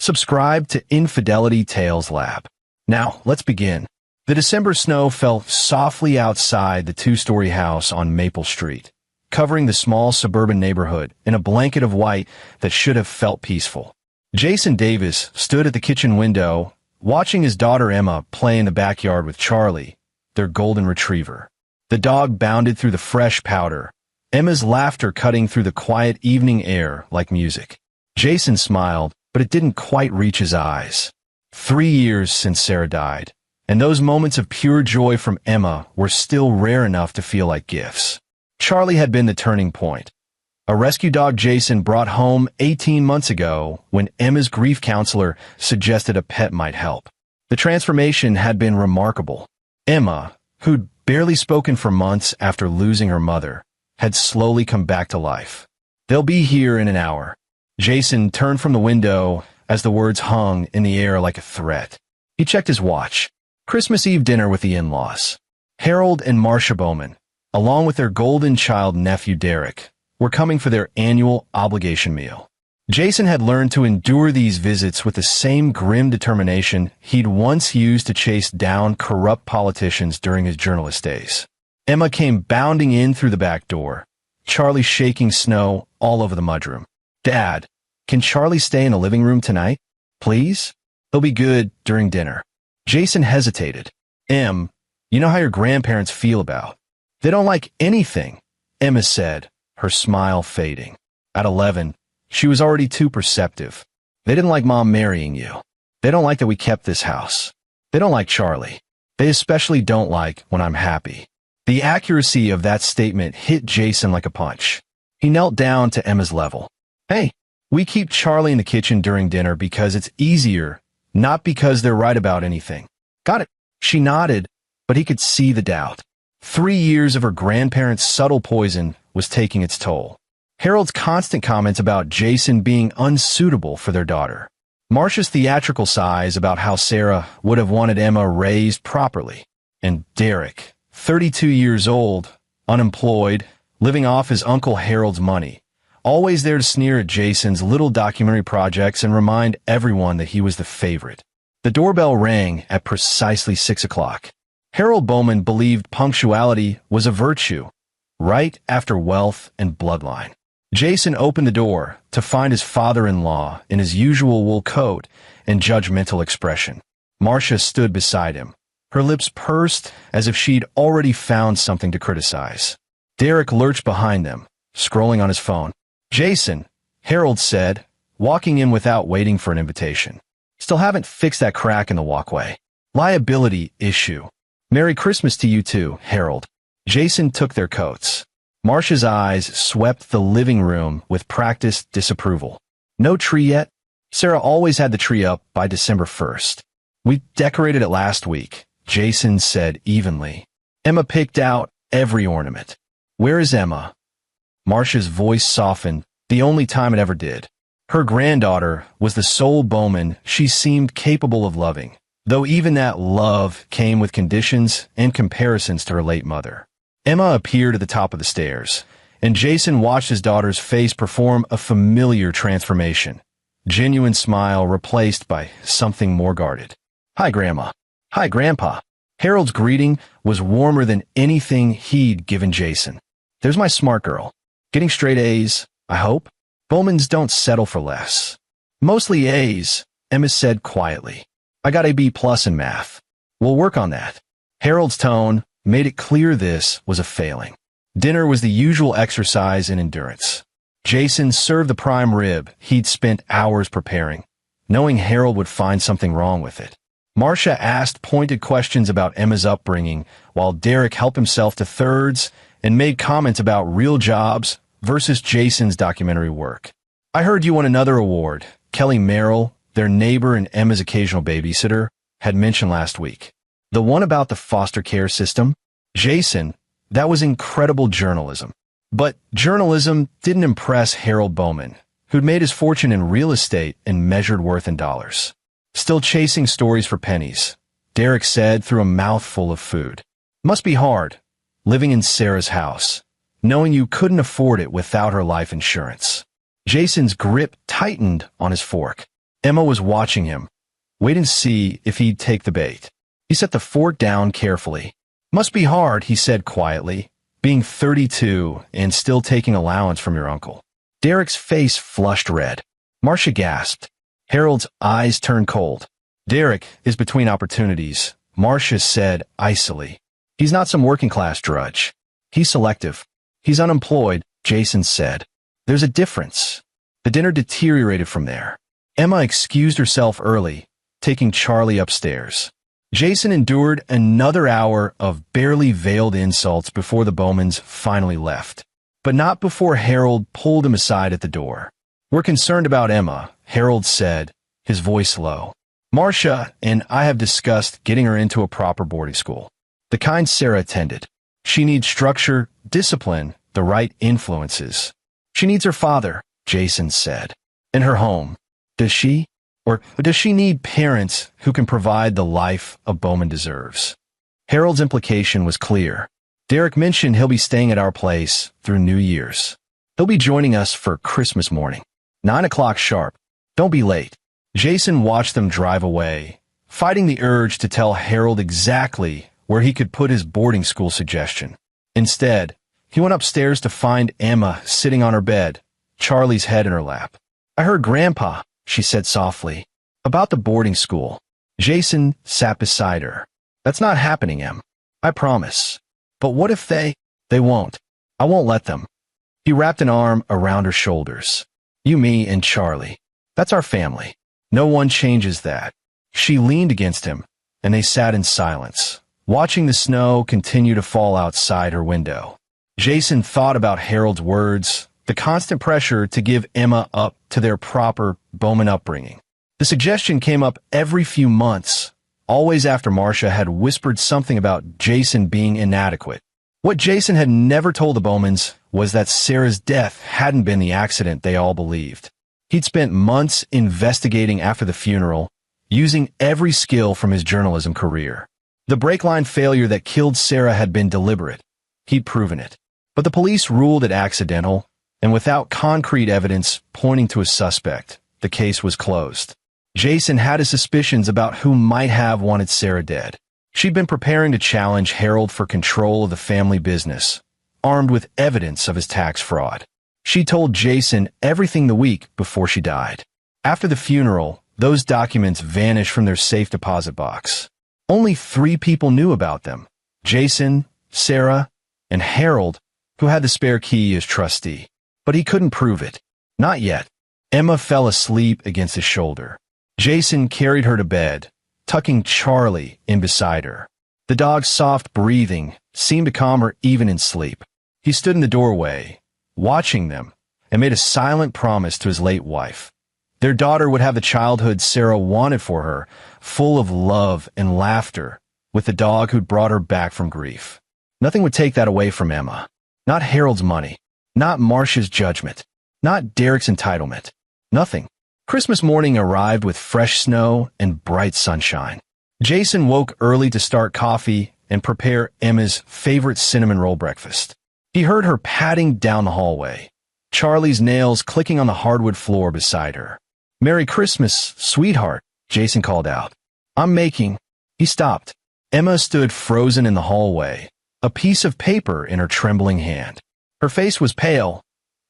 Subscribe to Infidelity Tales Lab. Now, let's begin. The December snow fell softly outside the two-story house on Maple Street, covering the small suburban neighborhood in a blanket of white that should have felt peaceful. Jason Davis stood at the kitchen window, watching his daughter Emma play in the backyard with Charlie, their golden retriever. The dog bounded through the fresh powder, Emma's laughter cutting through the quiet evening air like music. Jason smiled, but it didn't quite reach his eyes. 3 years since Sarah died, and those moments of pure joy from Emma were still rare enough to feel like gifts. Charlie had been the turning point. A rescue dog Jason brought home 18 months ago when Emma's grief counselor suggested a pet might help. The transformation had been remarkable. Emma, who'd barely spoken for months after losing her mother, had slowly come back to life. "They'll be here in an hour." Jason turned from the window as the words hung in the air like a threat. He checked his watch. Christmas Eve dinner with the in-laws. Harold and Marcia Bowman, along with their golden child nephew Derek, were coming for their annual obligation meal. Jason had learned to endure these visits with the same grim determination he'd once used to chase down corrupt politicians during his journalist days. Emma came bounding in through the back door, Charlie shaking snow all over the mudroom. "Dad, can Charlie stay in the living room tonight? Please? He'll be good during dinner." Jason hesitated. "Em, you know how your grandparents feel about. They don't like anything," Emma said, her smile fading. At 11, she was already too perceptive. "They didn't like Mom marrying you. They don't like that we kept this house. They don't like Charlie. They especially don't like when I'm happy." The accuracy of that statement hit Jason like a punch. He knelt down to Emma's level. "Hey, we keep Charlie in the kitchen during dinner because it's easier, not because they're right about anything." "Got it." She nodded, but he could see the doubt. 3 years of her grandparents' subtle poison was taking its toll. Harold's constant comments about Jason being unsuitable for their daughter. Marcia's theatrical sighs about how Sarah would have wanted Emma raised properly. And Derek, 32 years old, unemployed, living off his Uncle Harold's money, always there to sneer at Jason's little documentary projects and remind everyone that he was the favorite. The doorbell rang at precisely 6 o'clock. Harold Bowman believed punctuality was a virtue, right after wealth and bloodline. Jason opened the door to find his father-in-law in his usual wool coat and judgmental expression. Marcia stood beside him, her lips pursed as if she'd already found something to criticize. Derek lurched behind them, scrolling on his phone. "Jason," Harold said, walking in without waiting for an invitation. "Still haven't fixed that crack in the walkway. Liability issue." "Merry Christmas to you too, Harold." Jason took their coats. Marcia's eyes swept the living room with practiced disapproval. "No tree yet?" Sarah always had the tree up by December 1st. "We decorated it last week," Jason said evenly. Emma picked out every ornament. "Where is Emma?" Marcia's voice softened, the only time it ever did. Her granddaughter was the sole Bowman she seemed capable of loving, though even that love came with conditions and comparisons to her late mother. Emma appeared at the top of the stairs, and Jason watched his daughter's face perform a familiar transformation. Genuine smile replaced by something more guarded. "Hi, Grandma." "Hi, Grandpa." Harold's greeting was warmer than anything he'd given Jason. "There's my smart girl. Getting straight A's, I hope." Bowmans don't settle for less. "Mostly A's," Emma said quietly. "I got a B+ in math. We'll work on that." Harold's tone made it clear this was a failing. Dinner was the usual exercise in endurance. Jason served the prime rib he'd spent hours preparing, knowing Harold would find something wrong with it. Marcia asked pointed questions about Emma's upbringing, while Derek helped himself to thirds and made comments about real jobs versus Jason's documentary work. "I heard you won another award," Kelly Merrill, their neighbor and Emma's occasional babysitter, had mentioned last week. "The one about the foster care system?" Jason, that was incredible journalism. But journalism didn't impress Harold Bowman, who'd made his fortune in real estate and measured worth in dollars. "Still chasing stories for pennies," Derek said through a mouthful of food. "Must be hard, living in Sarah's house, knowing you couldn't afford it without her life insurance." Jason's grip tightened on his fork. Emma was watching him. Wait and see if he'd take the bait. He set the fork down carefully. Must be hard, he said quietly, being 32 and still taking allowance from your uncle. Derek's face flushed red. Marcia gasped. Harold's eyes turned cold. Derek is between opportunities, Marcia said icily. He's not some working-class drudge. He's selective. He's unemployed, Jason said. There's a difference. The dinner deteriorated from there. Emma excused herself early, taking Charlie upstairs. Jason endured another hour of barely veiled insults before the Bowmans finally left. But not before Harold pulled him aside at the door. We're concerned about Emma, Harold said, his voice low. Marcia and I have discussed getting her into a proper boarding school. The kind Sarah attended. She needs structure, discipline, the right influences. She needs her father, Jason said. And her home. Does she? Or does she need parents who can provide the life a Bowman deserves? Harold's implication was clear. Derek mentioned he'll be staying at our place through New Year's. He'll be joining us for Christmas morning. 9 o'clock sharp. Don't be late. Jason watched them drive away, fighting the urge to tell Harold exactly where he could put his boarding school suggestion. Instead, he went upstairs to find Emma sitting on her bed, Charlie's head in her lap. I heard Grandpa, she said softly, about the boarding school. Jason sat beside her. That's not happening, Em. I promise. But what if they won't? I won't let them. He wrapped an arm around her shoulders. You, me, and Charlie. That's our family. No one changes that. She leaned against him, and they sat in silence, watching the snow continue to fall outside her window. Jason thought about Harold's words, the constant pressure to give Emma up to their proper Bowman upbringing. The suggestion came up every few months, always after Marcia had whispered something about Jason being inadequate. What Jason had never told the Bowmans was that Sarah's death hadn't been the accident they all believed. He'd spent months investigating after the funeral, using every skill from his journalism career. The brake line failure that killed Sarah had been deliberate. He'd proven it. But the police ruled it accidental, and without concrete evidence pointing to a suspect, the case was closed. Jason had his suspicions about who might have wanted Sarah dead. She'd been preparing to challenge Harold for control of the family business, armed with evidence of his tax fraud. She told Jason everything the week before she died. After the funeral, those documents vanished from their safe deposit box. Only 3 people knew about them: Jason, Sarah, and Harold, who had the spare key as trustee. But he couldn't prove it. Not yet. Emma fell asleep against his shoulder. Jason carried her to bed, tucking Charlie in beside her. The dog's soft breathing seemed to calm her even in sleep. He stood in the doorway, watching them, and made a silent promise to his late wife. Their daughter would have the childhood Sarah wanted for her, full of love and laughter, with the dog who'd brought her back from grief. Nothing would take that away from Emma. Not Harold's money. Not Marcia's judgment. Not Derek's entitlement. Nothing. Christmas morning arrived with fresh snow and bright sunshine. Jason woke early to start coffee and prepare Emma's favorite cinnamon roll breakfast. He heard her padding down the hallway, Charlie's nails clicking on the hardwood floor beside her. Merry Christmas, sweetheart, Jason called out. I'm making. He stopped. Emma stood frozen in the hallway, a piece of paper in her trembling hand. Her face was pale,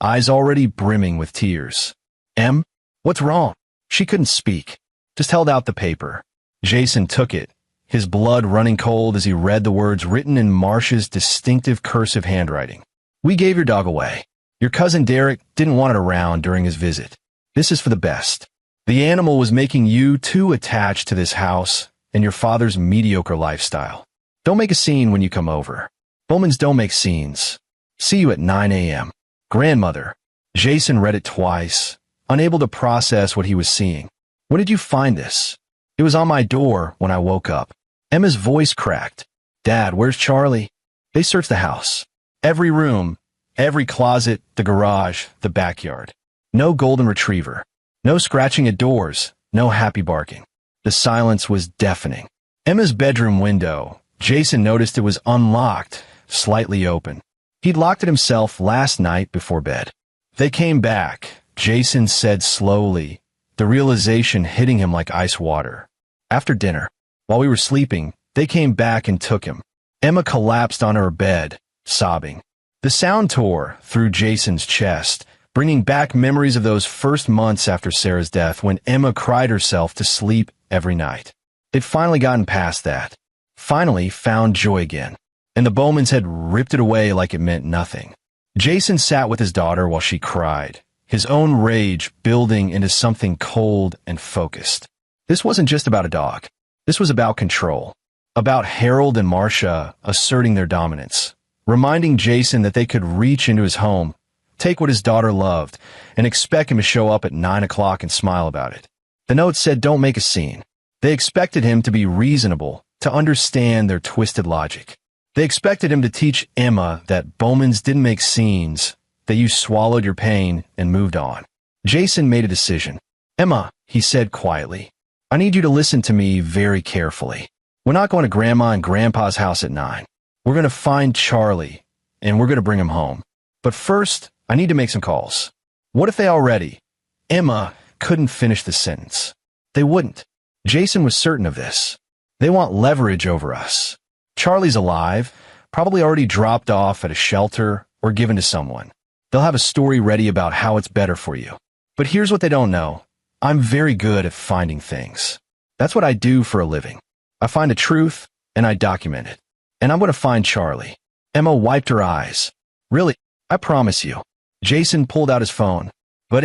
eyes already brimming with tears. Em, what's wrong? She couldn't speak, just held out the paper. Jason took it, his blood running cold as he read the words written in Marcia's distinctive cursive handwriting. We gave your dog away. Your cousin Derek didn't want it around during his visit. This is for the best. The animal was making you too attached to this house and your father's mediocre lifestyle. Don't make a scene when you come over. Bowmans don't make scenes. See you at 9 a.m. Grandmother. Jason read it twice, unable to process what he was seeing. When did you find this? It was on my door when I woke up. Emma's voice cracked. Dad, where's Charlie? They searched the house. Every room, every closet, the garage, the backyard. No golden retriever. No scratching at doors. No happy barking. The silence was deafening. Emma's bedroom window. Jason noticed it was unlocked, slightly open. He'd locked it himself last night before bed. They came back, Jason said slowly, the realization hitting him like ice water. After dinner, while we were sleeping, they came back and took him. Emma collapsed on her bed, sobbing. The sound tore through Jason's chest, bringing back memories of those first months after Sarah's death when Emma cried herself to sleep every night. They'd finally gotten past that. Finally found joy again. And the Bowmans had ripped it away like it meant nothing. Jason sat with his daughter while she cried, his own rage building into something cold and focused. This wasn't just about a dog. This was about control. About Harold and Marcia asserting their dominance, reminding Jason that they could reach into his home, take what his daughter loved, and expect him to show up at 9 o'clock and smile about it. The note said, "Don't make a scene." They expected him to be reasonable, to understand their twisted logic. They expected him to teach Emma that Bowmans didn't make scenes, that you swallowed your pain and moved on. Jason made a decision. "Emma," he said quietly, "I need you to listen to me very carefully. We're not going to Grandma and Grandpa's house at 9. We're going to find Charlie, and we're going to bring him home. But first, I need to make some calls." What if they already? Emma couldn't finish the sentence. They wouldn't. Jason was certain of this. They want leverage over us. Charlie's alive, probably already dropped off at a shelter or given to someone. They'll have a story ready about how it's better for you. But here's what they don't know. I'm very good at finding things. That's what I do for a living. I find a truth, and I document it. And I'm going to find Charlie. Emma wiped her eyes. "Really? I promise you." Jason pulled out his phone. "But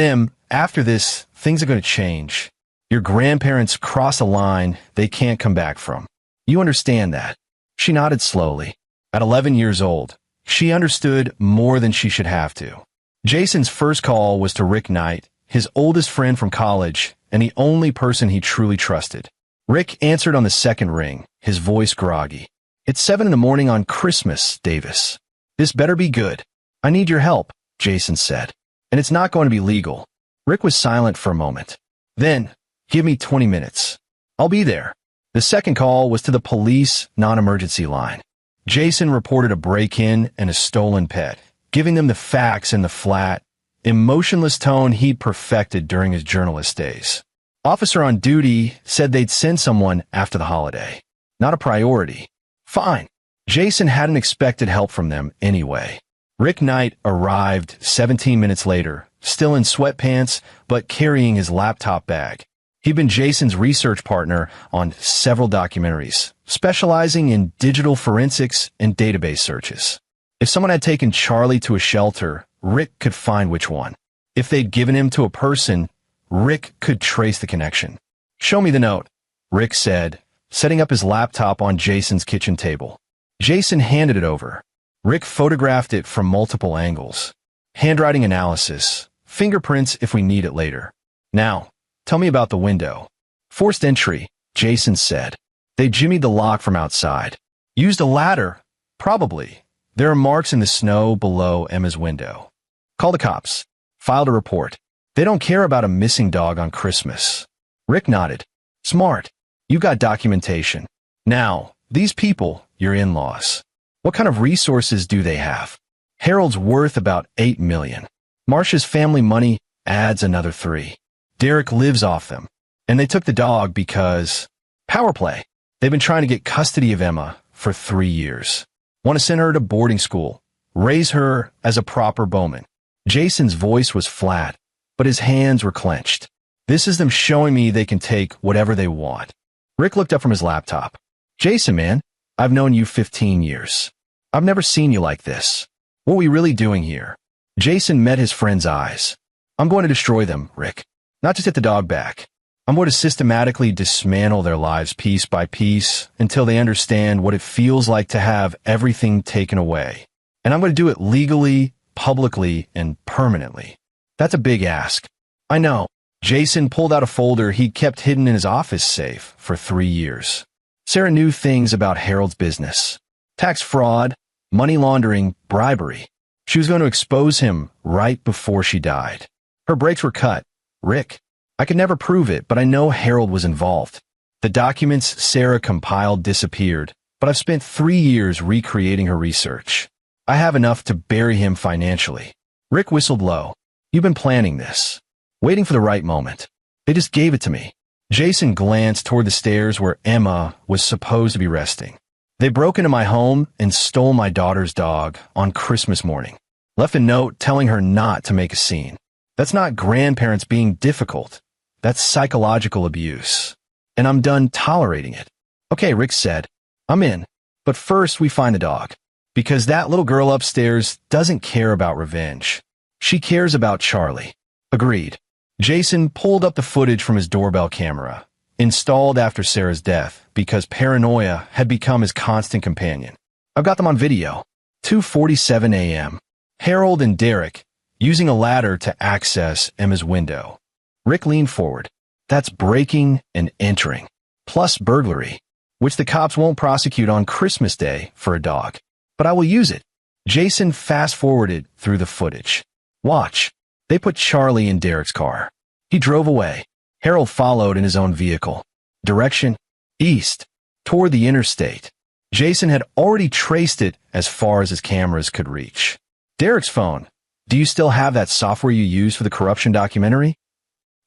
after this, things are going to change. Your grandparents cross a line they can't come back from. You understand that?" She nodded slowly. At 11 years old, she understood more than she should have to. Jason's first call was to Rick Knight, his oldest friend from college, and the only person he truly trusted. Rick answered on the second ring, his voice groggy. "It's 7 in the morning on Christmas, Davis. This better be good. I need your help," Jason said. "And it's not going to be legal." Rick was silent for a moment. Then, "Give me 20 minutes. I'll be there." The second call was to the police non-emergency line. Jason reported a break-in and a stolen pet, giving them the facts in the flat, emotionless tone he'd perfected during his journalist days. Officer on duty said they'd send someone after the holiday. Not a priority. Fine. Jason hadn't expected help from them anyway. Rick Knight arrived 17 minutes later, still in sweatpants, but carrying his laptop bag. He'd been Jason's research partner on several documentaries, specializing in digital forensics and database searches. If someone had taken Charlie to a shelter, Rick could find which one. If they'd given him to a person, Rick could trace the connection. "Show me the note," Rick said, setting up his laptop on Jason's kitchen table. Jason handed it over. Rick photographed it from multiple angles. Handwriting analysis, fingerprints if we need it later. "Now, tell me about the window." "Forced entry," Jason said. "They jimmied the lock from outside. Used a ladder? Probably. There are marks in the snow below Emma's window." "Call the cops." "Filed a report. They don't care about a missing dog on Christmas." Rick nodded. "Smart. You got documentation. Now, these people, your in-laws. What kind of resources do they have?" "Harold's worth about $8 million. Marcia's family money adds another 3. Derek lives off them. And they took the dog because... Power play. They've been trying to get custody of Emma for 3 years. Want to send her to boarding school. Raise her as a proper Bowman." Jason's voice was flat, but his hands were clenched. "This is them showing me they can take whatever they want." Rick looked up from his laptop. "Jason, man, I've known you 15 years. I've never seen you like this. What are we really doing here?" Jason met his friend's eyes. "I'm going to destroy them, Rick. Not just get the dog back. I'm going to systematically dismantle their lives piece by piece until they understand what it feels like to have everything taken away. And I'm going to do it legally, publicly, and permanently." "That's a big ask." "I know." Jason pulled out a folder he'd kept hidden in his office safe for 3 years. Sarah knew things about Harold's business. Tax fraud, money laundering, bribery. She was going to expose him right before she died. Her breaks were cut. "Rick, I could never prove it, but I know Harold was involved. The documents Sarah compiled disappeared, but I've spent 3 years recreating her research. I have enough to bury him financially." Rick whistled low. "You've been planning this. Waiting for the right moment." They just gave it to me. Jason glanced toward the stairs where Emma was supposed to be resting. They broke into my home and stole my daughter's dog on Christmas morning. Left a note telling her not to make a scene. That's not grandparents being difficult. That's psychological abuse. And I'm done tolerating it. Okay, Rick said. I'm in. But first we find the dog. Because that little girl upstairs doesn't care about revenge. She cares about Charlie. Agreed. Jason pulled up the footage from his doorbell camera, installed after Sarah's death because paranoia had become his constant companion. I've got them on video. 2:47 a.m. Harold and Derek using a ladder to access Emma's window. Rick leaned forward. That's breaking and entering, plus burglary, which the cops won't prosecute on Christmas Day for a dog. But I will use it. Jason fast-forwarded through the footage. Watch. They put Charlie in Derek's car. He drove away. Harold followed in his own vehicle. Direction? East. Toward the interstate. Jason had already traced it as far as his cameras could reach. Derek's phone. Do you still have that software you used for the corruption documentary?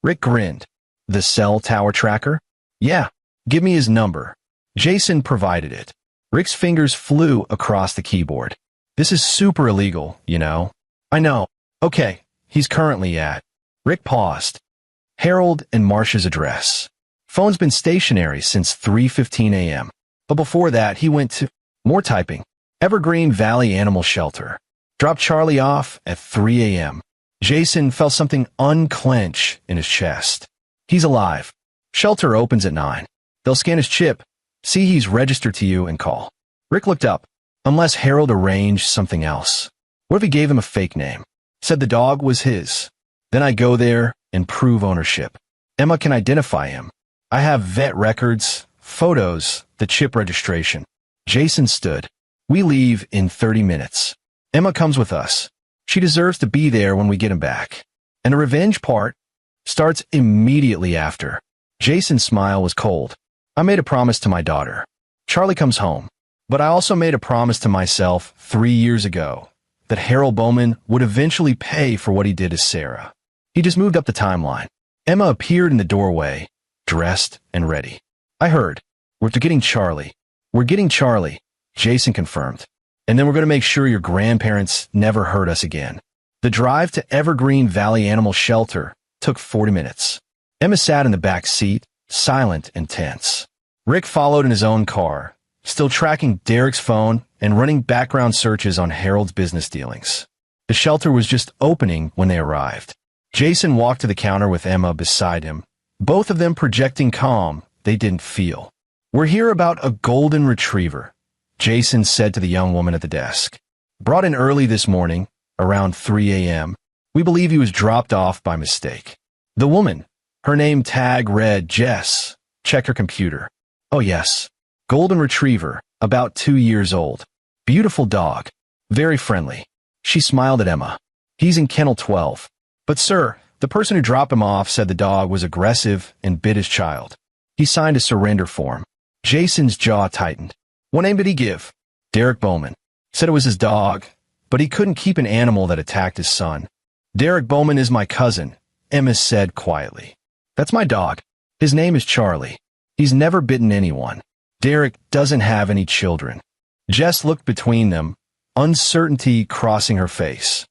Rick grinned. The cell tower tracker? Yeah. Give me his number. Jason provided it. Rick's fingers flew across the keyboard. This is super illegal, you know. I know. Okay. He's currently at. Rick paused. Harold and Marcia's address. Phone's been stationary since 3:15 a.m. But before that, he went to more typing. Evergreen Valley Animal Shelter. Dropped Charlie off at 3 a.m. Jason felt something unclench in his chest. He's alive. Shelter opens at 9. They'll scan his chip, see he's registered to you, and call. Rick looked up. Unless Harold arranged something else. What if he gave him a fake name? Said the dog was his. Then I go there and prove ownership. Emma can identify him. I have vet records, photos, the chip registration. Jason stood. We leave in 30 minutes. Emma comes with us. She deserves to be there when we get him back. And the revenge part starts immediately after. Jason's smile was cold. I made a promise to my daughter. Charlie comes home. But I also made a promise to myself 3 years ago that Harold Bowman would eventually pay for what he did to Sarah. He just moved up the timeline. Emma appeared in the doorway, dressed and ready. I heard. We're getting Charlie. We're getting Charlie, Jason confirmed. And then we're going to make sure your grandparents never hurt us again. The drive to Evergreen Valley Animal Shelter took 40 minutes. Emma sat in the back seat, silent and tense. Rick followed in his own car, still tracking Derek's phone and running background searches on Harold's business dealings. The shelter was just opening when they arrived. Jason walked to the counter with Emma beside him, both of them projecting calm they didn't feel. We're here about a golden retriever, Jason said to the young woman at the desk. Brought in early this morning, around 3 a.m. We believe he was dropped off by mistake. The woman, her name tag read Jess, checked her computer. Oh yes, golden retriever, about 2 years old. Beautiful dog, very friendly. She smiled at Emma. He's in kennel 12. But sir, the person who dropped him off said the dog was aggressive and bit his child. He signed a surrender form. Jason's jaw tightened. What name did he give? Derek Bowman. Said it was his dog, but he couldn't keep an animal that attacked his son. Derek Bowman is my cousin, Emma said quietly. That's my dog. His name is Charlie. He's never bitten anyone. Derek doesn't have any children. Jess looked between them, uncertainty crossing her face.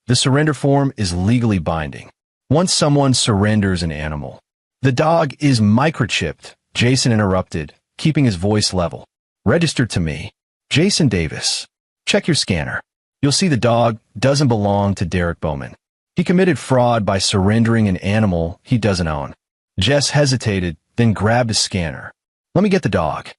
The surrender form is legally binding. Once someone surrenders an animal. The dog is microchipped, Jason interrupted, keeping his voice level. Registered to me. Jason Davis. Check your scanner. You'll see the dog doesn't belong to Derek Bowman. He committed fraud by surrendering an animal he doesn't own. Jess hesitated, then grabbed a scanner. Let me get the dog.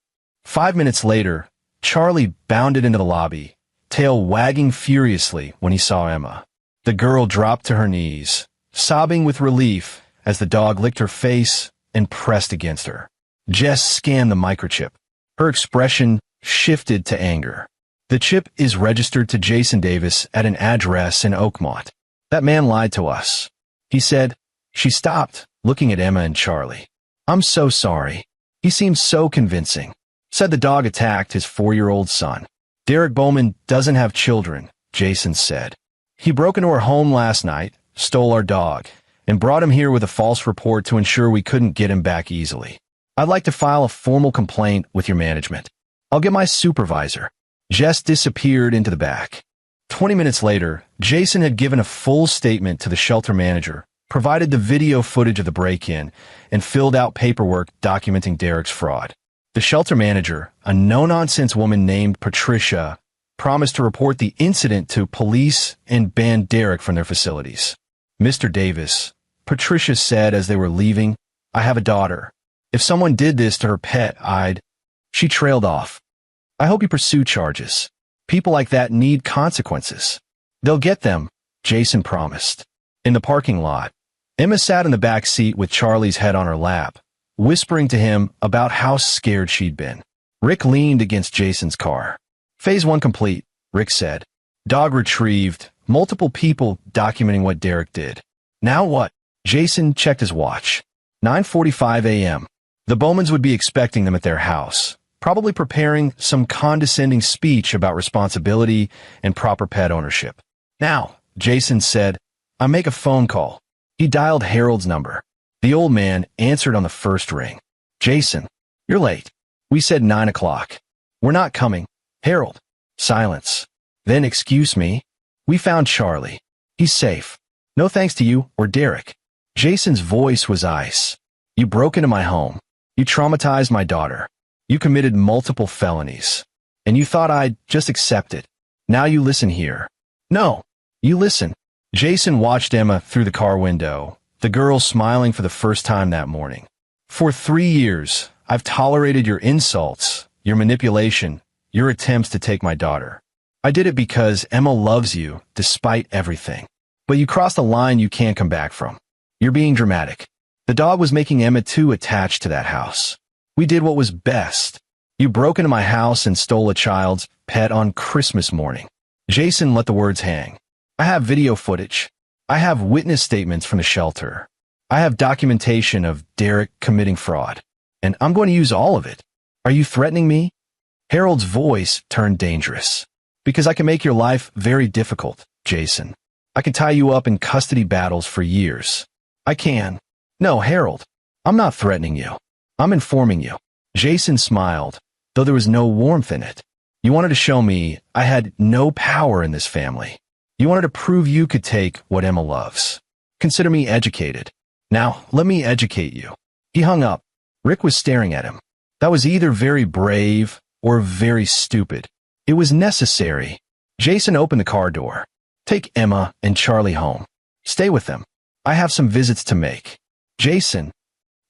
5 minutes later, Charlie bounded into the lobby, tail wagging furiously when he saw Emma. The girl dropped to her knees, sobbing with relief as the dog licked her face and pressed against her. Jess scanned the microchip. Her expression shifted to anger. The chip is registered to Jason Davis at an address in Oakmont. That man lied to us. He said. She stopped, looking at Emma and Charlie. I'm so sorry. He seemed so convincing. Said the dog attacked his 4-year-old son. Derek Bowman doesn't have children, Jason said. He broke into our home last night, stole our dog, and brought him here with a false report to ensure we couldn't get him back easily. I'd like to file a formal complaint with your management. I'll get my supervisor." Jess disappeared into the back. 20 minutes later, Jason had given a full statement to the shelter manager, provided the video footage of the break-in, and filled out paperwork documenting Derek's fraud. The shelter manager, a no-nonsense woman named Patricia, promised to report the incident to police and ban Derek from their facilities. "Mr. Davis," Patricia said as they were leaving, "I have a daughter. If someone did this to her pet, I'd—" She trailed off. "I hope you pursue charges. People like that need consequences." "They'll get them," Jason promised. In the parking lot, Emma sat in the back seat with Charlie's head on her lap, whispering to him about how scared she'd been. Rick leaned against Jason's car. "Phase 1 complete," Rick said. "Dog retrieved, multiple people documenting what Derek did. Now what?" Jason checked his watch. 9:45 a.m. The Bowmans would be expecting them at their house, probably preparing some condescending speech about responsibility and proper pet ownership. "Now," Jason said, "I make a phone call." He dialed Harold's number. The old man answered on the first ring. "Jason, you're late. We said 9 o'clock. We're not coming." "Harold." Silence. Then, "Excuse me. We found Charlie. He's safe. No thanks to you or Derek." Jason's voice was ice. "You broke into my home. You traumatized my daughter. You committed multiple felonies. And you thought I'd just accept it. Now you listen here." "No, you listen." Jason watched Emma through the car window, the girl smiling for the first time that morning. "For 3 years, I've tolerated your insults, your manipulation, your attempts to take my daughter. I did it because Emma loves you, despite everything. But you crossed a line you can't come back from. You're being dramatic. The dog was making Emma too attached to that house. We did what was best. You broke into my house and stole a child's pet on Christmas morning." Jason let the words hang. "I have video footage. I have witness statements from the shelter. I have documentation of Derek committing fraud. And I'm going to use all of it. Are you threatening me?" Harold's voice turned dangerous. "Because I can make your life very difficult, Jason. I can tie you up in custody battles for years. I can." "No, Harold. I'm not threatening you. I'm informing you." Jason smiled, though there was no warmth in it. "You wanted to show me I had no power in this family. You wanted to prove you could take what Emma loves. Consider me educated. Now, let me educate you." He hung up. Rick was staring at him. That was either very brave or very stupid. It was necessary. Jason opened the car door. "Take Emma and Charlie home. Stay with them. I have some visits to make." "Jason,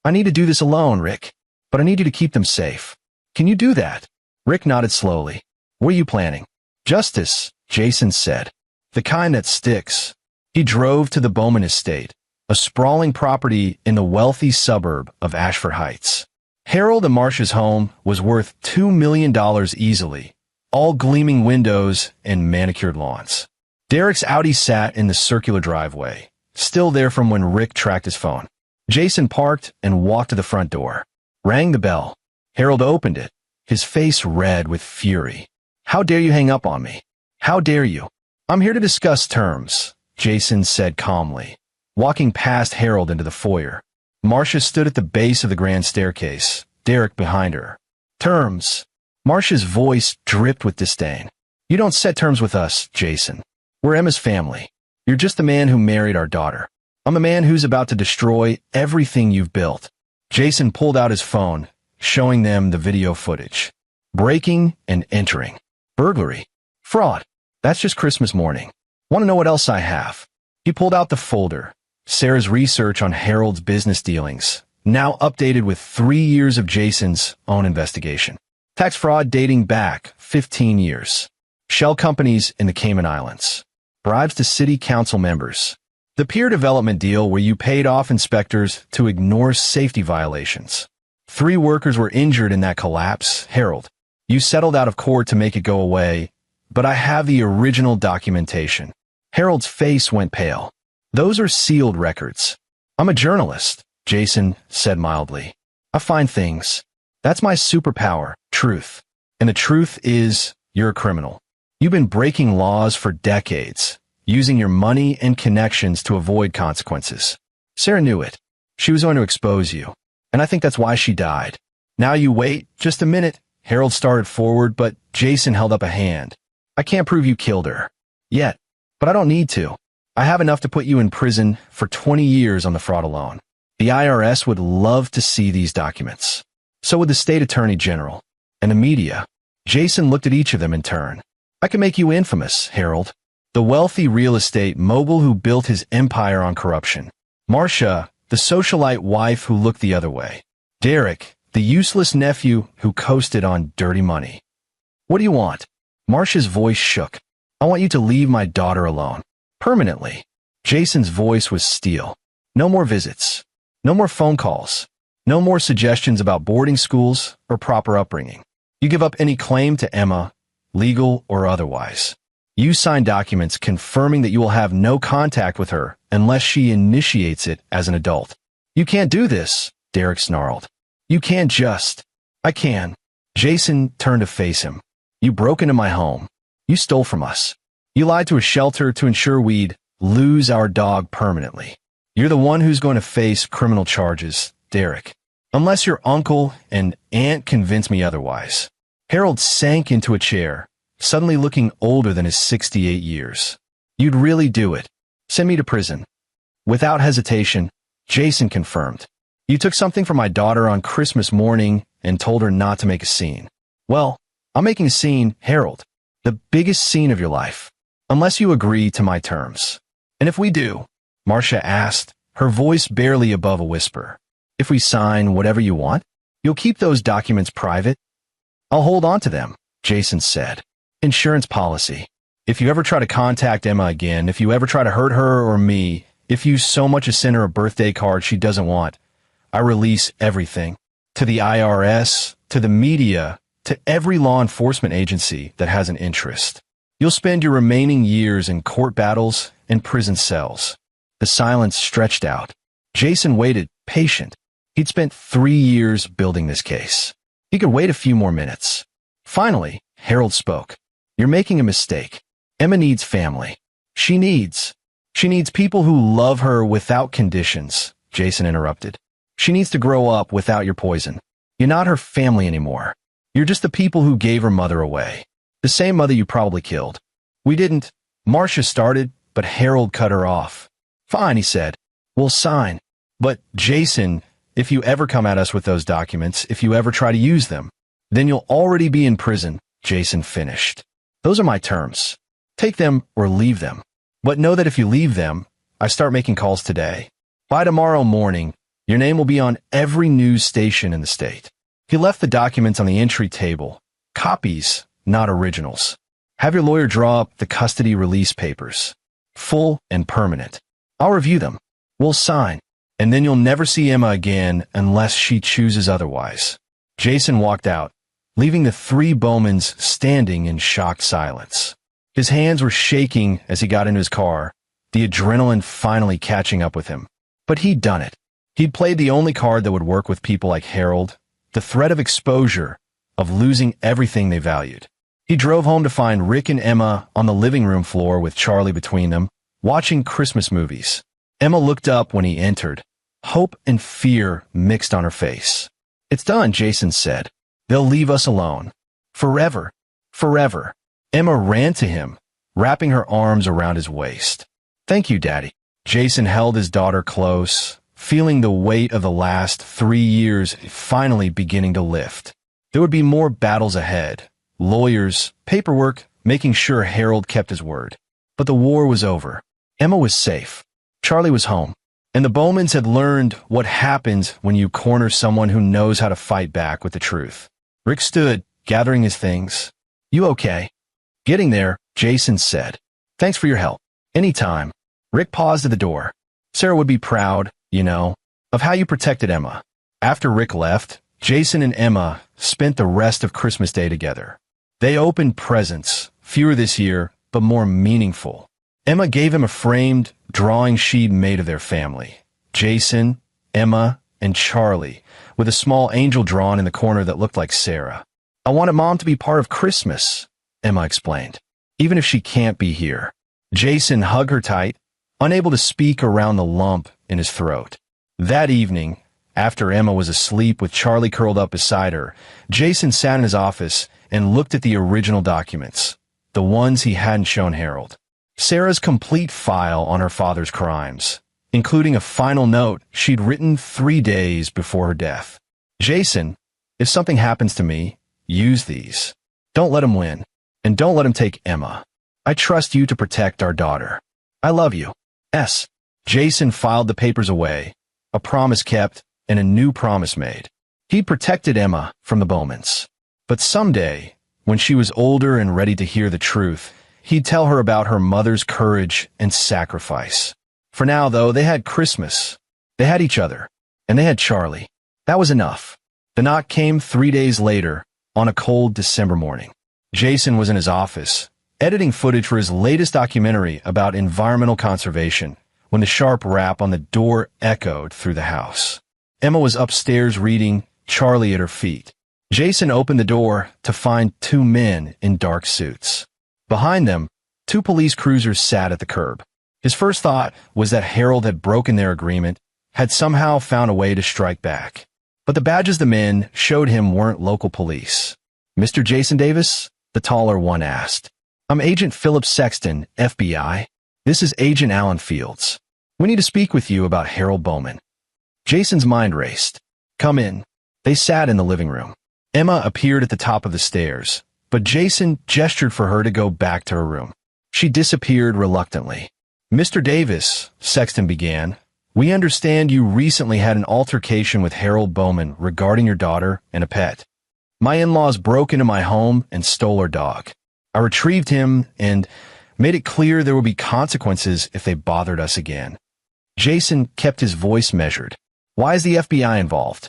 I need to do this alone, Rick, but I need you to keep them safe. Can you do that?" Rick nodded slowly. "What are you planning?" "Justice," Jason said. "The kind that sticks." He drove to the Bowman estate, a sprawling property in the wealthy suburb of Ashford Heights. Harold and Marcia's home was worth $2 million easily, all gleaming windows and manicured lawns. Derek's Audi sat in the circular driveway, still there from when Rick tracked his phone. Jason parked and walked to the front door. Rang the bell. Harold opened it, his face red with fury. "How dare you hang up on me? How dare you?" "I'm here to discuss terms," Jason said calmly, walking past Harold into the foyer. Marcia stood at the base of the grand staircase, Derek behind her. "Terms?" Marcia's voice dripped with disdain. "You don't set terms with us, Jason. We're Emma's family. You're just the man who married our daughter. I'm the man who's about to destroy everything you've built." Jason pulled out his phone, showing them the video footage. Breaking and entering. Burglary. Fraud. That's just Christmas morning. Want to know what else I have? He pulled out the folder. Sarah's research on Harold's business dealings, now updated with 3 years of Jason's own investigation. Tax fraud dating back 15 years. Shell companies in the Cayman Islands. Bribes to city council members. The peer development deal where you paid off inspectors to ignore safety violations. 3 workers were injured in that collapse. Harold, you settled out of court to make it go away, but I have the original documentation. Harold's face went pale. Those are sealed records. I'm a journalist, Jason said mildly. I find things. That's my superpower, truth. And the truth is, you're a criminal. You've been breaking laws for decades, using your money and connections to avoid consequences. Sarah knew it. She was going to expose you. And I think that's why she died. Now you wait just a minute. Harold started forward, but Jason held up a hand. I can't prove you killed her. Yet. But I don't need to. I have enough to put you in prison for 20 years on the fraud alone. The IRS would love to see these documents. So would the state attorney general. And the media. Jason looked at each of them in turn. I can make you infamous, Harold. The wealthy real estate mogul who built his empire on corruption. Marcia, the socialite wife who looked the other way. Derek, the useless nephew who coasted on dirty money. What do you want? Marcia's voice shook. I want you to leave my daughter alone. Permanently. Jason's voice was steel. No more visits. No more phone calls. No more suggestions about boarding schools or proper upbringing. You give up any claim to Emma, legal or otherwise. You sign documents confirming that you will have no contact with her unless she initiates it as an adult. You can't do this, Derek snarled. You can't just. I can. Jason turned to face him. You broke into my home. You stole from us. You lied to a shelter to ensure we'd lose our dog permanently. You're the one who's going to face criminal charges, Derek. Unless your uncle and aunt convince me otherwise. Harold sank into a chair, suddenly looking older than his 68 years. You'd really do it. Send me to prison. Without hesitation, Jason confirmed. You took something from my daughter on Christmas morning and told her not to make a scene. Well, I'm making a scene, Harold. The biggest scene of your life. Unless you agree to my terms. And if we do, Marcia asked, her voice barely above a whisper. If we sign whatever you want, you'll keep those documents private? I'll hold on to them, Jason said. Insurance policy. If you ever try to contact Emma again, if you ever try to hurt her or me, if you so much as send her a birthday card she doesn't want, I release everything. To the IRS, to the media, to every law enforcement agency that has an interest. You'll spend your remaining years in court battles and prison cells. The silence stretched out. Jason waited, patient. He'd spent 3 years building this case. He could wait a few more minutes. Finally, Harold spoke. You're making a mistake. Emma needs family. She needs people who love her without conditions, Jason interrupted. She needs to grow up without your poison. You're not her family anymore. You're just the people who gave her mother away. The same mother you probably killed. We didn't. Marcia started, but Harold cut her off. Fine, he said. We'll sign. But, Jason, if you ever come at us with those documents, if you ever try to use them, then you'll already be in prison, Jason finished. Those are my terms. Take them or leave them. But know that if you leave them, I start making calls today. By tomorrow morning, your name will be on every news station in the state. He left the documents on the entry table. Copies, not originals. Have your lawyer draw up the custody release papers. Full and permanent. I'll review them. We'll sign. And then you'll never see Emma again unless she chooses otherwise. Jason walked out, leaving the 3 Bowmans standing in shocked silence. His hands were shaking as he got into his car, the adrenaline finally catching up with him. But he'd done it. He'd played the only card that would work with people like Harold, the threat of exposure, of losing everything they valued. He drove home to find Rick and Emma on the living room floor with Charlie between them, watching Christmas movies. Emma looked up when he entered. Hope and fear mixed on her face. It's done, Jason said. They'll leave us alone. Forever. Forever. Emma ran to him, wrapping her arms around his waist. Thank you, Daddy. Jason held his daughter close, feeling the weight of the last 3 years finally beginning to lift. There would be more battles ahead. Lawyers, paperwork, making sure Harold kept his word. But the war was over. Emma was safe. Charlie was home. And the Bowmans had learned what happens when you corner someone who knows how to fight back with the truth. Rick stood, gathering his things. You okay? Getting there, Jason said. Thanks for your help. Anytime. Rick paused at the door. Sarah would be proud, you know, of how you protected Emma. After Rick left, Jason and Emma spent the rest of Christmas Day together. They opened presents, fewer this year, but more meaningful. Emma gave him a framed drawing she'd made of their family. Jason, Emma, and Charlie, with a small angel drawn in the corner that looked like Sarah. I wanted Mom to be part of Christmas, Emma explained, even if she can't be here. Jason hugged her tight, unable to speak around the lump in his throat. That evening, after Emma was asleep with Charlie curled up beside her, Jason sat in his office and looked at the original documents, the ones he hadn't shown Harold. Sarah's complete file on her father's crimes, including a final note she'd written 3 days before her death. Jason, if something happens to me, use these. Don't let him win, and don't let him take Emma. I trust you to protect our daughter. I love you. S. Jason filed the papers away, a promise kept and a new promise made. He'd protected Emma from the Bowmans. But someday, when she was older and ready to hear the truth, he'd tell her about her mother's courage and sacrifice. For now, though, they had Christmas. They had each other. And they had Charlie. That was enough. The knock came 3 days later, on a cold December morning. Jason was in his office, editing footage for his latest documentary about environmental conservation, when the sharp rap on the door echoed through the house. Emma was upstairs reading, Charlie at her feet. Jason opened the door to find 2 men in dark suits. Behind them, 2 police cruisers sat at the curb. His first thought was that Harold had broken their agreement, had somehow found a way to strike back. But the badges the men showed him weren't local police. Mr. Jason Davis? The taller one asked. I'm Agent Philip Sexton, FBI. This is Agent Alan Fields. We need to speak with you about Harold Bowman. Jason's mind raced. Come in. They sat in the living room. Emma appeared at the top of the stairs, but Jason gestured for her to go back to her room. She disappeared reluctantly. Mr. Davis, Sexton began, we understand you recently had an altercation with Harold Bowman regarding your daughter and a pet. My in-laws broke into my home and stole our dog. I retrieved him and made it clear there would be consequences if they bothered us again. Jason kept his voice measured. Why is the FBI involved?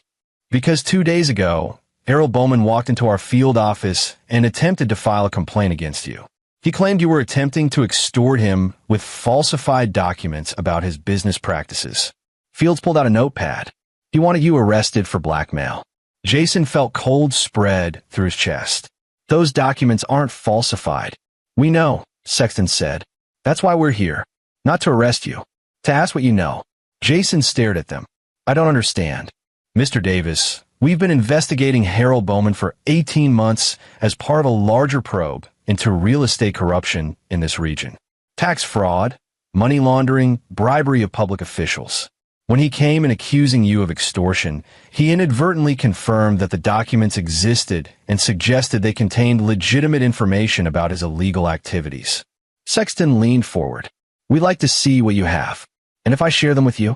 Because 2 days ago, Harold Bowman walked into our field office and attempted to file a complaint against you. He claimed you were attempting to extort him with falsified documents about his business practices. Fields pulled out a notepad. He wanted you arrested for blackmail. Jason felt cold spread through his chest. Those documents aren't falsified. We know, Sexton said. That's why we're here. Not to arrest you. To ask what you know. Jason stared at them. I don't understand. Mr. Davis, we've been investigating Harold Bowman for 18 months as part of a larger probe into real estate corruption in this region. Tax fraud, money laundering, bribery of public officials. When he came in accusing you of extortion, he inadvertently confirmed that the documents existed and suggested they contained legitimate information about his illegal activities. Sexton leaned forward. We'd like to see what you have. And if I share them with you?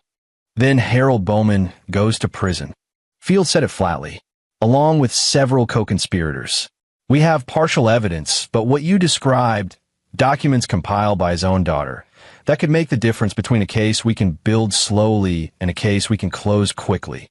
Then Harold Bowman goes to prison. Fields said it flatly, along with several co-conspirators. We have partial evidence, but what you described, documents compiled by his own daughter, that could make the difference between a case we can build slowly and a case we can close quickly.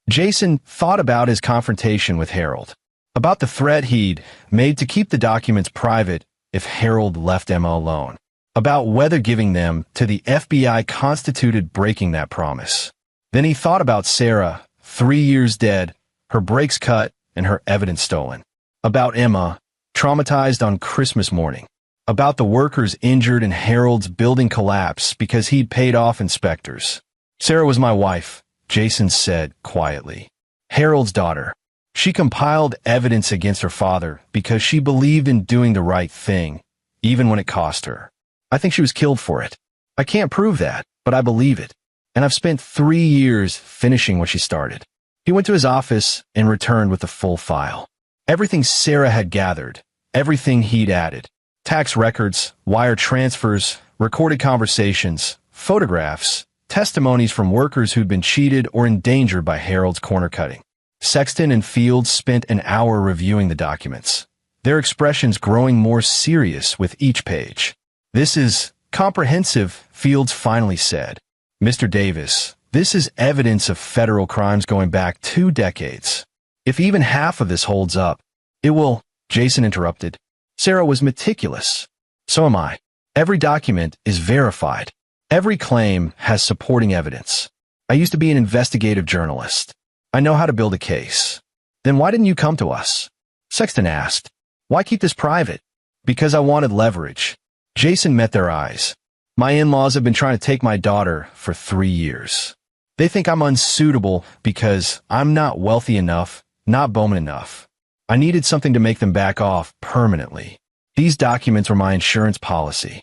Jason thought about his confrontation with Harold, about the threat he'd made to keep the documents private if Harold left Emma alone, about whether giving them to the FBI constituted breaking that promise. Then he thought about Sarah, 3 years dead, her brakes cut, and her evidence stolen. About Emma, traumatized on Christmas morning. About the workers injured in Harold's building collapse because he'd paid off inspectors. Sarah was my wife, Jason said quietly. Harold's daughter. She compiled evidence against her father because she believed in doing the right thing, even when it cost her. I think she was killed for it. I can't prove that, but I believe it. And I've spent 3 years finishing what she started. He went to his office and returned with the full file. Everything Sarah had gathered, everything he'd added. Tax records, wire transfers, recorded conversations, photographs, testimonies from workers who'd been cheated or endangered by Harold's corner cutting. Sexton and Fields spent an hour reviewing the documents, their expressions growing more serious with each page. This is comprehensive, Fields finally said. Mr. Davis, this is evidence of federal crimes going back 2 decades. If even half of this holds up, it will, Jason interrupted. Sarah was meticulous. So am I. Every document is verified. Every claim has supporting evidence. I used to be an investigative journalist. I know how to build a case. Then why didn't you come to us? Sexton asked. Why keep this private? Because I wanted leverage. Jason met their eyes. My in-laws have been trying to take my daughter for 3 years. They think I'm unsuitable because I'm not wealthy enough, not Bowman enough. I needed something to make them back off permanently. These documents were my insurance policy.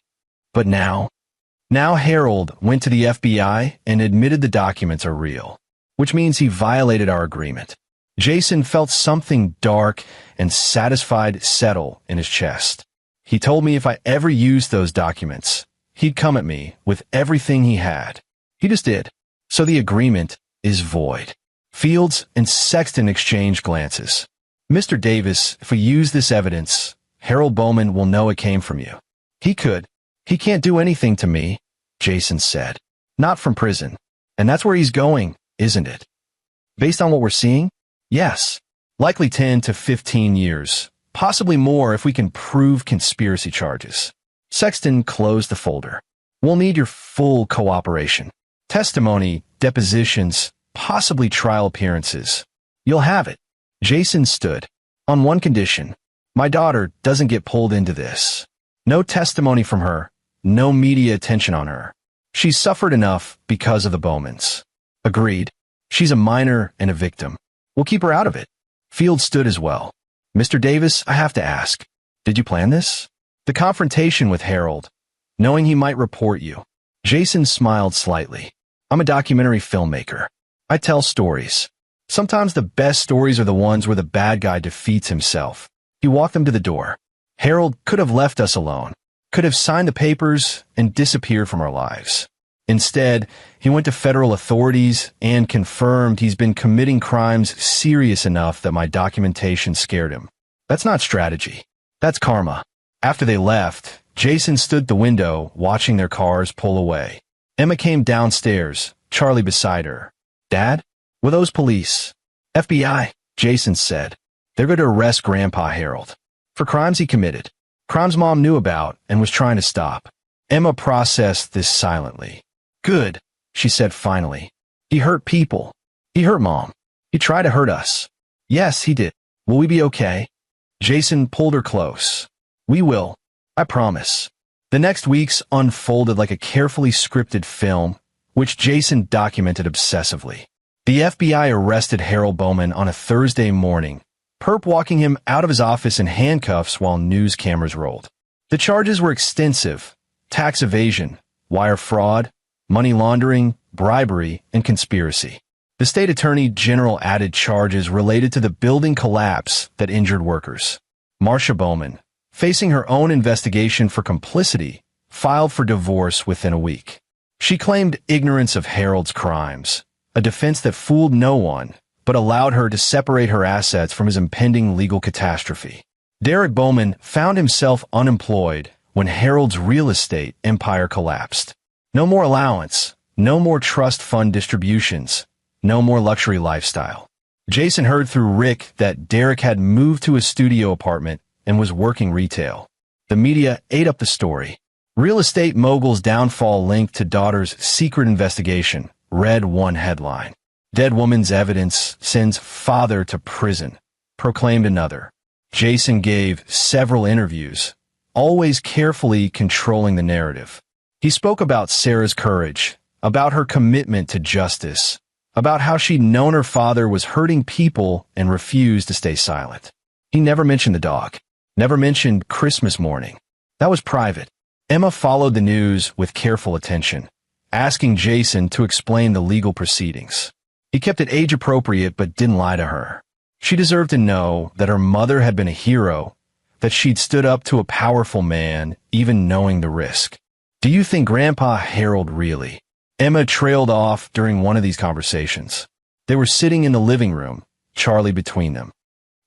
But now Harold went to the FBI and admitted the documents are real, which means he violated our agreement. Jason felt something dark and satisfied settle in his chest. He told me if I ever used those documents, he'd come at me with everything he had. He just did. So the agreement is void. Fields and Sexton exchanged glances. Mr. Davis, if we use this evidence, Harold Bowman will know it came from you. He can't do anything to me, Jason said. Not from prison. And that's where he's going, isn't it? Based on what we're seeing? Yes. Likely 10 to 15 years. Possibly more if we can prove conspiracy charges. Sexton closed the folder. We'll need your full cooperation. Testimony, depositions, possibly trial appearances. You'll have it. Jason stood. On one condition. My daughter doesn't get pulled into this. No testimony from her. No media attention on her. She's suffered enough because of the Bowmans. Agreed. She's a minor and a victim. We'll keep her out of it. Field stood as well. Mr. Davis, I have to ask. Did you plan this? The confrontation with Harold, knowing he might report you. Jason smiled slightly. I'm a documentary filmmaker. I tell stories. Sometimes the best stories are the ones where the bad guy defeats himself. He walked them to the door. Harold could have left us alone, could have signed the papers and disappeared from our lives. Instead, he went to federal authorities and confirmed he's been committing crimes serious enough that my documentation scared him. That's not strategy. That's karma. After they left, Jason stood at the window watching their cars pull away. Emma came downstairs, Charlie beside her. Dad? Were those police? FBI, Jason said. They're going to arrest Grandpa Harold. For crimes he committed. Crimes Mom knew about and was trying to stop. Emma processed this silently. Good, she said finally. He hurt people. He hurt Mom. He tried to hurt us. Yes, he did. Will we be okay? Jason pulled her close. We will. I promise. The next weeks unfolded like a carefully scripted film, which Jason documented obsessively. The FBI arrested Harold Bowman on a Thursday morning, perp walking him out of his office in handcuffs while news cameras rolled. The charges were extensive: tax evasion, wire fraud, money laundering, bribery, and conspiracy. The state attorney general added charges related to the building collapse that injured workers. Marcia Bowman, facing her own investigation for complicity, filed for divorce within a week. She claimed ignorance of Harold's crimes, a defense that fooled no one, but allowed her to separate her assets from his impending legal catastrophe. Derek Bowman found himself unemployed when Harold's real estate empire collapsed. No more allowance, no more trust fund distributions, no more luxury lifestyle. Jason heard through Rick that Derek had moved to a studio apartment and was working retail. The media ate up the story. Real estate mogul's downfall linked to daughter's secret investigation, read one headline. Dead woman's evidence sends father to prison, proclaimed another. Jason gave several interviews, always carefully controlling the narrative. He spoke about Sarah's courage, about her commitment to justice, about how she'd known her father was hurting people and refused to stay silent. He never mentioned the dog, never mentioned Christmas morning. That was private. Emma followed the news with careful attention, asking Jason to explain the legal proceedings. He kept it age-appropriate but didn't lie to her. She deserved to know that her mother had been a hero, that she'd stood up to a powerful man, even knowing the risk. Do you think Grandpa Harold really? Emma trailed off during one of these conversations. They were sitting in the living room, Charlie between them.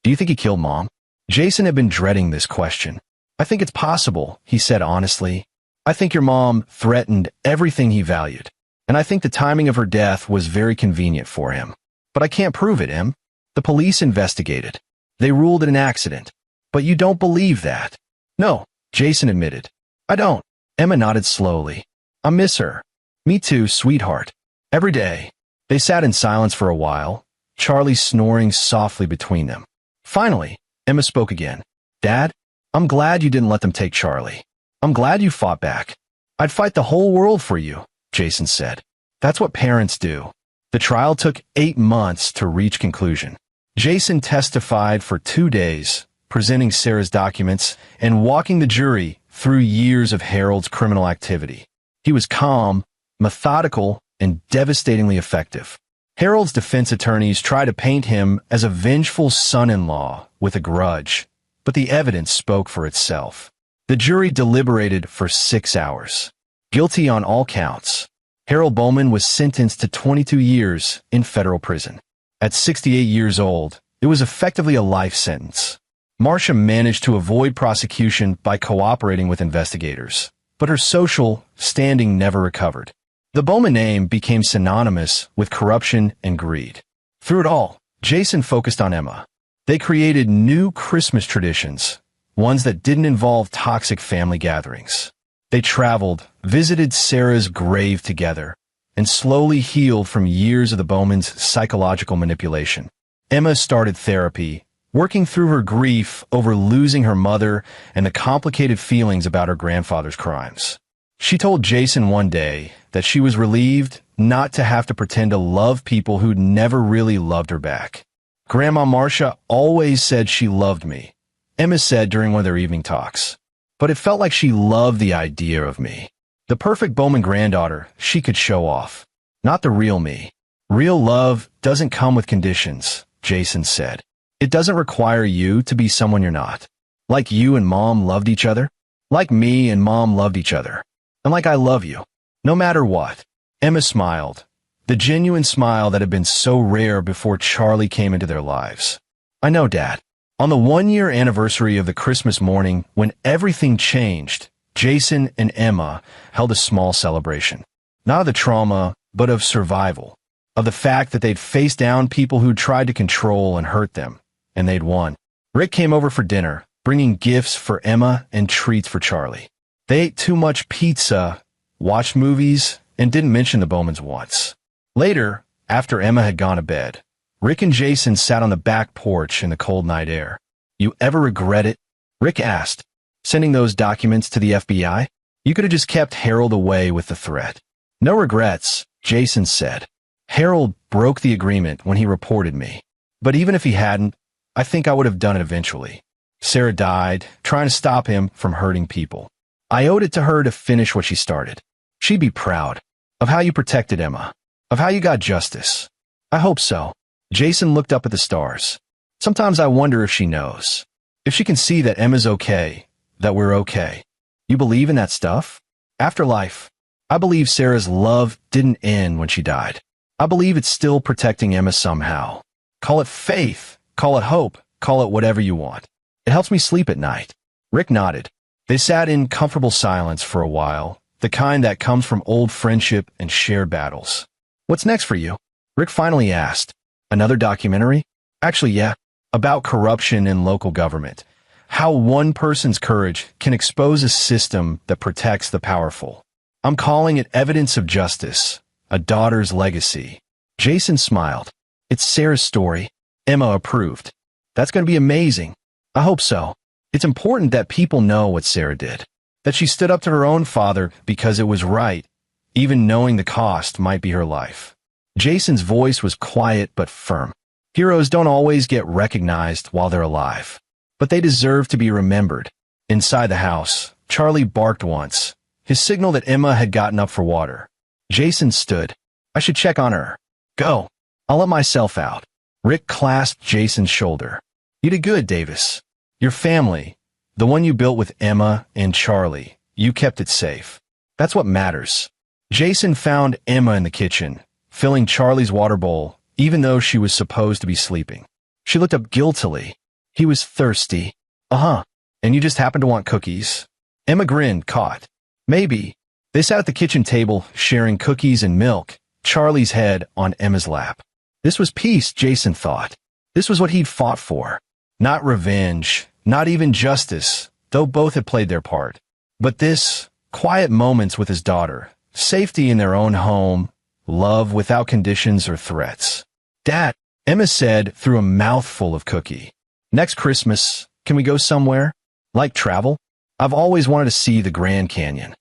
Do you think he killed Mom? Jason had been dreading this question. I think it's possible, he said honestly. I think your mom threatened everything he valued, and I think the timing of her death was very convenient for him. But I can't prove it, Em. The police investigated. They ruled it an accident. But you don't believe that? No, Jason admitted. I don't. Emma nodded slowly. I miss her. Me too, sweetheart. Every day. They sat in silence for a while, Charlie snoring softly between them. Finally, Emma spoke again. Dad, I'm glad you didn't let them take Charlie. I'm glad you fought back. I'd fight the whole world for you, Jason said. That's what parents do. The trial took 8 months to reach conclusion. Jason testified for 2 days, presenting Sarah's documents and walking the jury through years of Harold's criminal activity. He was calm, methodical, and devastatingly effective. Harold's defense attorneys tried to paint him as a vengeful son-in-law with a grudge, but the evidence spoke for itself. The jury deliberated for 6 hours. Guilty on all counts. Harold Bowman was sentenced to 22 years in federal prison. At 68 years old, it was effectively a life sentence. Marcia managed to avoid prosecution by cooperating with investigators, but her social standing never recovered. The Bowman name became synonymous with corruption and greed. Through it all, Jason focused on Emma. They created new Christmas traditions, ones that didn't involve toxic family gatherings. They traveled, visited Sarah's grave together, and slowly healed from years of the Bowmans' psychological manipulation. Emma started therapy, working through her grief over losing her mother and the complicated feelings about her grandfather's crimes. She told Jason one day that she was relieved not to have to pretend to love people who'd never really loved her back. Grandma Marcia always said she loved me, Emma said during one of their evening talks. But it felt like she loved the idea of me. The perfect Bowman granddaughter she could show off. Not the real me. Real love doesn't come with conditions, Jason said. It doesn't require you to be someone you're not. Like you and Mom loved each other. Like me and Mom loved each other. And like I love you. No matter what. Emma smiled. The genuine smile that had been so rare before Charlie came into their lives. I know, Dad. On the 1-year anniversary of the Christmas morning when everything changed, Jason and Emma held a small celebration. Not of the trauma, but of survival. Of the fact that they'd faced down people who tried to control and hurt them, and they'd won. Rick came over for dinner, bringing gifts for Emma and treats for Charlie. They ate too much pizza, watched movies, and didn't mention the Bowmans once. Later, after Emma had gone to bed, Rick and Jason sat on the back porch in the cold night air. You ever regret it? Rick asked. Sending those documents to the FBI? You could have just kept Harold away with the threat. No regrets, Jason said. Harold broke the agreement when he reported me. But even if he hadn't, I think I would have done it eventually. Sarah died, trying to stop him from hurting people. I owed it to her to finish what she started. She'd be proud of how you protected Emma, of how you got justice. I hope so. Jason looked up at the stars. Sometimes I wonder if she knows. If she can see that Emma's okay, that we're okay. You believe in that stuff? Afterlife. I believe Sarah's love didn't end when she died. I believe it's still protecting Emma somehow. Call it faith, call it hope, call it whatever you want. It helps me sleep at night. Rick nodded. They sat in comfortable silence for a while, the kind that comes from old friendship and shared battles. What's next for you? Rick finally asked. Another documentary? Actually, yeah. About corruption in local government. How one person's courage can expose a system that protects the powerful. I'm calling it Evidence of Justice, a daughter's legacy. Jason smiled. It's Sarah's story. Emma approved. That's going to be amazing. I hope so. It's important that people know what Sarah did. That she stood up to her own father because it was right, even knowing the cost might be her life. Jason's voice was quiet but firm. Heroes don't always get recognized while they're alive, but they deserve to be remembered. Inside the house, Charlie barked once, his signal that Emma had gotten up for water. Jason stood. I should check on her. Go. I'll let myself out. Rick clasped Jason's shoulder. You did good, Davis. Your family, the one you built with Emma and Charlie, you kept it safe. That's what matters. Jason found Emma in the kitchen, filling Charlie's water bowl, even though she was supposed to be sleeping. She looked up guiltily. He was thirsty. Uh-huh. And you just happened to want cookies? Emma grinned, caught. Maybe. They sat at the kitchen table, sharing cookies and milk, Charlie's head on Emma's lap. This was peace, Jason thought. This was what he'd fought for. Not revenge, not even justice, though both had played their part. But this, quiet moments with his daughter, safety in their own home, love without conditions or threats. Dad, Emma said through a mouthful of cookie. Next Christmas, can we go somewhere? Like travel? I've always wanted to see the Grand Canyon.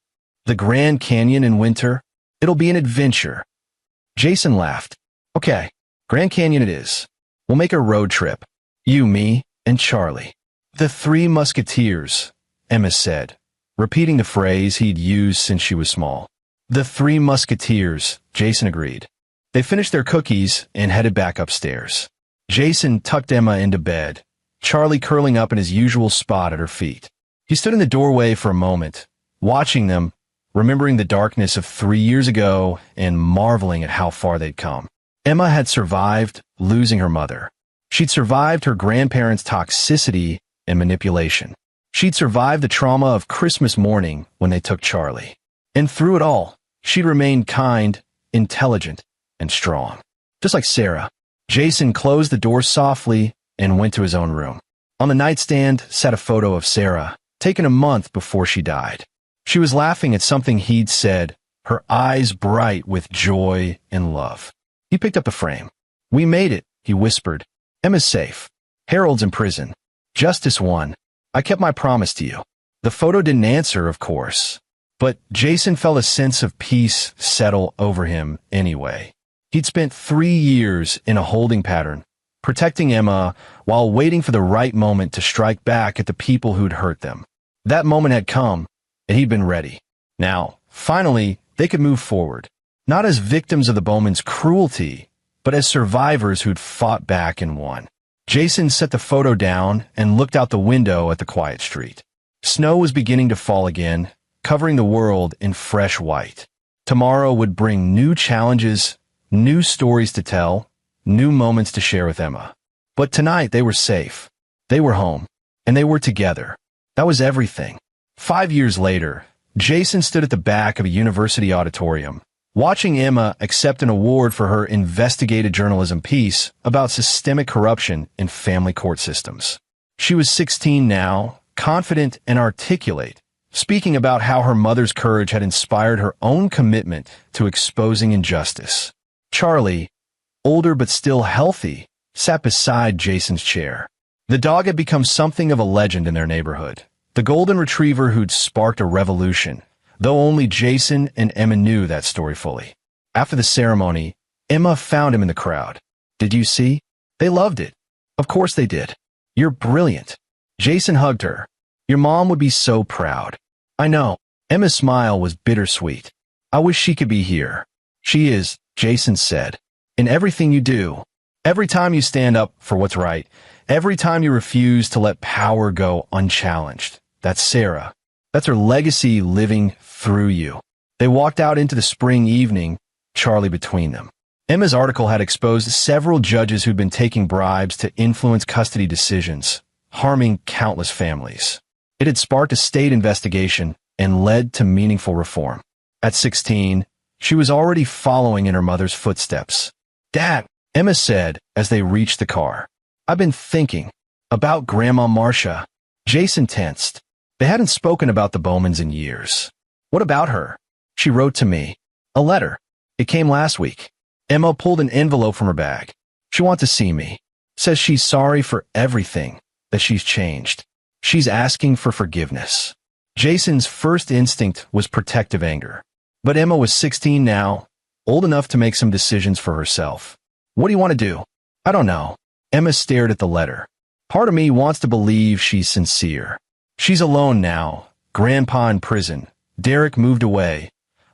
The Grand Canyon in winter? It'll be an adventure. Jason laughed. Okay, Grand Canyon it is. We'll make a road trip. You, me, and Charlie. The Three Musketeers, Emma said, repeating the phrase he'd used since she was small. The Three Musketeers, Jason agreed. They finished their cookies and headed back upstairs. Jason tucked Emma into bed, Charlie curling up in his usual spot at her feet. He stood in the doorway for a moment, watching them, remembering the darkness of 3 years ago and marveling at how far they'd come. Emma had survived losing her mother. She'd survived her grandparents' toxicity and manipulation. She'd survived the trauma of Christmas morning when they took Charlie. And through it all, she'd remained kind, intelligent, and strong. Just like Sarah. Jason closed the door softly and went to his own room. On the nightstand sat a photo of Sarah, taken a month before she died. She was laughing at something he'd said, her eyes bright with joy and love. He picked up the frame. We made it, he whispered. Emma's safe. Harold's in prison. Justice won. I kept my promise to you. The photo didn't answer, of course. But Jason felt a sense of peace settle over him anyway. He'd spent 3 years in a holding pattern, protecting Emma while waiting for the right moment to strike back at the people who'd hurt them. That moment had come, and he'd been ready. Now, finally, they could move forward, not as victims of the Bowman's cruelty, but as survivors who'd fought back and won. Jason set the photo down and looked out the window at the quiet street. Snow was beginning to fall again, covering the world in fresh white. Tomorrow would bring new challenges, new stories to tell, new moments to share with Emma. But tonight they were safe. They were home, and they were together. That was everything. 5 years later, Jason stood at the back of a university auditorium, watching Emma accept an award for her investigative journalism piece about systemic corruption in family court systems. She was 16 now, confident and articulate, speaking about how her mother's courage had inspired her own commitment to exposing injustice. Charlie, older but still healthy, sat beside Jason's chair. The dog had become something of a legend in their neighborhood, the golden retriever who'd sparked a revolution, though only Jason and Emma knew that story fully. After the ceremony, Emma found him in the crowd. Did you see? They loved it. Of course they did. You're brilliant. Jason hugged her. Your mom would be so proud. I know. Emma's smile was bittersweet. I wish she could be here. She is, Jason said. In everything you do, every time you stand up for what's right, every time you refuse to let power go unchallenged. That's Sarah. That's her legacy living through you. They walked out into the spring evening, Charlie between them. Emma's article had exposed several judges who'd been taking bribes to influence custody decisions, harming countless families. It had sparked a state investigation and led to meaningful reform. At 16, she was already following in her mother's footsteps. Dad, Emma said as they reached the car. I've been thinking about Grandma Marcia. Jason tensed. They hadn't spoken about the Bowmans in years. What about her? She wrote to me. A letter. It came last week. Emma pulled an envelope from her bag. She wants to see me. Says she's sorry for everything, that she's changed. She's asking for forgiveness. Jason's first instinct was protective anger. But Emma was 16 now, old enough to make some decisions for herself. What do you want to do? I don't know. Emma stared at the letter. Part of me wants to believe she's sincere. She's alone now, Grandpa in prison, Derek moved away,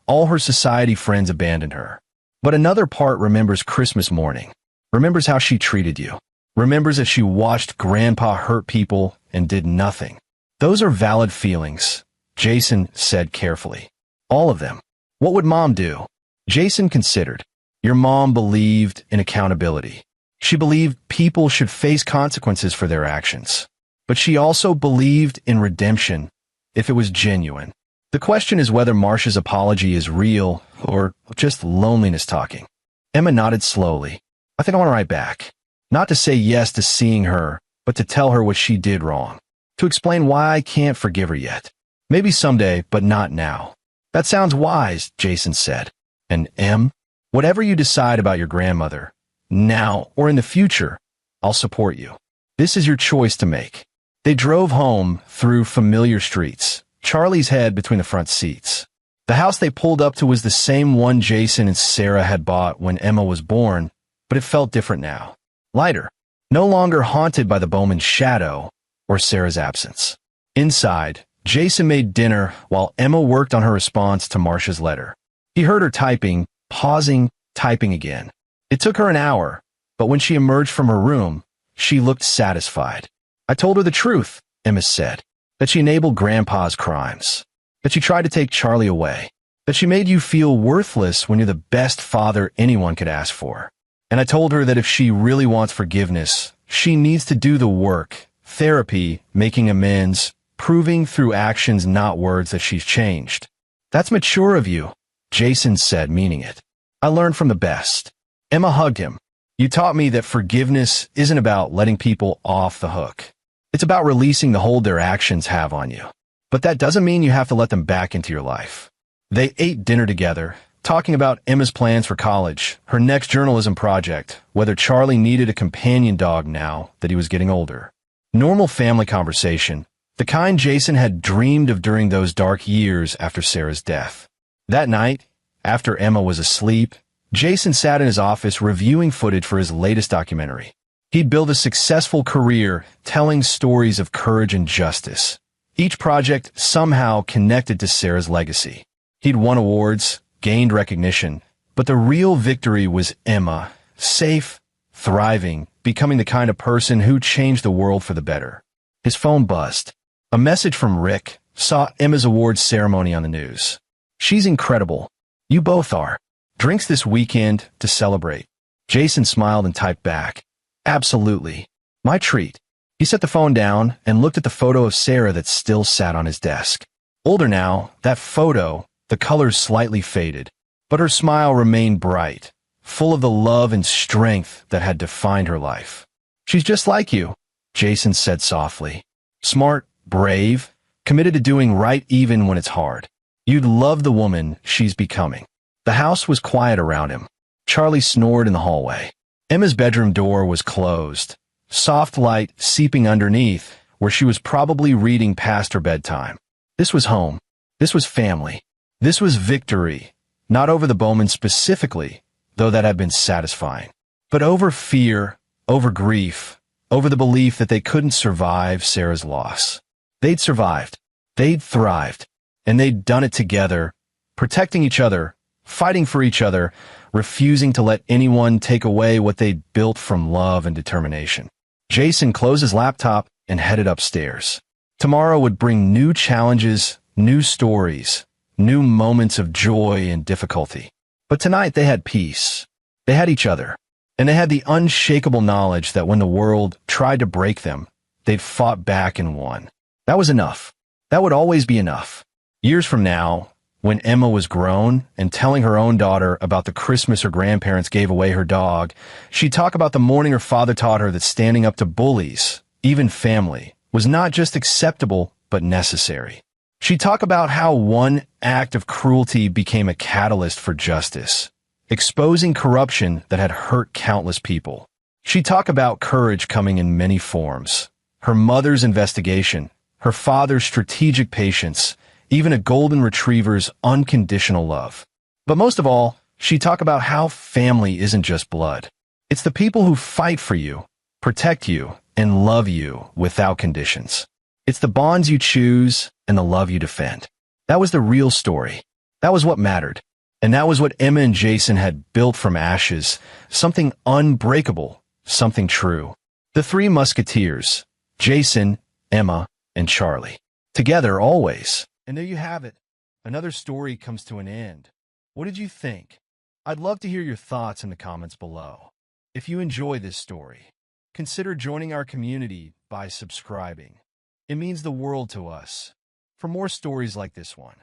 all her society friends abandoned her. But another part remembers Christmas morning, remembers how she treated you, remembers that she watched Grandpa hurt people and did nothing. Those are valid feelings, Jason said carefully. All of them. What would Mom do? Jason considered. Your mom believed in accountability. She believed people should face consequences for their actions. But she also believed in redemption, if it was genuine. The question is whether Marcia's apology is real or just loneliness talking. Emma nodded slowly. I think I want to write back. Not to say yes to seeing her, but to tell her what she did wrong. To explain why I can't forgive her yet. Maybe someday, but not now. That sounds wise, Jason said. And Em, whatever you decide about your grandmother, now or in the future, I'll support you. This is your choice to make. They drove home through familiar streets, Charlie's head between the front seats. The house they pulled up to was the same one Jason and Sarah had bought when Emma was born, but it felt different now. Lighter. No longer haunted by the Bowman's shadow or Sarah's absence. Inside, Jason made dinner while Emma worked on her response to Marcia's letter. He heard her typing, pausing, typing again. It took her an hour, but when she emerged from her room, she looked satisfied. I told her the truth, Emma said, that she enabled Grandpa's crimes, that she tried to take Charlie away, that she made you feel worthless when you're the best father anyone could ask for. And I told her that if she really wants forgiveness, she needs to do the work, therapy, making amends, proving through actions, not words, that she's changed. That's mature of you, Jason said, meaning it. I learned from the best. Emma hugged him. You taught me that forgiveness isn't about letting people off the hook. It's about releasing the hold their actions have on you. But that doesn't mean you have to let them back into your life. They ate dinner together, talking about Emma's plans for college, her next journalism project, whether Charlie needed a companion dog now that he was getting older. Normal family conversation, the kind Jason had dreamed of during those dark years after Sarah's death. That night, after Emma was asleep, Jason sat in his office reviewing footage for his latest documentary. He'd built a successful career telling stories of courage and justice, each project somehow connected to Sarah's legacy. He'd won awards, gained recognition, but the real victory was Emma, safe, thriving, becoming the kind of person who changed the world for the better. His phone buzzed. A message from Rick saw Emma's awards ceremony on the news. She's incredible. You both are. Drinks this weekend to celebrate. Jason smiled and typed back. Absolutely. My treat. He set the phone down and looked at the photo of Sarah that still sat on his desk. Older now, that photo, the colors slightly faded, but her smile remained bright, full of the love and strength that had defined her life. She's just like you, Jason said softly. Smart, brave, committed to doing right even when it's hard. You'd love the woman she's becoming. The house was quiet around him. Charlie snored in the hallway. Emma's bedroom door was closed, soft light seeping underneath, where she was probably reading past her bedtime. This was home. This was family. This was victory, not over the Bowman specifically, though that had been satisfying, but over fear, over grief, over the belief that they couldn't survive Sarah's loss. They'd survived. They'd thrived. And they'd done it together, protecting each other, fighting for each other, refusing to let anyone take away what they'd built from love and determination. Jason closed his laptop and headed upstairs. Tomorrow would bring new challenges, new stories, new moments of joy and difficulty. But tonight they had peace. They had each other. And they had the unshakable knowledge that when the world tried to break them, they'd fought back and won. That was enough. That would always be enough. Years from now, when Emma was grown and telling her own daughter about the Christmas her grandparents gave away her dog, she'd talk about the morning her father taught her that standing up to bullies, even family, was not just acceptable, but necessary. She'd talk about how one act of cruelty became a catalyst for justice, exposing corruption that had hurt countless people. She'd talk about courage coming in many forms. Her mother's investigation, her father's strategic patience, even a golden retriever's unconditional love. But most of all, she'd talk about how family isn't just blood. It's the people who fight for you, protect you, and love you without conditions. It's the bonds you choose and the love you defend. That was the real story. That was what mattered. And that was what Emma and Jason had built from ashes, something unbreakable, something true. The three musketeers, Jason, Emma, and Charlie. Together always. And there you have it. Another story comes to an end. What did you think? I'd love to hear your thoughts in the comments below. If you enjoy this story, consider joining our community by subscribing. It means the world to us. For more stories like this one,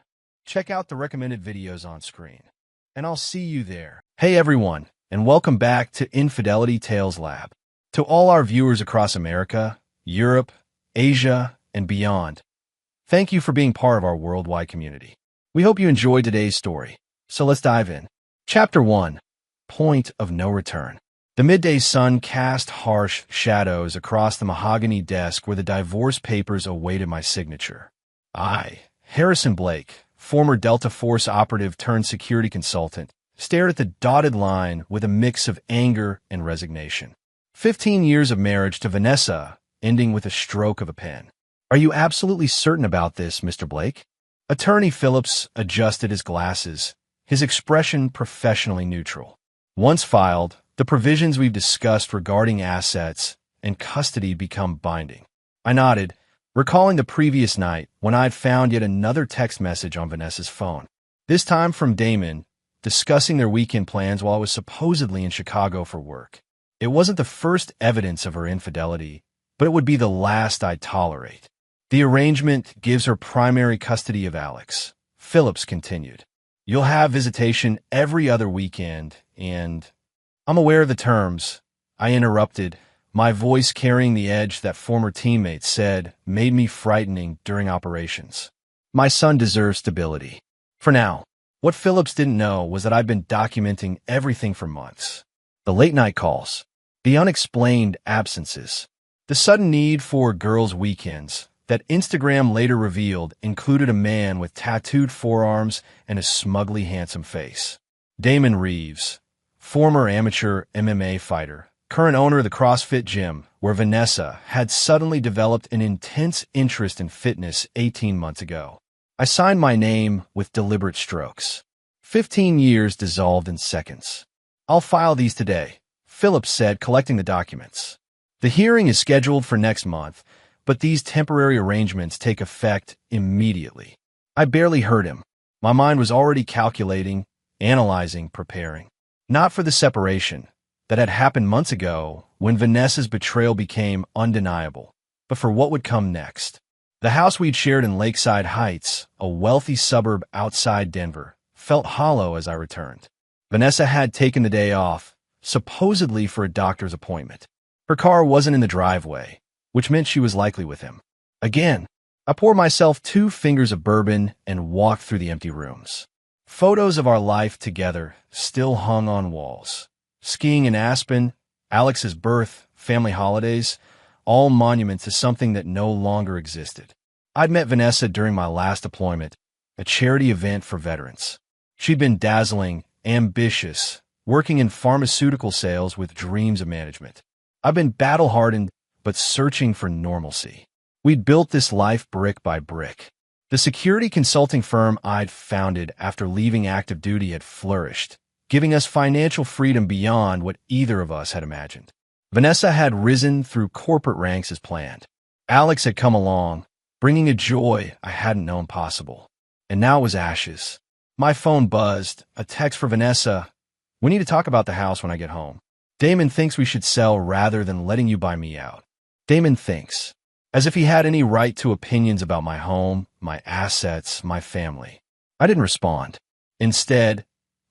check out the recommended videos on screen. And I'll see you there. Hey everyone, and welcome back to Infidelity Tales Lab. To all our viewers across America, Europe, Asia, and beyond, thank you for being part of our worldwide community. We hope you enjoyed today's story. So let's dive in. Chapter 1. Point of No Return. The midday sun cast harsh shadows across the mahogany desk where the divorce papers awaited my signature. I, Harrison Blake, former Delta Force operative turned security consultant, stared at the dotted line with a mix of anger and resignation. 15 years of marriage to Vanessa, ending with a stroke of a pen. Are you absolutely certain about this, Mr. Blake? Attorney Phillips adjusted his glasses, his expression professionally neutral. Once filed, the provisions we've discussed regarding assets and custody become binding. I nodded, recalling the previous night when I had found yet another text message on Vanessa's phone. This time from Damon, discussing their weekend plans while I was supposedly in Chicago for work. It wasn't the first evidence of her infidelity, but it would be the last I'd tolerate. The arrangement gives her primary custody of Alex. Phillips continued. You'll have visitation every other weekend, and... I'm aware of the terms. I interrupted, my voice carrying the edge that former teammates said made me frightening during operations. My son deserves stability. For now. What Phillips didn't know was that I'd been documenting everything for months. The late-night calls, the unexplained absences, the sudden need for girls' weekends that Instagram later revealed included a man with tattooed forearms and a smugly handsome face. Damon Reeves, former amateur MMA fighter, current owner of the CrossFit gym where Vanessa had suddenly developed an intense interest in fitness 18 months ago. I signed my name with deliberate strokes. 15 years dissolved in seconds. I'll file these today, Phillips said, collecting the documents. The hearing is scheduled for next month, but these temporary arrangements take effect immediately. I barely heard him. My mind was already calculating, analyzing, preparing. Not for the separation that had happened months ago when Vanessa's betrayal became undeniable, but for what would come next. The house we'd shared in Lakeside Heights, a wealthy suburb outside Denver, felt hollow as I returned. Vanessa had taken the day off, supposedly for a doctor's appointment. Her car wasn't in the driveway, which meant she was likely with him. Again, I poured myself 2 fingers of bourbon and walked through the empty rooms. Photos of our life together still hung on walls. Skiing in Aspen, Alex's birth, family holidays, all monuments to something that no longer existed. I'd met Vanessa during my last deployment, a charity event for veterans. She'd been dazzling, ambitious, working in pharmaceutical sales with dreams of management. I've been battle-hardened, but searching for normalcy. We'd built this life brick by brick. The security consulting firm I'd founded after leaving active duty had flourished, giving us financial freedom beyond what either of us had imagined. Vanessa had risen through corporate ranks as planned. Alex had come along, bringing a joy I hadn't known possible. And now it was ashes. My phone buzzed, a text for Vanessa. We need to talk about the house when I get home. Damon thinks we should sell rather than letting you buy me out. Damon thinks, as if he had any right to opinions about my home, my assets, my family. I didn't respond. Instead,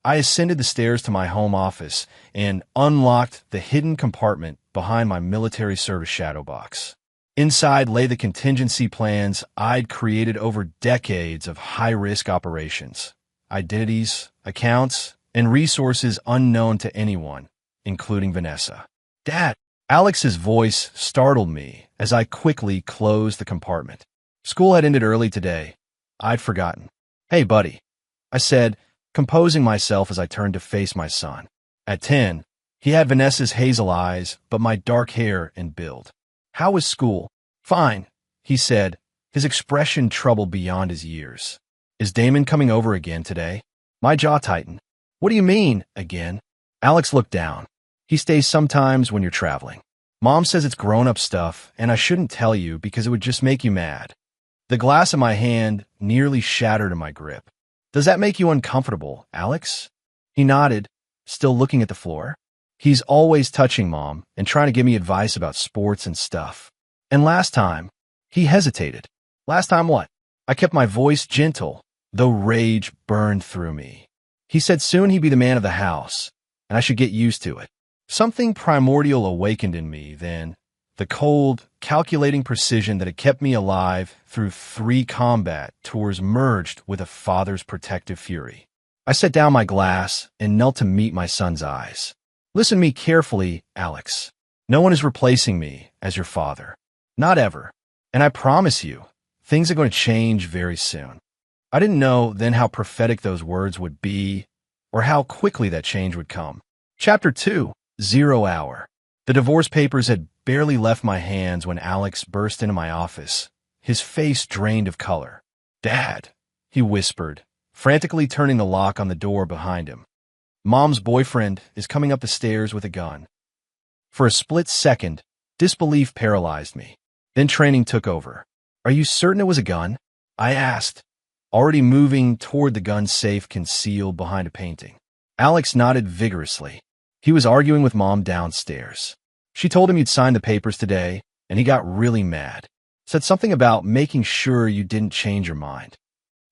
I ascended the stairs to my home office and unlocked the hidden compartment behind my military service shadow box. Inside lay the contingency plans I'd created over decades of high-risk operations, identities, accounts, and resources unknown to anyone, including Vanessa. Dad! Alex's voice startled me as I quickly closed the compartment. School had ended early today. I'd forgotten. Hey, buddy, I said, composing myself as I turned to face my son. At 10, he had Vanessa's hazel eyes, but my dark hair and build. How was school? Fine, he said, his expression troubled beyond his years. Is Damon coming over again today? My jaw tightened. What do you mean, again? Alex looked down. He stays sometimes when you're traveling. Mom says it's grown-up stuff, and I shouldn't tell you because it would just make you mad. The glass in my hand nearly shattered in my grip. Does that make you uncomfortable, Alex? He nodded, still looking at the floor. He's always touching Mom and trying to give me advice about sports and stuff. And last time, he hesitated. Last time what? I kept my voice gentle, though rage burned through me. He said soon he'd be the man of the house, and I should get used to it. Something primordial awakened in me then, the cold, calculating precision that had kept me alive through 3 combat tours merged with a father's protective fury. I set down my glass and knelt to meet my son's eyes. Listen to me carefully, Alex. No one is replacing me as your father. Not ever. And I promise you, things are going to change very soon. I didn't know then how prophetic those words would be, or how quickly that change would come. Chapter 2, 0 Hour. The divorce papers had barely left my hands when Alex burst into my office, his face drained of color. "Dad," he whispered, frantically turning the lock on the door behind him. "Mom's boyfriend is coming up the stairs with a gun." For a split second, disbelief paralyzed me. Then training took over. "Are you certain it was a gun?" I asked, already moving toward the gun safe concealed behind a painting. Alex nodded vigorously. He was arguing with Mom downstairs. She told him you'd signed the papers today, and he got really mad. Said something about making sure you didn't change your mind.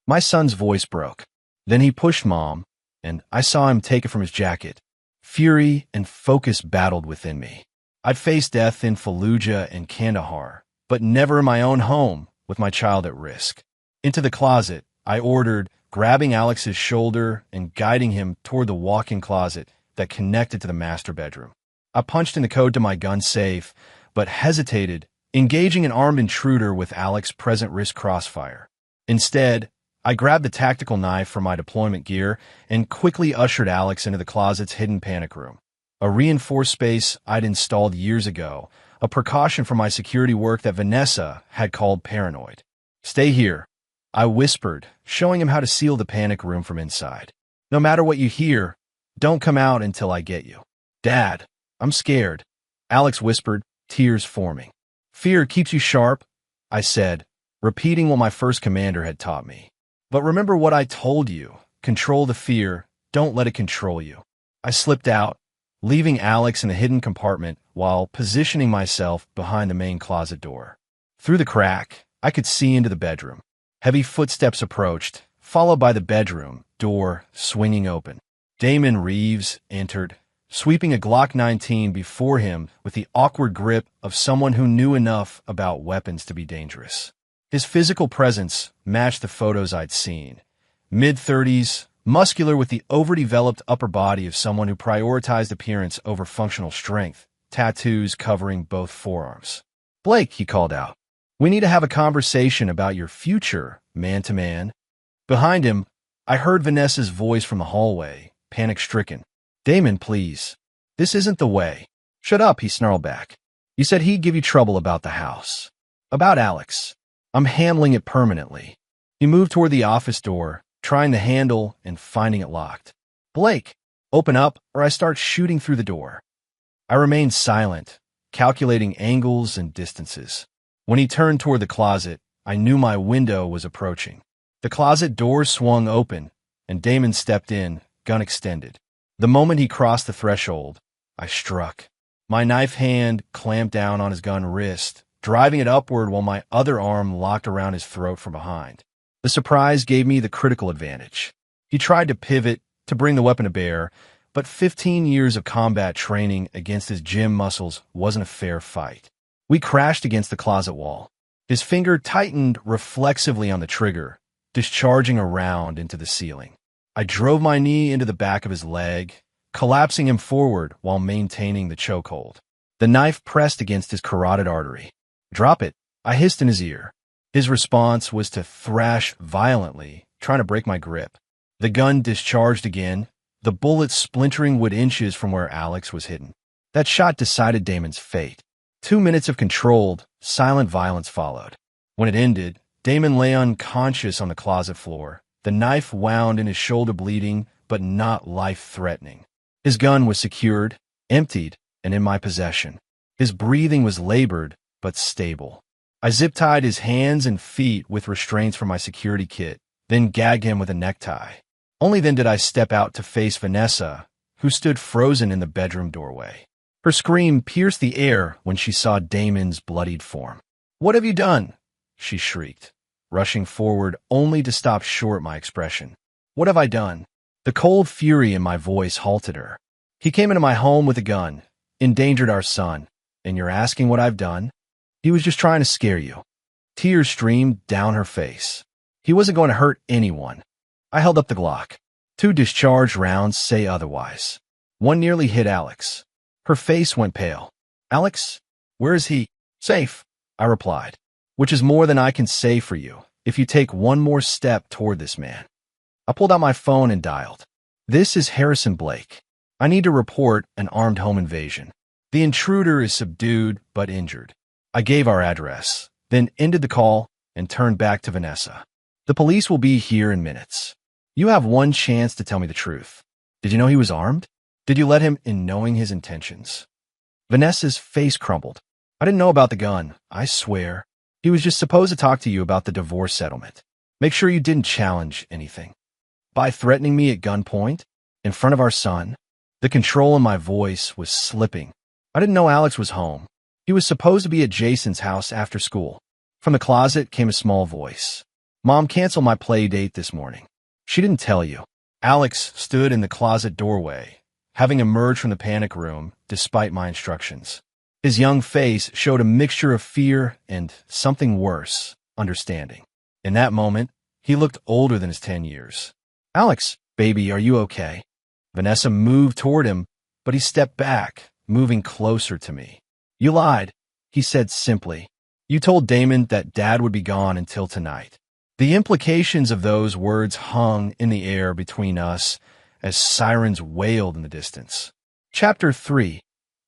My son's voice broke. Then he pushed Mom, and I saw him take it from his jacket. Fury and focus battled within me. I'd faced death in Fallujah and Kandahar, but never in my own home with my child at risk. Into the closet, I ordered, grabbing Alex's shoulder and guiding him toward the walk-in closet that connected to the master bedroom. I punched in the code to my gun safe, but hesitated, engaging an armed intruder with Alex's present wrist crossfire. Instead, I grabbed the tactical knife from my deployment gear and quickly ushered Alex into the closet's hidden panic room, a reinforced space I'd installed years ago, a precaution for my security work that Vanessa had called paranoid. "Stay here," I whispered, showing him how to seal the panic room from inside. "No matter what you hear, don't come out until I get you." "Dad, I'm scared," Alex whispered, tears forming. "Fear keeps you sharp," I said, repeating what my first commander had taught me. "But remember what I told you. Control the fear. Don't let it control you." I slipped out, leaving Alex in a hidden compartment while positioning myself behind the main closet door. Through the crack, I could see into the bedroom. Heavy footsteps approached, followed by the bedroom door swinging open. Damon Reeves entered, sweeping a Glock 19 before him with the awkward grip of someone who knew enough about weapons to be dangerous. His physical presence matched the photos I'd seen. Mid-30s, muscular with the overdeveloped upper body of someone who prioritized appearance over functional strength, tattoos covering both forearms. "Blake," he called out, "we need to have a conversation about your future, man-to-man." Behind him, I heard Vanessa's voice from the hallway, panic-stricken. "Damon, please. This isn't the way." "Shut up," he snarled back. "You said he'd give you trouble about the house." "About Alex. I'm handling it permanently." He moved toward the office door, trying the handle and finding it locked. "Blake, open up or I start shooting through the door." I remained silent, calculating angles and distances. When he turned toward the closet, I knew my window was approaching. The closet door swung open, and Damon stepped in, gun extended. The moment he crossed the threshold, I struck. My knife hand clamped down on his gun wrist, driving it upward while my other arm locked around his throat from behind. The surprise gave me the critical advantage. He tried to pivot, to bring the weapon to bear, but 15 years of combat training against his gym muscles wasn't a fair fight. We crashed against the closet wall. His finger tightened reflexively on the trigger, discharging a round into the ceiling. I drove my knee into the back of his leg, collapsing him forward while maintaining the chokehold. The knife pressed against his carotid artery. "Drop it," I hissed in his ear. His response was to thrash violently, trying to break my grip. The gun discharged again, the bullet splintering wood inches from where Alex was hidden. That shot decided Damon's fate. 2 minutes of controlled, silent violence followed. When it ended, Damon lay unconscious on the closet floor, the knife wound in his shoulder bleeding, but not life-threatening. His gun was secured, emptied, and in my possession. His breathing was labored, but stable. I zip-tied his hands and feet with restraints from my security kit, then gagged him with a necktie. Only then did I step out to face Vanessa, who stood frozen in the bedroom doorway. Her scream pierced the air when she saw Damon's bloodied form. "What have you done?" she shrieked, rushing forward only to stop short my expression. "What have I done?" The cold fury in my voice halted her. "He came into my home with a gun, endangered our son, and you're asking what I've done? He was just trying to scare you." Tears streamed down her face. "He wasn't going to hurt anyone." I held up the Glock. 2 discharged rounds say otherwise. One nearly hit Alex. Her face went pale. "Alex? Where is he?" "Safe," I replied. "Which is more than I can say for you. if you take one more step toward this man. I pulled out my phone and dialed. This is Harrison Blake. I need to report an armed home invasion. The intruder is subdued but injured. I gave our address, then ended the call and turned back to Vanessa. The police will be here in minutes. You have one chance to tell me the truth. Did you know he was armed? Did you let him in knowing his intentions? Vanessa's face crumbled. I didn't know about the gun, I swear. He was just supposed to talk to you about the divorce settlement. Make sure you didn't challenge anything. By threatening me at gunpoint, in front of our son, the control in my voice was slipping. I didn't know Alex was home. He was supposed to be at Jason's house after school. From the closet came a small voice. Mom canceled my play date this morning. She didn't tell you. Alex stood in the closet doorway, having emerged from the panic room despite my instructions. His young face showed a mixture of fear and, something worse, understanding. In that moment, he looked older than his 10 years. Alex, baby, are you okay? Vanessa moved toward him, but he stepped back, moving closer to me. You lied, he said simply. You told Damon that Dad would be gone until tonight. The implications of those words hung in the air between us as sirens wailed in the distance. Chapter 3.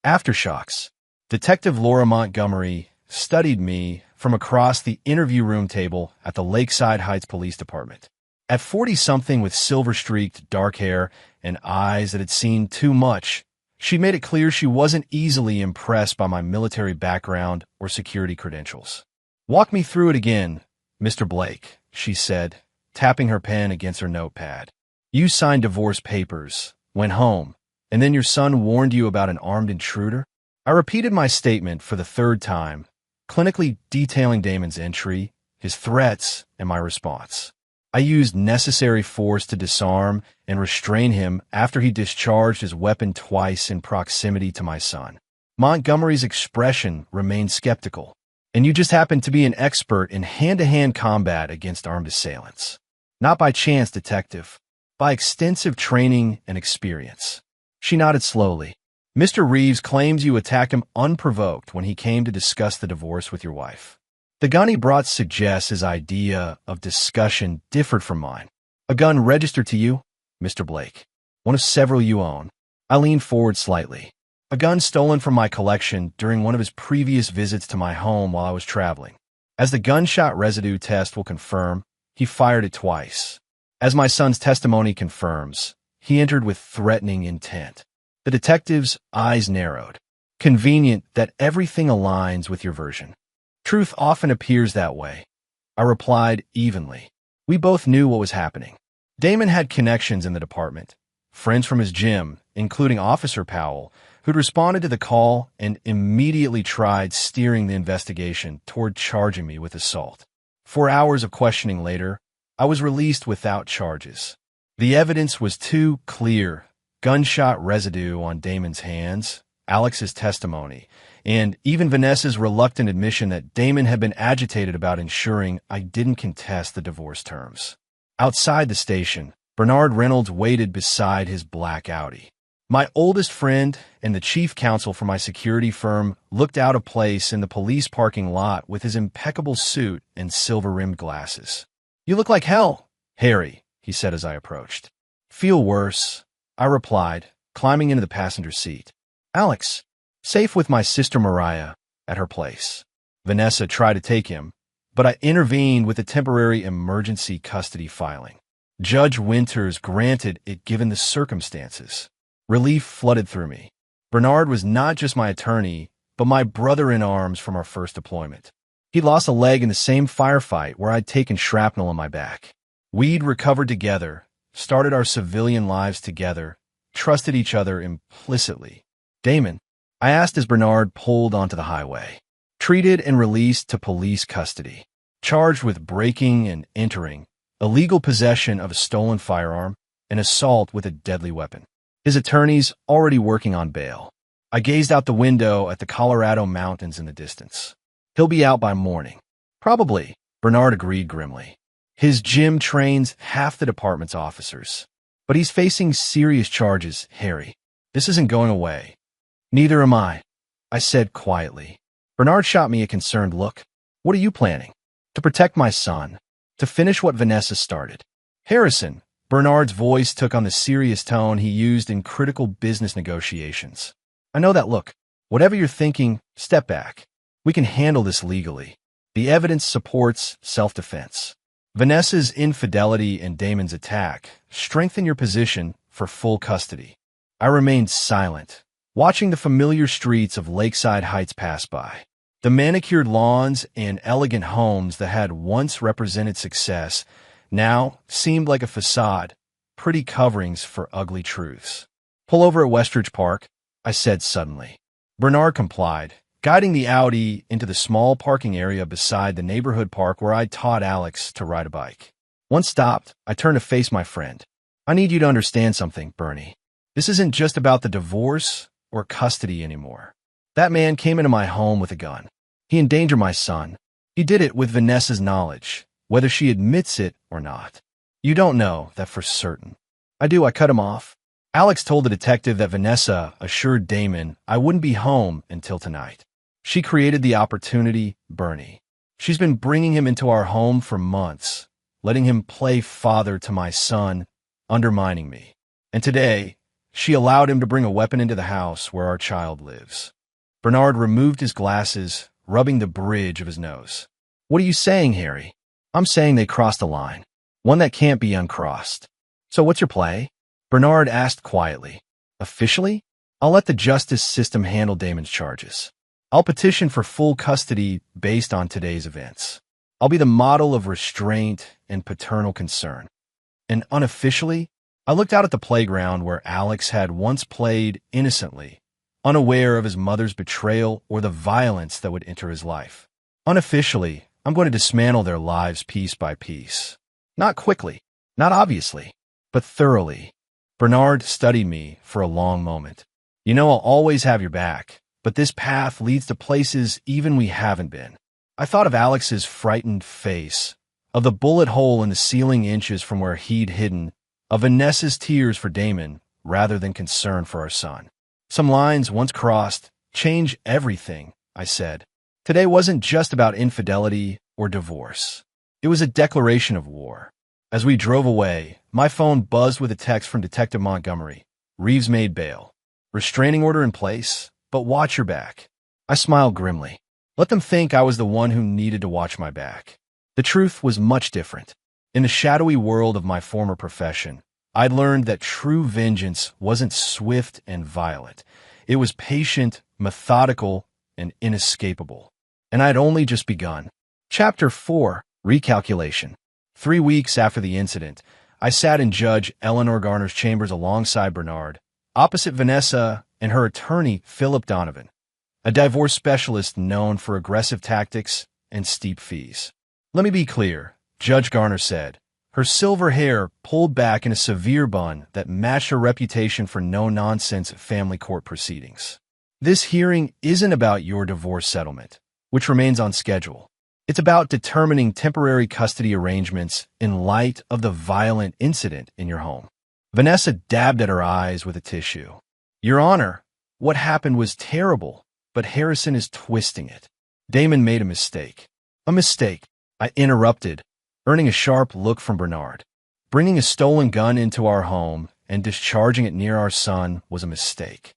Aftershocks. Detective Laura Montgomery studied me from across the interview room table at the Lakeside Heights Police Department. At 40-something with silver-streaked dark hair and eyes that had seen too much, she made it clear she wasn't easily impressed by my military background or security credentials. Walk me through it again, Mr. Blake, she said, tapping her pen against her notepad. You signed divorce papers, went home, and then your son warned you about an armed intruder? I repeated my statement for the third time, clinically detailing Damon's entry, his threats, and my response. I used necessary force to disarm and restrain him after he discharged his weapon twice in proximity to my son. Montgomery's expression remained skeptical. And you just happen to be an expert in hand-to-hand combat against armed assailants. Not by chance, detective. By extensive training and experience. She nodded slowly. Mr. Reeves claims you attacked him unprovoked when he came to discuss the divorce with your wife. The gun he brought suggests his idea of discussion differed from mine. A gun registered to you, Mr. Blake. One of several you own. I leaned forward slightly. A gun stolen from my collection during one of his previous visits to my home while I was traveling. As the gunshot residue test will confirm, he fired it twice. As my son's testimony confirms, he entered with threatening intent. The detective's eyes narrowed. Convenient that everything aligns with your version. Truth often appears that way. I replied evenly. We both knew what was happening. Damon had connections in the department. Friends from his gym, including Officer Powell, who'd responded to the call and immediately tried steering the investigation toward charging me with assault. 4 hours of questioning later, I was released without charges. The evidence was too clear. Gunshot residue on Damon's hands, Alex's testimony, and even Vanessa's reluctant admission that Damon had been agitated about ensuring I didn't contest the divorce terms. Outside the station, Bernard Reynolds waited beside his black Audi. My oldest friend and the chief counsel for my security firm looked out of place in the police parking lot with his impeccable suit and silver-rimmed glasses. You look like hell, Harry, he said as I approached. Feel worse, I replied, climbing into the passenger seat. Alex, safe with my sister Mariah at her place. Vanessa tried to take him, but I intervened with a temporary emergency custody filing. Judge Winters granted it given the circumstances. Relief flooded through me. Bernard was not just my attorney, but my brother-in-arms from our first deployment. He'd lost a leg in the same firefight where I'd taken shrapnel on my back. We'd recovered together, started our civilian lives together, trusted each other implicitly. Damon, I asked as Bernard pulled onto the highway. Treated and released to police custody. Charged with breaking and entering, illegal possession of a stolen firearm, and assault with a deadly weapon. His attorneys already working on bail. I gazed out the window at the Colorado mountains in the distance. He'll be out by morning. Probably, Bernard agreed grimly. His gym trains half the department's officers. But he's facing serious charges, Harry. This isn't going away. Neither am I said quietly. Bernard shot me a concerned look. What are you planning? To protect my son. to finish what Vanessa started. Harrison, Bernard's voice took on the serious tone he used in critical business negotiations. I know that look. Whatever you're thinking, step back. We can handle this legally. The evidence supports self-defense. Vanessa's infidelity and Damon's attack strengthen your position for full custody. I remained silent, watching the familiar streets of Lakeside Heights pass by. The manicured lawns and elegant homes that had once represented success now seemed like a facade, pretty coverings for ugly truths. Pull over at Westridge Park, I said suddenly. Bernard complied, guiding the Audi into the small parking area beside the neighborhood park where I'd taught Alex to ride a bike. Once stopped, I turned to face my friend. I need you to understand something, Bernie. This isn't just about the divorce or custody anymore. That man came into my home with a gun. He endangered my son. He did it with Vanessa's knowledge, whether she admits it or not. You don't know that for certain. I do. I cut him off. Alex told the detective that Vanessa assured Damon I wouldn't be home until tonight. She created the opportunity, Bernie. She's been bringing him into our home for months, letting him play father to my son, undermining me. And today, she allowed him to bring a weapon into the house where our child lives. Bernard removed his glasses, rubbing the bridge of his nose. What are you saying, Harry? I'm saying they crossed a line, one that can't be uncrossed. So what's your play? Bernard asked quietly. Officially? I'll let the justice system handle Damon's charges. I'll petition for full custody based on today's events. I'll be the model of restraint and paternal concern. And unofficially, I looked out at the playground where Alex had once played innocently, unaware of his mother's betrayal or the violence that would enter his life. Unofficially, I'm going to dismantle their lives piece by piece. Not quickly, not obviously, but thoroughly. Bernard studied me for a long moment. You know I'll always have your back, but this path leads to places even we haven't been. I thought of Alex's frightened face, of the bullet hole in the ceiling inches from where he'd hidden, of Vanessa's tears for Damon rather than concern for our son. Some lines, once crossed, change everything, I said. Today wasn't just about infidelity or divorce. It was a declaration of war. As we drove away, my phone buzzed with a text from Detective Montgomery. Reeves made bail. Restraining order in place, but watch your back. I smiled grimly. Let them think I was the one who needed to watch my back. The truth was much different. In the shadowy world of my former profession, I'd learned that true vengeance wasn't swift and violent. It was patient, methodical, and inescapable. And I'd only just begun. Chapter 4, Recalculation. 3 weeks after the incident, I sat in Judge Eleanor Garner's chambers alongside Bernard, opposite Vanessa and her attorney, Philip Donovan, a divorce specialist known for aggressive tactics and steep fees. Let me be clear, Judge Garner said, her silver hair pulled back in a severe bun that matched her reputation for no-nonsense family court proceedings. This hearing isn't about your divorce settlement, which remains on schedule. It's about determining temporary custody arrangements in light of the violent incident in your home. Vanessa dabbed at her eyes with a tissue. Your Honor, what happened was terrible, but Harrison is twisting it. Damon made a mistake. A mistake, I interrupted, earning a sharp look from Bernard. Bringing a stolen gun into our home and discharging it near our son was a mistake.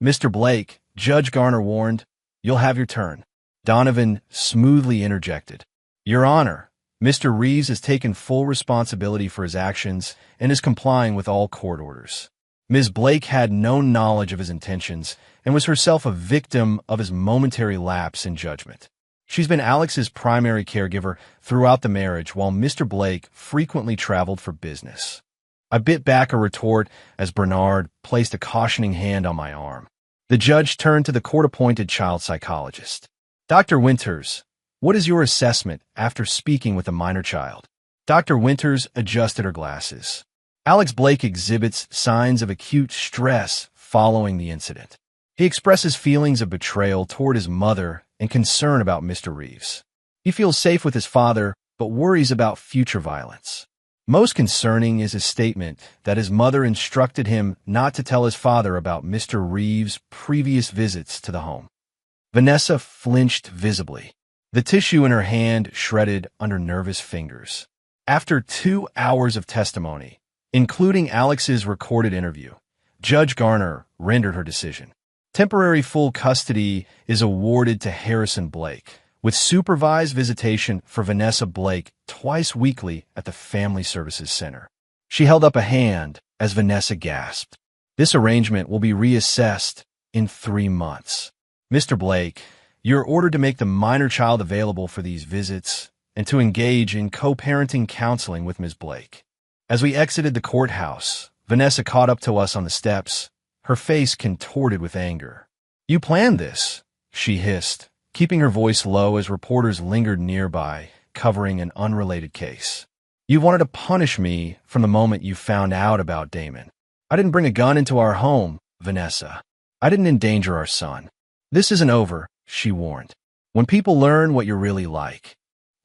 Mr. Blake, Judge Garner warned, you'll have your turn. Donovan smoothly interjected. Your Honor, Mr. Reeves has taken full responsibility for his actions and is complying with all court orders. Ms. Blake had no knowledge of his intentions and was herself a victim of his momentary lapse in judgment. She's been Alex's primary caregiver throughout the marriage while Mr. Blake frequently traveled for business. I bit back a retort as Bernard placed a cautioning hand on my arm. The judge turned to the court-appointed child psychologist. Dr. Winters, what is your assessment after speaking with a minor child? Dr. Winters adjusted her glasses. Alex Blake exhibits signs of acute stress following the incident. He expresses feelings of betrayal toward his mother and concern about Mr. Reeves. He feels safe with his father, but worries about future violence. Most concerning is his statement that his mother instructed him not to tell his father about Mr. Reeves' previous visits to the home. Vanessa flinched visibly, the tissue in her hand shredded under nervous fingers. After 2 hours of testimony, including Alex's recorded interview, Judge Garner rendered her decision. Temporary full custody is awarded to Harrison Blake, with supervised visitation for Vanessa Blake twice weekly at the Family Services Center. She held up a hand as Vanessa gasped. This arrangement will be reassessed in 3 months. Mr. Blake, you're ordered to make the minor child available for these visits and to engage in co-parenting counseling with Ms. Blake. As we exited the courthouse, Vanessa caught up to us on the steps, her face contorted with anger. You planned this, she hissed, keeping her voice low as reporters lingered nearby, covering an unrelated case. You wanted to punish me from the moment you found out about Damon. I didn't bring a gun into our home, Vanessa. I didn't endanger our son. This isn't over, she warned. When people learn what you're really like,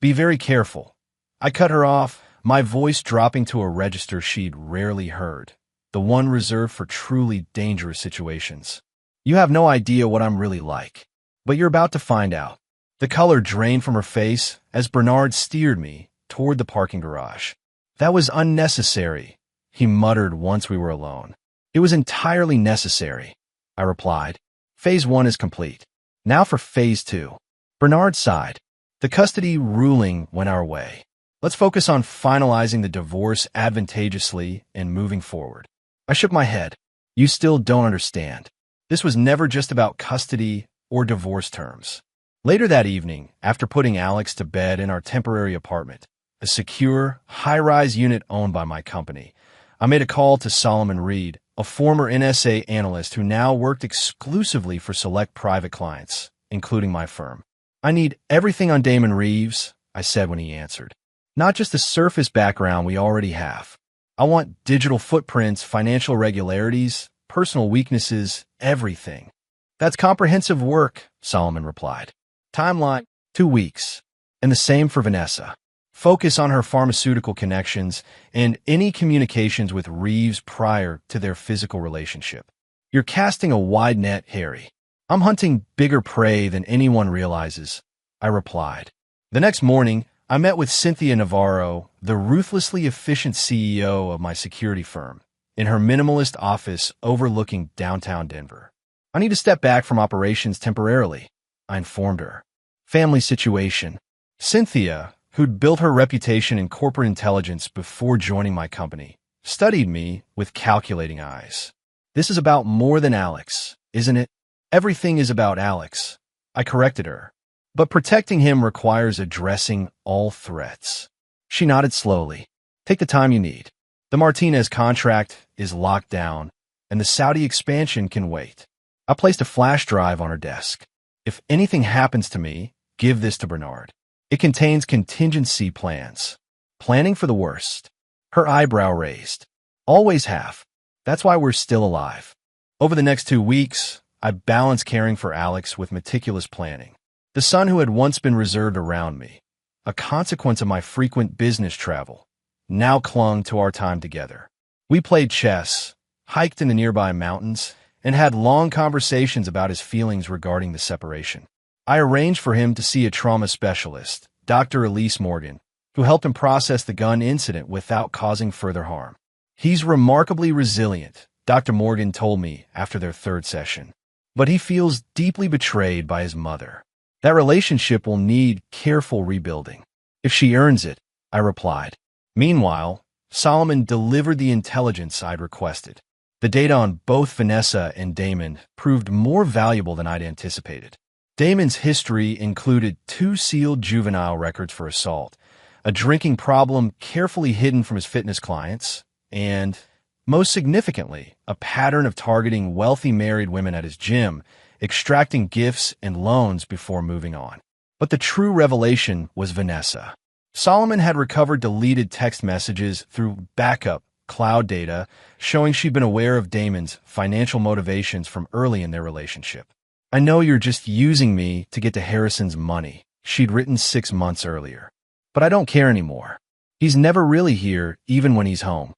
be very careful. I cut her off, my voice dropping to a register she'd rarely heard, the one reserved for truly dangerous situations. You have no idea what I'm really like, but you're about to find out. The color drained from her face as Bernard steered me toward the parking garage. That was unnecessary, he muttered once we were alone. It was entirely necessary, I replied. Phase 1 is complete. Now for Phase 2. Bernard sighed. The custody ruling went our way. Let's focus on finalizing the divorce advantageously and moving forward. I shook my head. You still don't understand. This was never just about custody or divorce terms. Later that evening, after putting Alex to bed in our temporary apartment, a secure, high-rise unit owned by my company, I made a call to Solomon Reed, a former NSA analyst who now worked exclusively for select private clients, including my firm. I need everything on Damon Reeves, I said when he answered. Not just the surface background we already have. I want digital footprints, financial regularities, personal weaknesses, everything. That's comprehensive work, Solomon replied. Timeline, 2 weeks. And the same for Vanessa. Focus on her pharmaceutical connections and any communications with Reeves prior to their physical relationship. You're casting a wide net, Harry. I'm hunting bigger prey than anyone realizes, I replied. The next morning, I met with Cynthia Navarro, the ruthlessly efficient CEO of my security firm, in her minimalist office overlooking downtown Denver. I need to step back from operations temporarily, I informed her. Family situation. Cynthia, who'd built her reputation in corporate intelligence before joining my company, studied me with calculating eyes. This is about more than Alex, isn't it? Everything is about Alex, I corrected her. But protecting him requires addressing all threats. She nodded slowly. Take the time you need. The Martinez contract is locked down, and the Saudi expansion can wait. I placed a flash drive on her desk. If anything happens to me, give this to Bernard. It contains contingency plans. Planning for the worst. Her eyebrow raised. Always have. That's why we're still alive. Over the next 2 weeks, I balanced caring for Alex with meticulous planning. The son who had once been reserved around me, a consequence of my frequent business travel, now clung to our time together. We played chess, hiked in the nearby mountains, and had long conversations about his feelings regarding the separation. I arranged for him to see a trauma specialist, Dr. Elise Morgan, who helped him process the gun incident without causing further harm. He's remarkably resilient, Dr. Morgan told me after their 3rd session. But he feels deeply betrayed by his mother. That relationship will need careful rebuilding. If she earns it, I replied. Meanwhile, Solomon delivered the intelligence I'd requested. The data on both Vanessa and Damon proved more valuable than I'd anticipated. Damon's history included 2 sealed juvenile records for assault, a drinking problem carefully hidden from his fitness clients, and, most significantly, a pattern of targeting wealthy married women at his gym, extracting gifts and loans before moving on. But the true revelation was Vanessa. Solomon had recovered deleted text messages through backup cloud data, showing she'd been aware of Damon's financial motivations from early in their relationship. I know you're just using me to get to Harrison's money, she'd written 6 months earlier. But I don't care anymore. He's never really here, even when he's home.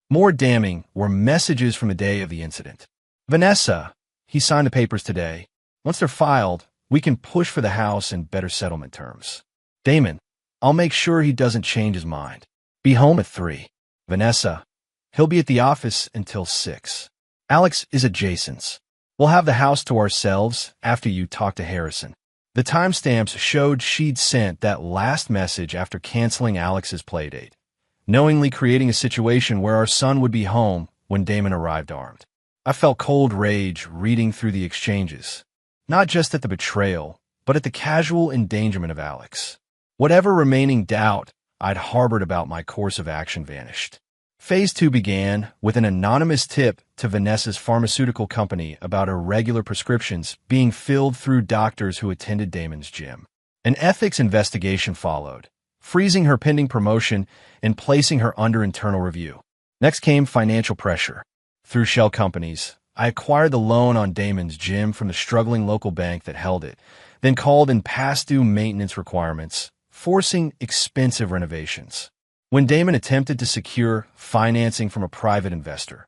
More damning were messages from the day of the incident. Vanessa, he signed the papers today. Once they're filed, we can push for the house and better settlement terms. Damon, I'll make sure he doesn't change his mind. Be home at 3. Vanessa, he'll be at the office until 6. Alex is at Jason's. We'll have the house to ourselves after you talk to Harrison. The timestamps showed she'd sent that last message after canceling Alex's playdate, knowingly creating a situation where our son would be home when Damon arrived armed. I felt cold rage reading through the exchanges, not just at the betrayal, but at the casual endangerment of Alex. Whatever remaining doubt I'd harbored about my course of action vanished. Phase 2 began with an anonymous tip to Vanessa's pharmaceutical company about irregular prescriptions being filled through doctors who attended Damon's gym. An ethics investigation followed, freezing her pending promotion and placing her under internal review. Next came financial pressure. Through shell companies, I acquired the loan on Damon's gym from the struggling local bank that held it, then called in past due maintenance requirements, forcing expensive renovations. When Damon attempted to secure financing from a private investor,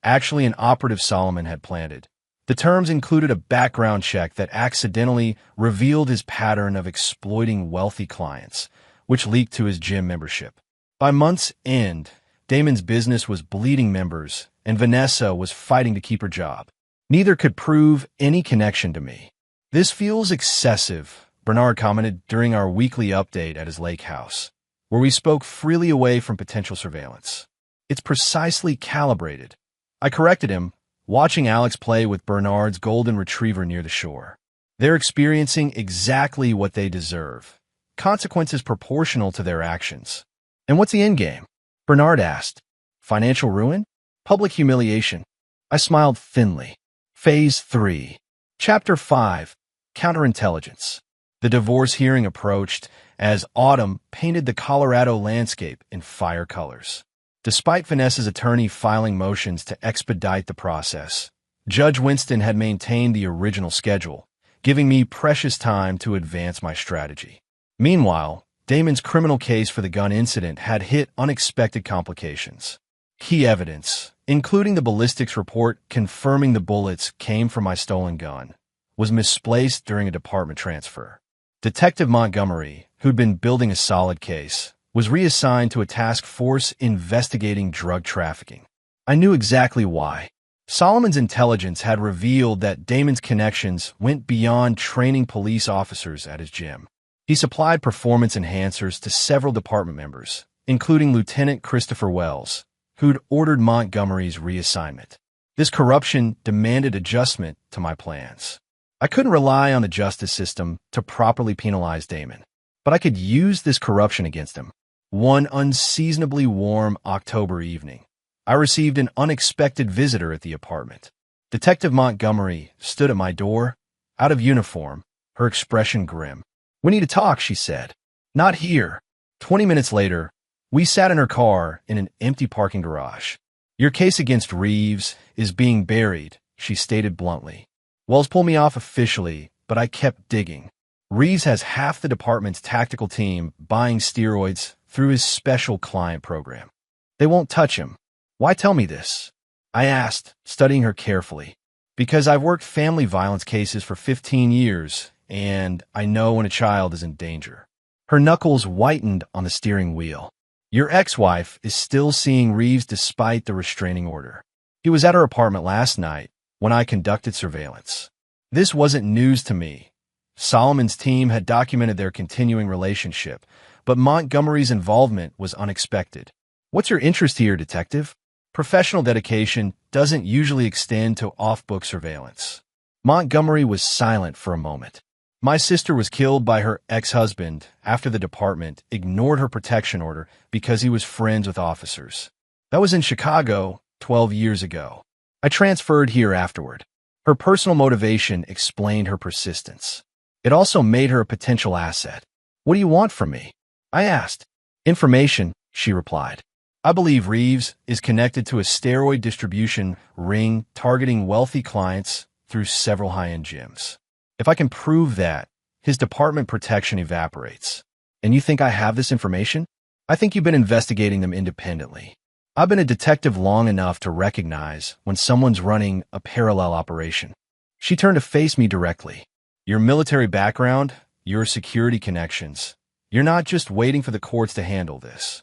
actually an operative Solomon had planted, the terms included a background check that accidentally revealed his pattern of exploiting wealthy clients, which leaked to his gym membership. By month's end, Damon's business was bleeding members, and Vanessa was fighting to keep her job. Neither could prove any connection to me. "This feels excessive," Bernard commented during our weekly update at his lake house, where we spoke freely away from potential surveillance. "It's precisely calibrated." I corrected him, watching Alex play with Bernard's golden retriever near the shore. "They're experiencing exactly what they deserve. Consequences proportional to their actions." "And what's the end game?" Bernard asked. "Financial ruin? Public humiliation?" I smiled thinly. Phase 3. Chapter 5. Counterintelligence. The divorce hearing approached as autumn painted the Colorado landscape in fire colors. Despite Vanessa's attorney filing motions to expedite the process, Judge Winston had maintained the original schedule, giving me precious time to advance my strategy. Meanwhile, Damon's criminal case for the gun incident had hit unexpected complications. Key evidence, including the ballistics report confirming the bullets came from my stolen gun, was misplaced during a department transfer. Detective Montgomery, who'd been building a solid case, was reassigned to a task force investigating drug trafficking. I knew exactly why. Solomon's intelligence had revealed that Damon's connections went beyond training police officers at his gym. He supplied performance enhancers to several department members, including Lieutenant Christopher Wells, who'd ordered Montgomery's reassignment. This corruption demanded adjustment to my plans. I couldn't rely on the justice system to properly penalize Damon, but I could use this corruption against him. One unseasonably warm October evening, I received an unexpected visitor at the apartment. Detective Montgomery stood at my door, out of uniform, her expression grim. "We need to talk," she said. "Not here." 20 minutes later, we sat in her car in an empty parking garage. "Your case against Reeves is being buried," she stated bluntly. "Wells pulled me off officially, but I kept digging. Reeves has half the department's tactical team buying steroids through his special client program. They won't touch him." "Why tell me this?" I asked, studying her carefully. "Because I've worked family violence cases for 15 years, and I know when a child is in danger." Her knuckles whitened on the steering wheel. "Your ex-wife is still seeing Reeves despite the restraining order. He was at her apartment last night when I conducted surveillance." This wasn't news to me. Solomon's team had documented their continuing relationship, but Montgomery's involvement was unexpected. "What's your interest here, detective?" Professional dedication doesn't usually extend to off-book surveillance. Montgomery was silent for a moment. "My sister was killed by her ex-husband after the department ignored her protection order because he was friends with officers. That was in Chicago 12 years ago. I transferred here afterward." Her personal motivation explained her persistence. It also made her a potential asset. "What do you want from me?" I asked. "Information," she replied. "I believe Reeves is connected to a steroid distribution ring targeting wealthy clients through several high-end gyms. If I can prove that, his department protection evaporates." "And you think I have this information?" "I think you've been investigating them independently. I've been a detective long enough to recognize when someone's running a parallel operation." She turned to face me directly. "Your military background, your security connections. You're not just waiting for the courts to handle this."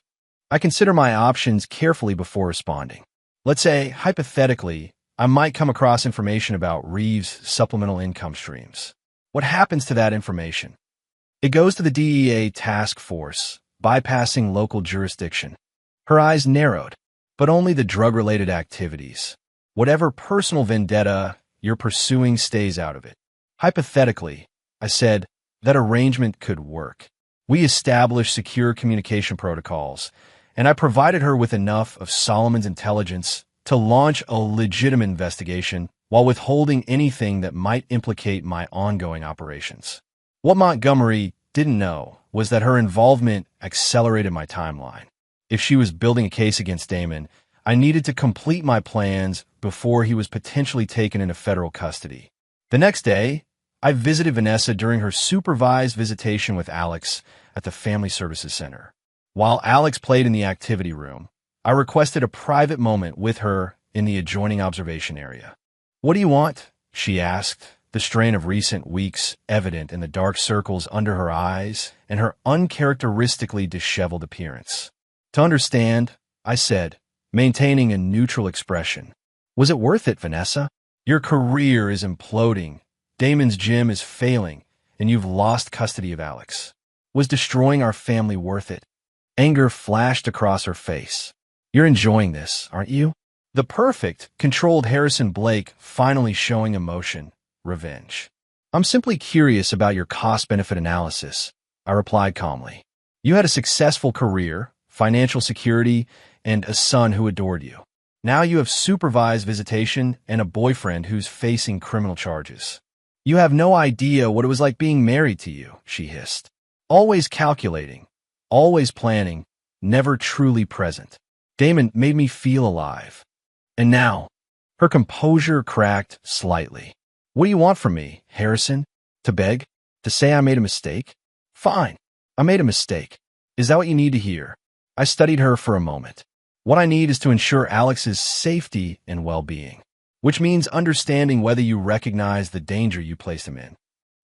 I consider my options carefully before responding. Let's say, hypothetically, I might come across information about Reeves' supplemental income streams. What happens to that information? It goes to the DEA task force, bypassing local jurisdiction. Her eyes narrowed, but only the drug-related activities. Whatever personal vendetta you're pursuing stays out of it. Hypothetically, I said, that arrangement could work. We established secure communication protocols, and I provided her with enough of Solomon's intelligence to launch a legitimate investigation while withholding anything that might implicate my ongoing operations. What Montgomery didn't know was that her involvement accelerated my timeline. If she was building a case against Damon, I needed to complete my plans before he was potentially taken into federal custody. The next day, I visited Vanessa during her supervised visitation with Alex at the Family Services Center. While Alex played in the activity room, I requested a private moment with her in the adjoining observation area. "What do you want?" she asked, the strain of recent weeks evident in the dark circles under her eyes and her uncharacteristically disheveled appearance. "To understand," I said, maintaining a neutral expression. "Was it worth it, Vanessa? Your career is imploding. Damon's gym is failing, and you've lost custody of Alex. Was destroying our family worth it?" Anger flashed across her face. "You're enjoying this, aren't you?" The perfect, controlled Harrison Blake finally showing emotion, revenge. "I'm simply curious about your cost-benefit analysis," I replied calmly. "You had a successful career, financial security, and a son who adored you. Now you have supervised visitation and a boyfriend who's facing criminal charges. You have no idea what it was like being married to you," she hissed. "Always calculating, always planning, never truly present. Damon made me feel alive. And now," her composure cracked slightly. "What do you want from me, Harrison? To beg? To say I made a mistake? Fine, I made a mistake. Is that what you need to hear?" I studied her for a moment. "What I need is to ensure Alex's safety and well-being, which means understanding whether you recognize the danger you placed him in."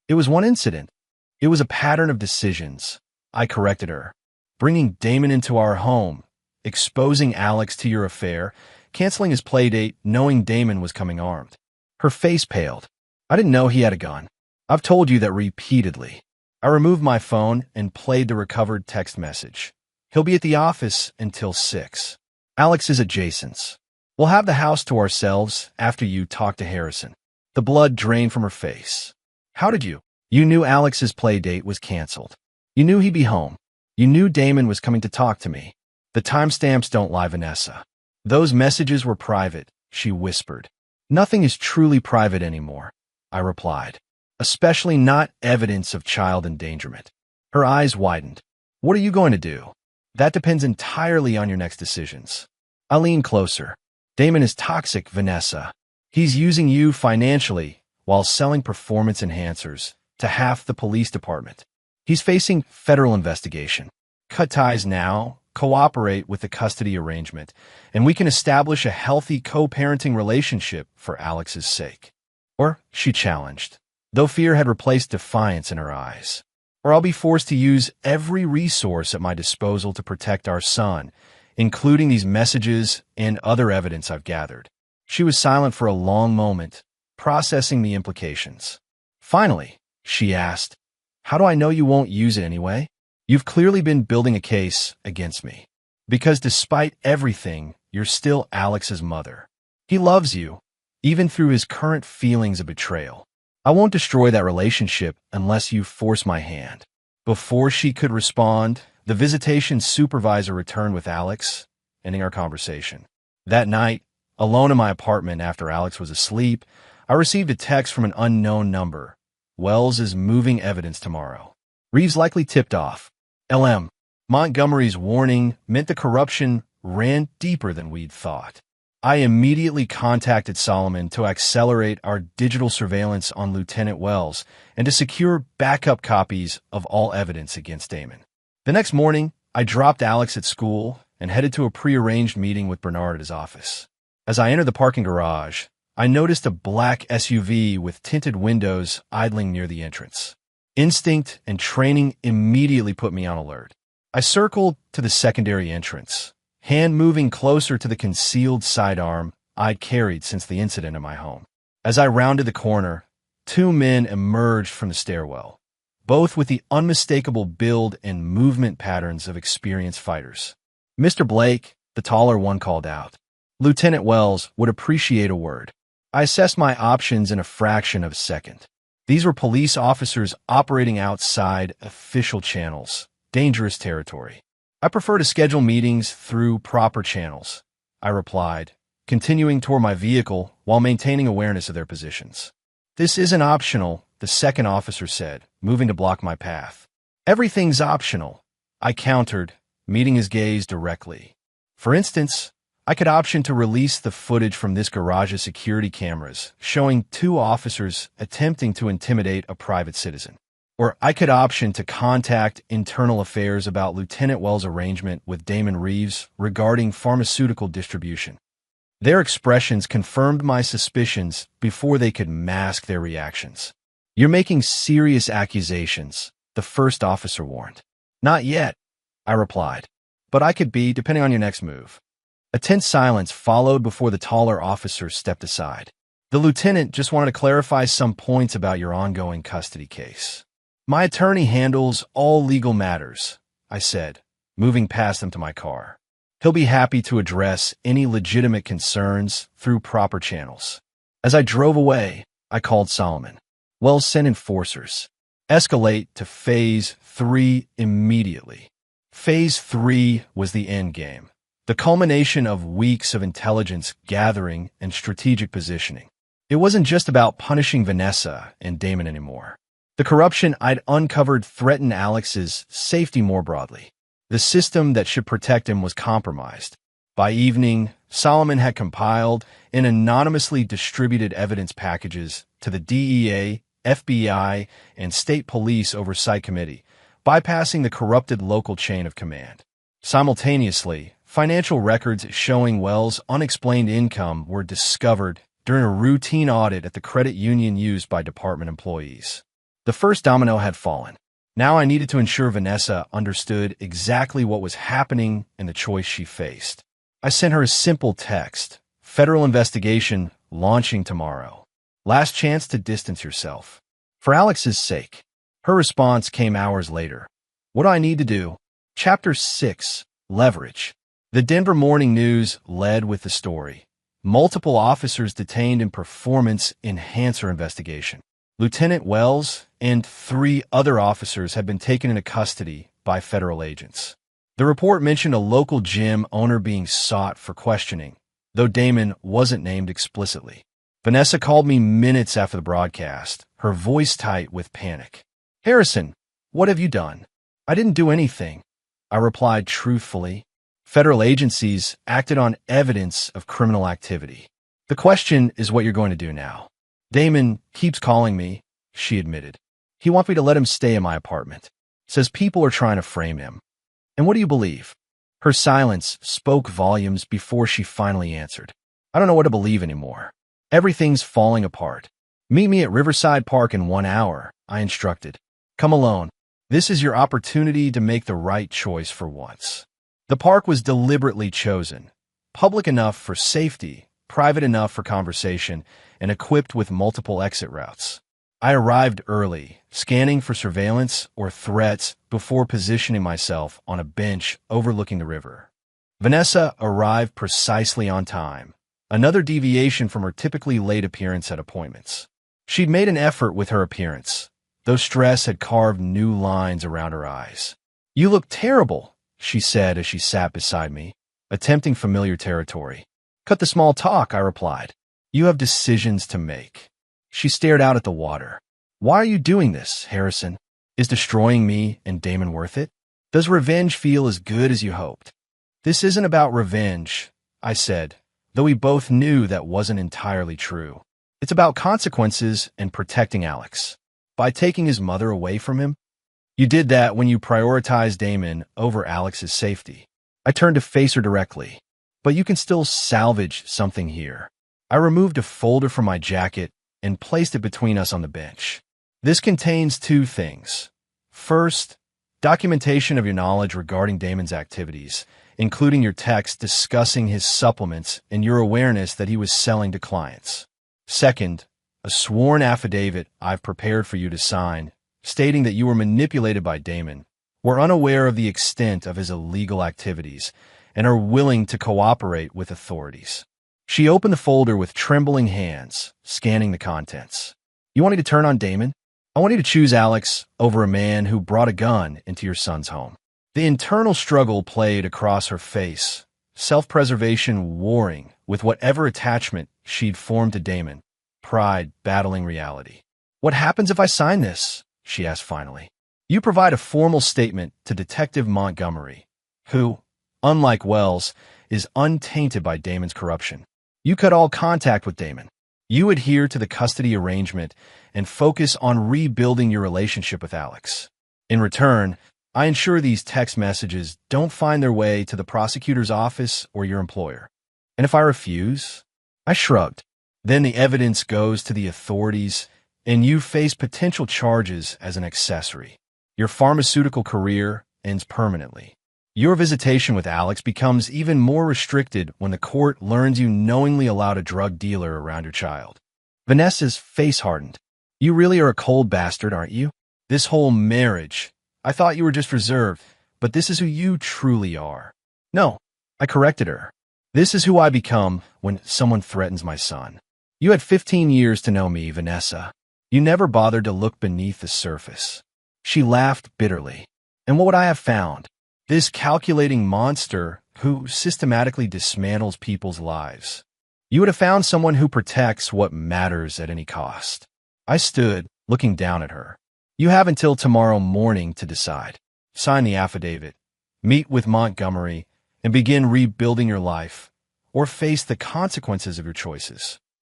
"It was one incident. It was a pattern of decisions," I corrected her. "Bringing Damon into our home, exposing Alex to your affair, canceling his playdate knowing Damon was coming armed." Her face paled. "I didn't know he had a gun. I've told you that repeatedly." I removed my phone and played the recovered text message. "He'll be at the office until 6. Alex is at Jason's. We'll have the house to ourselves after you talk to Harrison." The blood drained from her face. "How did you? You knew Alex's playdate was canceled. You knew he'd be home. You knew Damon was coming to talk to me. The timestamps don't lie, Vanessa. Those messages were private," she whispered. "Nothing is truly private anymore," I replied. "Especially not evidence of child endangerment." Her eyes widened. "What are you going to do?" "That depends entirely on your next decisions." I leaned closer. "Damon is toxic, Vanessa. He's using you financially while selling performance enhancers to half the police department. He's facing federal investigation. Cut ties now, cooperate with the custody arrangement, and we can establish a healthy co-parenting relationship for Alex's sake." Or, she challenged, though fear had replaced defiance in her eyes. "Or I'll be forced to use every resource at my disposal to protect our son, including these messages and other evidence I've gathered." She was silent for a long moment, processing the implications. Finally, she asked, "How do I know you won't use it anyway? You've clearly been building a case against me. Because despite everything, you're still Alex's mother. He loves you, even through his current feelings of betrayal. I won't destroy that relationship unless you force my hand." Before she could respond, the visitation supervisor returned with Alex, ending our conversation. That night, alone in my apartment after Alex was asleep, I received a text from an unknown number. "Wells is moving evidence tomorrow. Reeves likely tipped off. LM." Montgomery's warning meant the corruption ran deeper than we'd thought. I immediately contacted Solomon to accelerate our digital surveillance on Lieutenant Wells and to secure backup copies of all evidence against Damon. The next morning, I dropped Alex at school and headed to a prearranged meeting with Bernard at his office. As I entered the parking garage, I noticed a black SUV with tinted windows idling near the entrance. Instinct and training immediately put me on alert. I circled to the secondary entrance, hand moving closer to the concealed sidearm I'd carried since the incident in my home. As I rounded the corner, two men emerged from the stairwell, both with the unmistakable build and movement patterns of experienced fighters. "Mr. Blake," the taller one called out. "Lieutenant Wells would appreciate a word." I assessed my options in a fraction of a second. These were police officers operating outside official channels, dangerous territory. "I prefer to schedule meetings through proper channels," I replied, continuing toward my vehicle while maintaining awareness of their positions. "This isn't optional," the second officer said, moving to block my path. "Everything's optional," I countered, meeting his gaze directly. "For instance, I could option to release the footage from this garage's security cameras showing two officers attempting to intimidate a private citizen. Or I could option to contact Internal Affairs about Lieutenant Wells' arrangement with Damon Reeves regarding pharmaceutical distribution." Their expressions confirmed my suspicions before they could mask their reactions. "You're making serious accusations," the first officer warned. "Not yet," I replied, "but I could be, depending on your next move." A tense silence followed before the taller officer stepped aside. "The lieutenant just wanted to clarify some points about your ongoing custody case." "My attorney handles all legal matters," I said, moving past them to my car. "He'll be happy to address any legitimate concerns through proper channels." As I drove away, I called Solomon. "Wells, send enforcers. Escalate to Phase 3 immediately." Phase 3 was the end game, the culmination of weeks of intelligence gathering and strategic positioning. It wasn't just about punishing Vanessa and Damon anymore. The corruption I'd uncovered threatened Alex's safety more broadly. The system that should protect him was compromised. By evening, Solomon had compiled and anonymously distributed evidence packages to the DEA, FBI, and State Police Oversight Committee, bypassing the corrupted local chain of command. Simultaneously, financial records showing Wells' unexplained income were discovered during a routine audit at the credit union used by department employees. The first domino had fallen. Now I needed to ensure Vanessa understood exactly what was happening and the choice she faced. I sent her a simple text: "Federal investigation launching tomorrow. Last chance to distance yourself. For Alex's sake." Her response came hours later. "What do I need to do?" Chapter 6: Leverage. The Denver Morning News led with the story. Multiple officers detained in performance enhancer investigation. Lieutenant Wells and 3 other officers had been taken into custody by federal agents. The report mentioned a local gym owner being sought for questioning, though Damon wasn't named explicitly. Vanessa called me minutes after the broadcast, her voice tight with panic. "Harrison, what have you done?" "I didn't do anything," I replied truthfully. "Federal agencies acted on evidence of criminal activity. The question is what you're going to do now." "Damon keeps calling me," she admitted. "He wants me to let him stay in my apartment. Says people are trying to frame him." "And what do you believe?" Her silence spoke volumes before she finally answered. "I don't know what to believe anymore. Everything's falling apart." "Meet me at Riverside Park in 1 hour," I instructed. "Come alone. This is your opportunity to make the right choice for once." The park was deliberately chosen, public enough for safety, private enough for conversation, and equipped with multiple exit routes. I arrived early, scanning for surveillance or threats before positioning myself on a bench overlooking the river. Vanessa arrived precisely on time, another deviation from her typically late appearance at appointments. She'd made an effort with her appearance, though stress had carved new lines around her eyes. "You look terrible," she said as she sat beside me, attempting familiar territory. "Cut the small talk," I replied. "You have decisions to make." She stared out at the water. "Why are you doing this, Harrison? Is destroying me and Damon worth it? Does revenge feel as good as you hoped?" "This isn't about revenge," I said, though we both knew that wasn't entirely true. "It's about consequences and protecting Alex. By taking his mother away from him, you did that when you prioritized Damon over Alex's safety." I turned to face her directly. "But you can still salvage something here." I removed a folder from my jacket and placed it between us on the bench. "This contains 2 things. First, Documentation of your knowledge regarding Damon's activities, including your text discussing his supplements and your awareness that he was selling to clients. Second, a sworn affidavit I've prepared for you to sign, stating that you were manipulated by Damon, were unaware of the extent of his illegal activities, and are willing to cooperate with authorities. She opened the folder with trembling hands, scanning the contents. You want me to turn on Damon? I want you to choose Alex over a man who brought a gun into your son's home. The internal struggle played across her face, self-preservation warring with whatever attachment she'd formed to Damon, pride battling reality. What happens if I sign this? She asked finally. You provide a formal statement to Detective Montgomery, who, unlike Wells, is untainted by Damon's corruption. You cut all contact with Damon. You adhere to the custody arrangement and focus on rebuilding your relationship with Alex. In return, I ensure these text messages don't find their way to the prosecutor's office or your employer. And if I refuse? I shrugged. Then the evidence goes to the authorities, and you face potential charges as an accessory. Your pharmaceutical career ends permanently. Your visitation with Alex becomes even more restricted when the court learns you knowingly allowed a drug dealer around your child. Vanessa's face hardened. You really are a cold bastard, aren't you? This whole marriage, I thought you were just reserved, but this is who you truly are. No, I corrected her. This is who I become when someone threatens my son. You had 15 years to know me, Vanessa. You never bothered to look beneath the surface. She laughed bitterly. And what would I have found? This calculating monster who systematically dismantles people's lives. You would have found someone who protects what matters at any cost. I stood, looking down at her. You have until tomorrow morning to decide. Sign the affidavit, meet with Montgomery, and begin rebuilding your life, or face the consequences of your choices.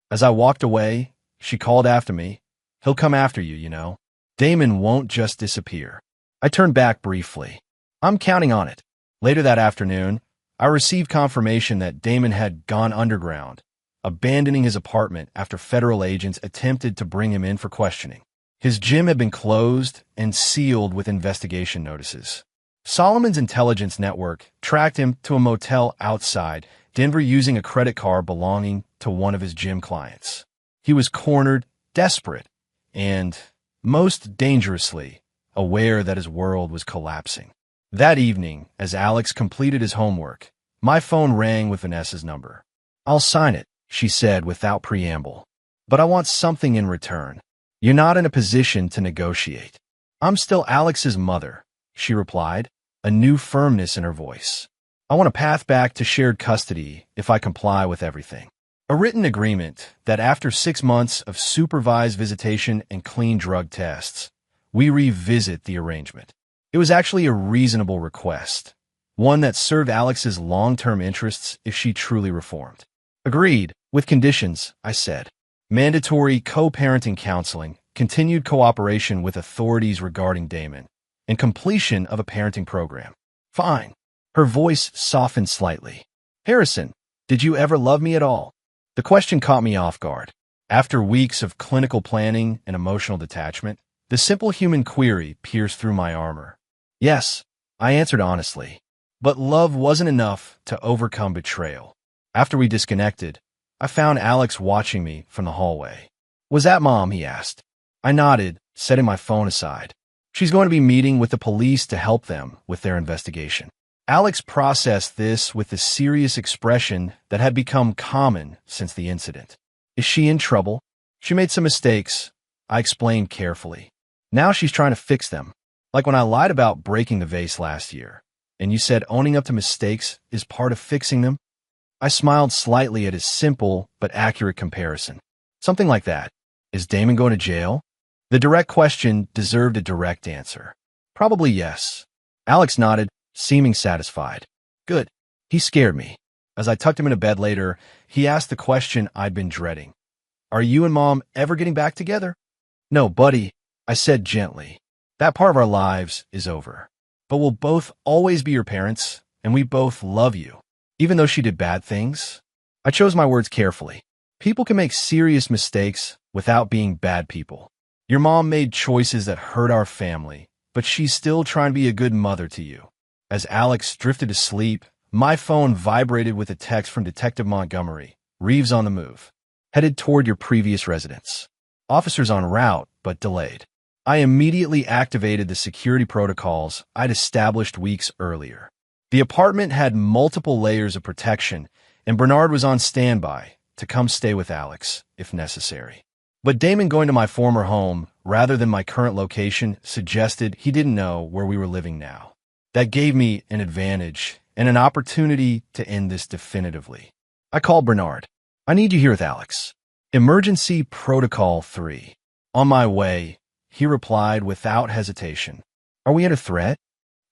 As I walked away, she called after me. He'll come after you, you know. Damon won't just disappear. I turned back briefly. I'm counting on it. Later that afternoon, I received confirmation that Damon had gone underground, abandoning his apartment after federal agents attempted to bring him in for questioning. His gym had been closed and sealed with investigation notices. Solomon's intelligence network tracked him to a motel outside Denver using a credit card belonging to one of his gym clients. He was cornered, desperate, and, most dangerously, aware that his world was collapsing. That evening, as Alex completed his homework, my phone rang with Vanessa's number. I'll sign it, she said without preamble. But I want something in return. You're not in a position to negotiate. I'm still Alex's mother, she replied, a new firmness in her voice. I want a path back to shared custody if I comply with everything. A written agreement that after 6 months of supervised visitation and clean drug tests, we revisit the arrangement. It was actually a reasonable request, one that served Alex's long-term interests if she truly reformed. Agreed, with conditions, I said. Mandatory co-parenting counseling, continued cooperation with authorities regarding Damon, and completion of a parenting program. Fine. Her voice softened slightly. Harrison, did you ever love me at all? The question caught me off guard. After weeks of clinical planning and emotional detachment, the simple human query pierced through my armor. Yes, I answered honestly. But love wasn't enough to overcome betrayal. After we disconnected, I found Alex watching me from the hallway. Was that Mom? He asked. I nodded, setting my phone aside. She's going to be meeting with the police to help them with their investigation. Alex processed this with the serious expression that had become common since the incident. Is she in trouble? She made some mistakes, I explained carefully. Now she's trying to fix them. Like when I lied about breaking the vase last year, and you said owning up to mistakes is part of fixing them? I smiled slightly at his simple but accurate comparison. Something like that. Is Damon going to jail? The direct question deserved a direct answer. Probably yes. Alex nodded, seeming satisfied. Good. He scared me. As I tucked him into bed later, he asked the question I'd been dreading. Are you and Mom ever getting back together? No, buddy, I said gently. That part of our lives is over. But we'll both always be your parents, and we both love you. Even though she did bad things, I chose my words carefully. People can make serious mistakes without being bad people. Your mom made choices that hurt our family, but she's still trying to be a good mother to you. As Alex drifted to sleep, my phone vibrated with a text from Detective Montgomery. Reeves on the move. Headed toward your previous residence. Officers en route, but delayed. I immediately activated the security protocols I'd established weeks earlier. The apartment had multiple layers of protection, and Bernard was on standby to come stay with Alex, if necessary. But Damon going to my former home, rather than my current location, suggested he didn't know where we were living now. That gave me an advantage and an opportunity to end this definitively. I called Bernard. I need you here with Alex. Emergency Protocol 3. On my way, he replied without hesitation. Are we at a threat?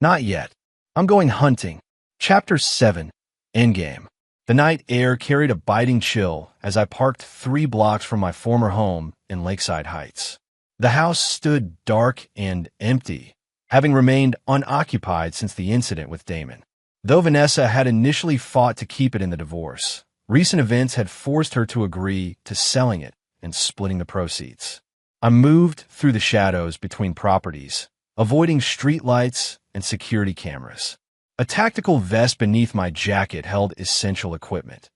Not yet. I'm going hunting. Chapter 7. Endgame. The night air carried a biting chill as I parked 3 blocks from my former home in Lakeside Heights. The house stood dark and empty, having remained unoccupied since the incident with Damon. Though Vanessa had initially fought to keep it in the divorce, recent events had forced her to agree to selling it and splitting the proceeds. I moved through the shadows between properties, avoiding streetlights and security cameras. A tactical vest beneath my jacket held essential equipment.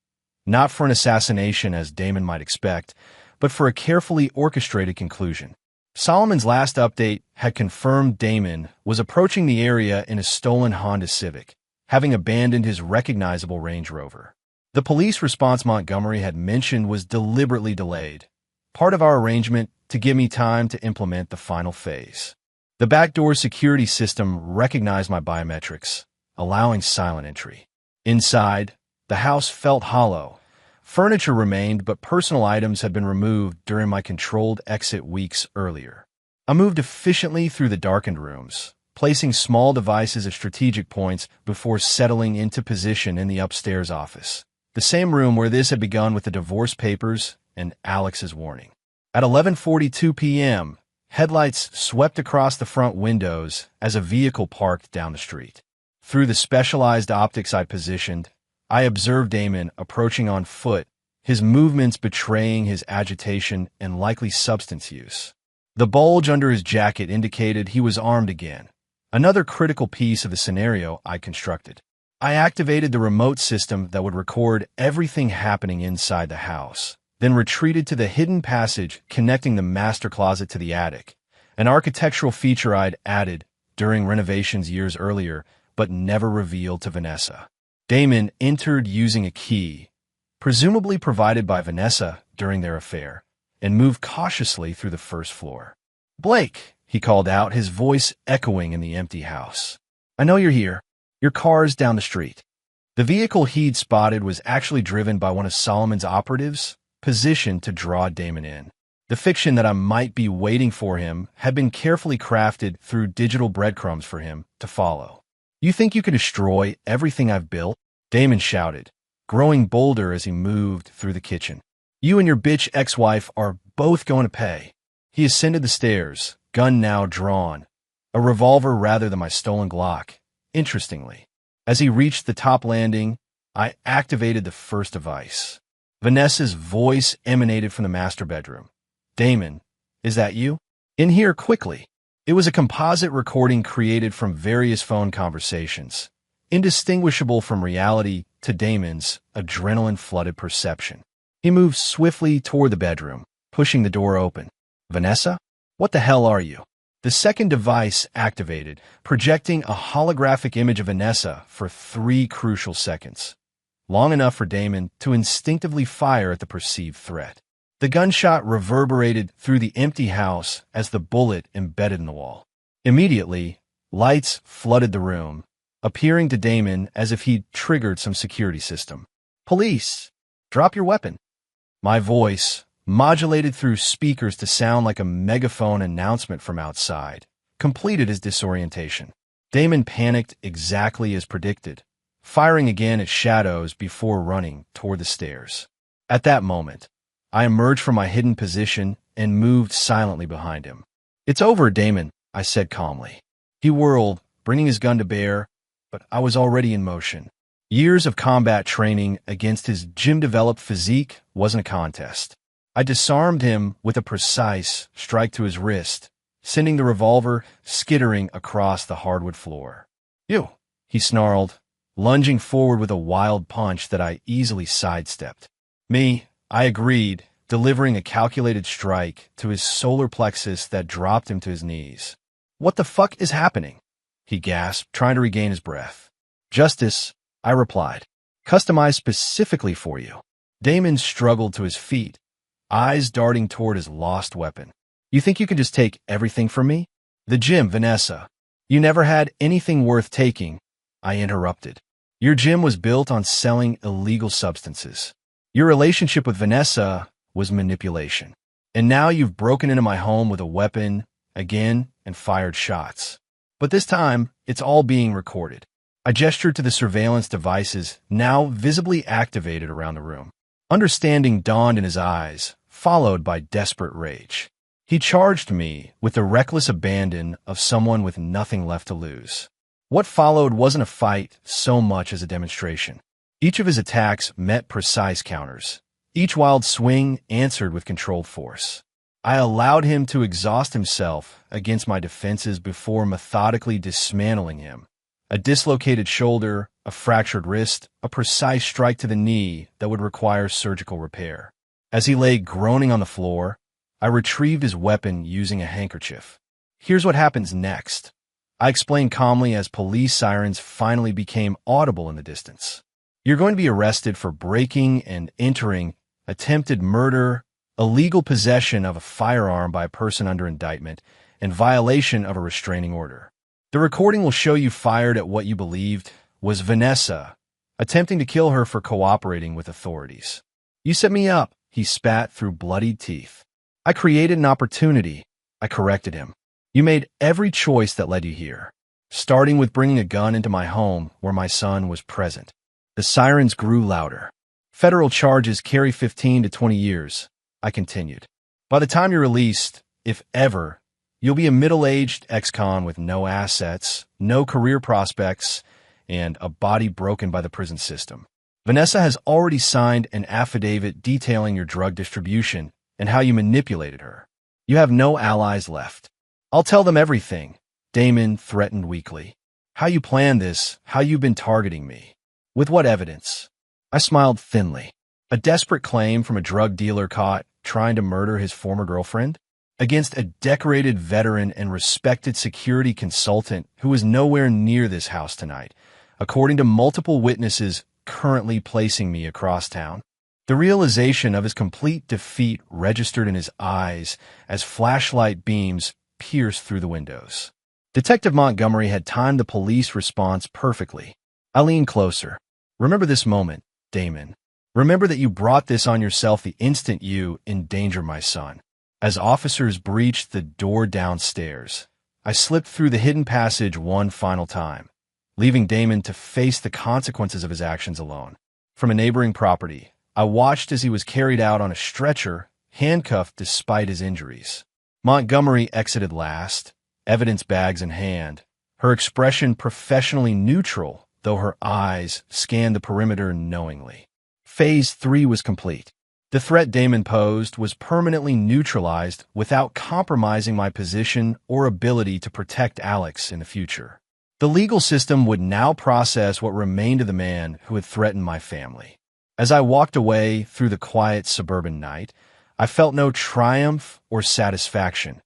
Not for an assassination as Damon might expect, but for a carefully orchestrated conclusion. Solomon's last update had confirmed Damon was approaching the area in a stolen Honda Civic, having abandoned his recognizable Range Rover. The police response Montgomery had mentioned was deliberately delayed, part of our arrangement to give me time to implement the final phase. The backdoor security system recognized my biometrics, allowing silent entry. Inside, the house felt hollow. Furniture remained, but personal items had been removed during my controlled exit weeks earlier. I moved efficiently through the darkened rooms, placing small devices at strategic points before settling into position in the upstairs office, the same room where this had begun with the divorce papers and Alex's warning. At 11:42 p.m., headlights swept across the front windows as a vehicle parked down the street. Through the specialized optics I positioned, I observed Damon approaching on foot, his movements betraying his agitation and likely substance use. The bulge under his jacket indicated he was armed again, another critical piece of the scenario I constructed. I activated the remote system that would record everything happening inside the house, then retreated to the hidden passage connecting the master closet to the attic, an architectural feature I'd added during renovations years earlier, but never revealed to Vanessa. Damon entered using a key, presumably provided by Vanessa during their affair, and moved cautiously through the first floor. "Blake," he called out, his voice echoing in the empty house. "I know you're here. Your car's down the street." The vehicle he'd spotted was actually driven by one of Solomon's operatives, positioned to draw Damon in. The fiction that I might be waiting for him had been carefully crafted through digital breadcrumbs for him to follow. "You think you can destroy everything I've built?" Damon shouted, growing bolder as he moved through the kitchen. "You and your bitch ex-wife are both going to pay." He ascended the stairs, gun now drawn, a revolver rather than my stolen Glock. Interestingly, as he reached the top landing, I activated the first device. Vanessa's voice emanated from the master bedroom. "Damon, is that you? In here quickly." It was a composite recording created from various phone conversations, indistinguishable from reality to Damon's adrenaline-flooded perception. He moved swiftly toward the bedroom, pushing the door open. "Vanessa? What the hell are you?" The second device activated, projecting a holographic image of Vanessa for 3 crucial seconds, long enough for Damon to instinctively fire at the perceived threat. The gunshot reverberated through the empty house as the bullet embedded in the wall. Immediately, lights flooded the room, appearing to Damon as if he'd triggered some security system. "Police! Drop your weapon!" My voice, modulated through speakers to sound like a megaphone announcement from outside, completed his disorientation. Damon panicked exactly as predicted, firing again at shadows before running toward the stairs. At that moment, I emerged from my hidden position and moved silently behind him. "It's over, Damon," I said calmly. He whirled, bringing his gun to bear, but I was already in motion. Years of combat training against his gym-developed physique wasn't a contest. I disarmed him with a precise strike to his wrist, sending the revolver skittering across the hardwood floor. "You," he snarled, lunging forward with a wild punch that I easily sidestepped. "Me," I agreed, delivering a calculated strike to his solar plexus that dropped him to his knees. "What the fuck is happening?" he gasped, trying to regain his breath. "Justice," I replied, "customized specifically for you." Damon struggled to his feet, eyes darting toward his lost weapon. "You think you can just take everything from me?" "The gym, Vanessa. You never had anything worth taking," I interrupted. "Your gym was built on selling illegal substances. Your relationship with Vanessa was manipulation. And now you've broken into my home with a weapon again and fired shots. But this time, it's all being recorded." I gestured to the surveillance devices now visibly activated around the room. Understanding dawned in his eyes, followed by desperate rage. He charged me with the reckless abandon of someone with nothing left to lose. What followed wasn't a fight so much as a demonstration. Each of his attacks met precise counters. Each wild swing answered with controlled force. I allowed him to exhaust himself against my defenses before methodically dismantling him. A dislocated shoulder, a fractured wrist, a precise strike to the knee that would require surgical repair. As he lay groaning on the floor, I retrieved his weapon using a handkerchief. "Here's what happens next," I explained calmly as police sirens finally became audible in the distance. "You're going to be arrested for breaking and entering, attempted murder, illegal possession of a firearm by a person under indictment, and violation of a restraining order. The recording will show you fired at what you believed was Vanessa, attempting to kill her for cooperating with authorities. You set me up," he spat through bloodied teeth. "I created an opportunity," I corrected him. "You made every choice that led you here, starting with bringing a gun into my home where my son was present." The sirens grew louder. "Federal charges carry 15 to 20 years, I continued. "By the time you're released, if ever, you'll be a middle-aged ex-con with no assets, no career prospects, and a body broken by the prison system. Vanessa has already signed an affidavit detailing your drug distribution and how you manipulated her. You have no allies left." "I'll tell them everything," Damon threatened weakly. "How you planned this, how you've been targeting me. With what evidence?" I smiled thinly. "A desperate claim from a drug dealer caught trying to murder his former girlfriend? Against a decorated veteran and respected security consultant who was nowhere near this house tonight, according to multiple witnesses currently placing me across town." The realization of his complete defeat registered in his eyes as flashlight beams pierced through the windows. Detective Montgomery had timed the police response perfectly. I leaned closer. "Remember this moment, Damon. Remember that you brought this on yourself the instant you endangered my son." As officers breached the door downstairs, I slipped through the hidden passage one final time, leaving Damon to face the consequences of his actions alone. From a neighboring property, I watched as he was carried out on a stretcher, handcuffed despite his injuries. Montgomery exited last, evidence bags in hand, her expression professionally neutral, though her eyes scanned the perimeter knowingly. Phase 3 was complete. The threat Damon posed was permanently neutralized without compromising my position or ability to protect Alex in the future. The legal system would now process what remained of the man who had threatened my family. As I walked away through the quiet suburban night, I felt no triumph or satisfaction,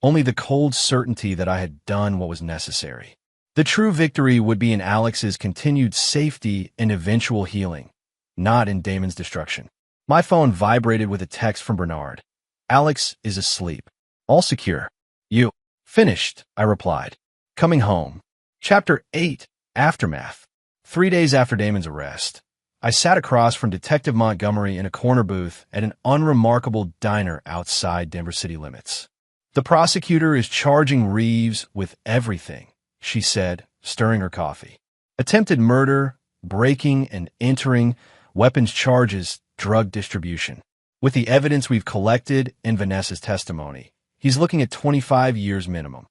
only the cold certainty that I had done what was necessary. The true victory would be in Alex's continued safety and eventual healing, not in Damon's destruction. My phone vibrated with a text from Bernard. "Alex is asleep. All secure." "You." "Finished," I replied. "Coming home." Chapter 8. Aftermath. 3 days after Damon's arrest, I sat across from Detective Montgomery in a corner booth at an unremarkable diner outside Denver city limits. "The prosecutor is charging Reeves with everything," she said, stirring her coffee. "Attempted murder, breaking and entering, weapons charges, drug distribution. With the evidence we've collected in Vanessa's testimony, he's looking at 25 years minimum."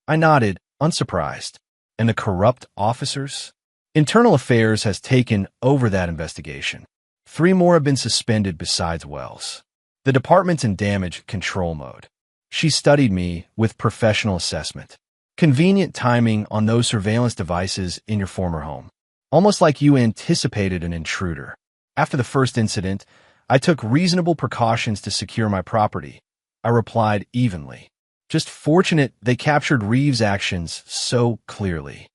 I nodded, unsurprised. "And the corrupt officers?" "Internal Affairs has taken over that investigation. 3 more have been suspended besides Wells. The department's in damage control mode. She studied me with professional assessment. Convenient timing on those surveillance devices in your former home. Almost like you anticipated an intruder. After the first incident, I took reasonable precautions to secure my property. I replied evenly. Just fortunate they captured Reeves' actions so clearly.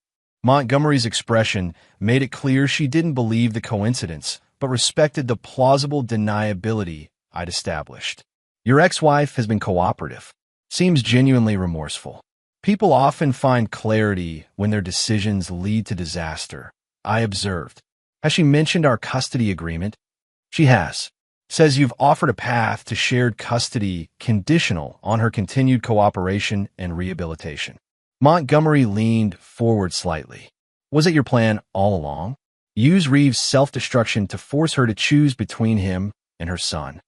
Montgomery's expression made it clear she didn't believe the coincidence, but respected the plausible deniability I'd established. Your ex-wife has been cooperative. Seems genuinely remorseful. People often find clarity when their decisions lead to disaster, I observed. Has she mentioned our custody agreement? She has. Says you've offered a path to shared custody conditional on her continued cooperation and rehabilitation. Montgomery leaned forward slightly. Was it your plan all along? Use Reeves' self-destruction to force her to choose between him and her son.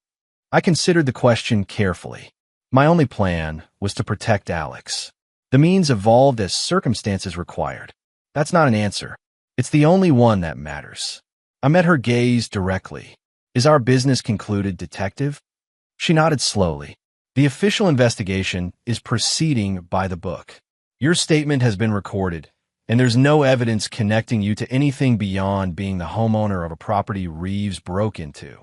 I considered the question carefully. My only plan was to protect Alex. The means evolved as circumstances required. That's not an answer. It's the only one that matters. I met her gaze directly. Is our business concluded, detective? She nodded slowly. The official investigation is proceeding by the book. Your statement has been recorded, and there's no evidence connecting you to anything beyond being the homeowner of a property Reeves broke into.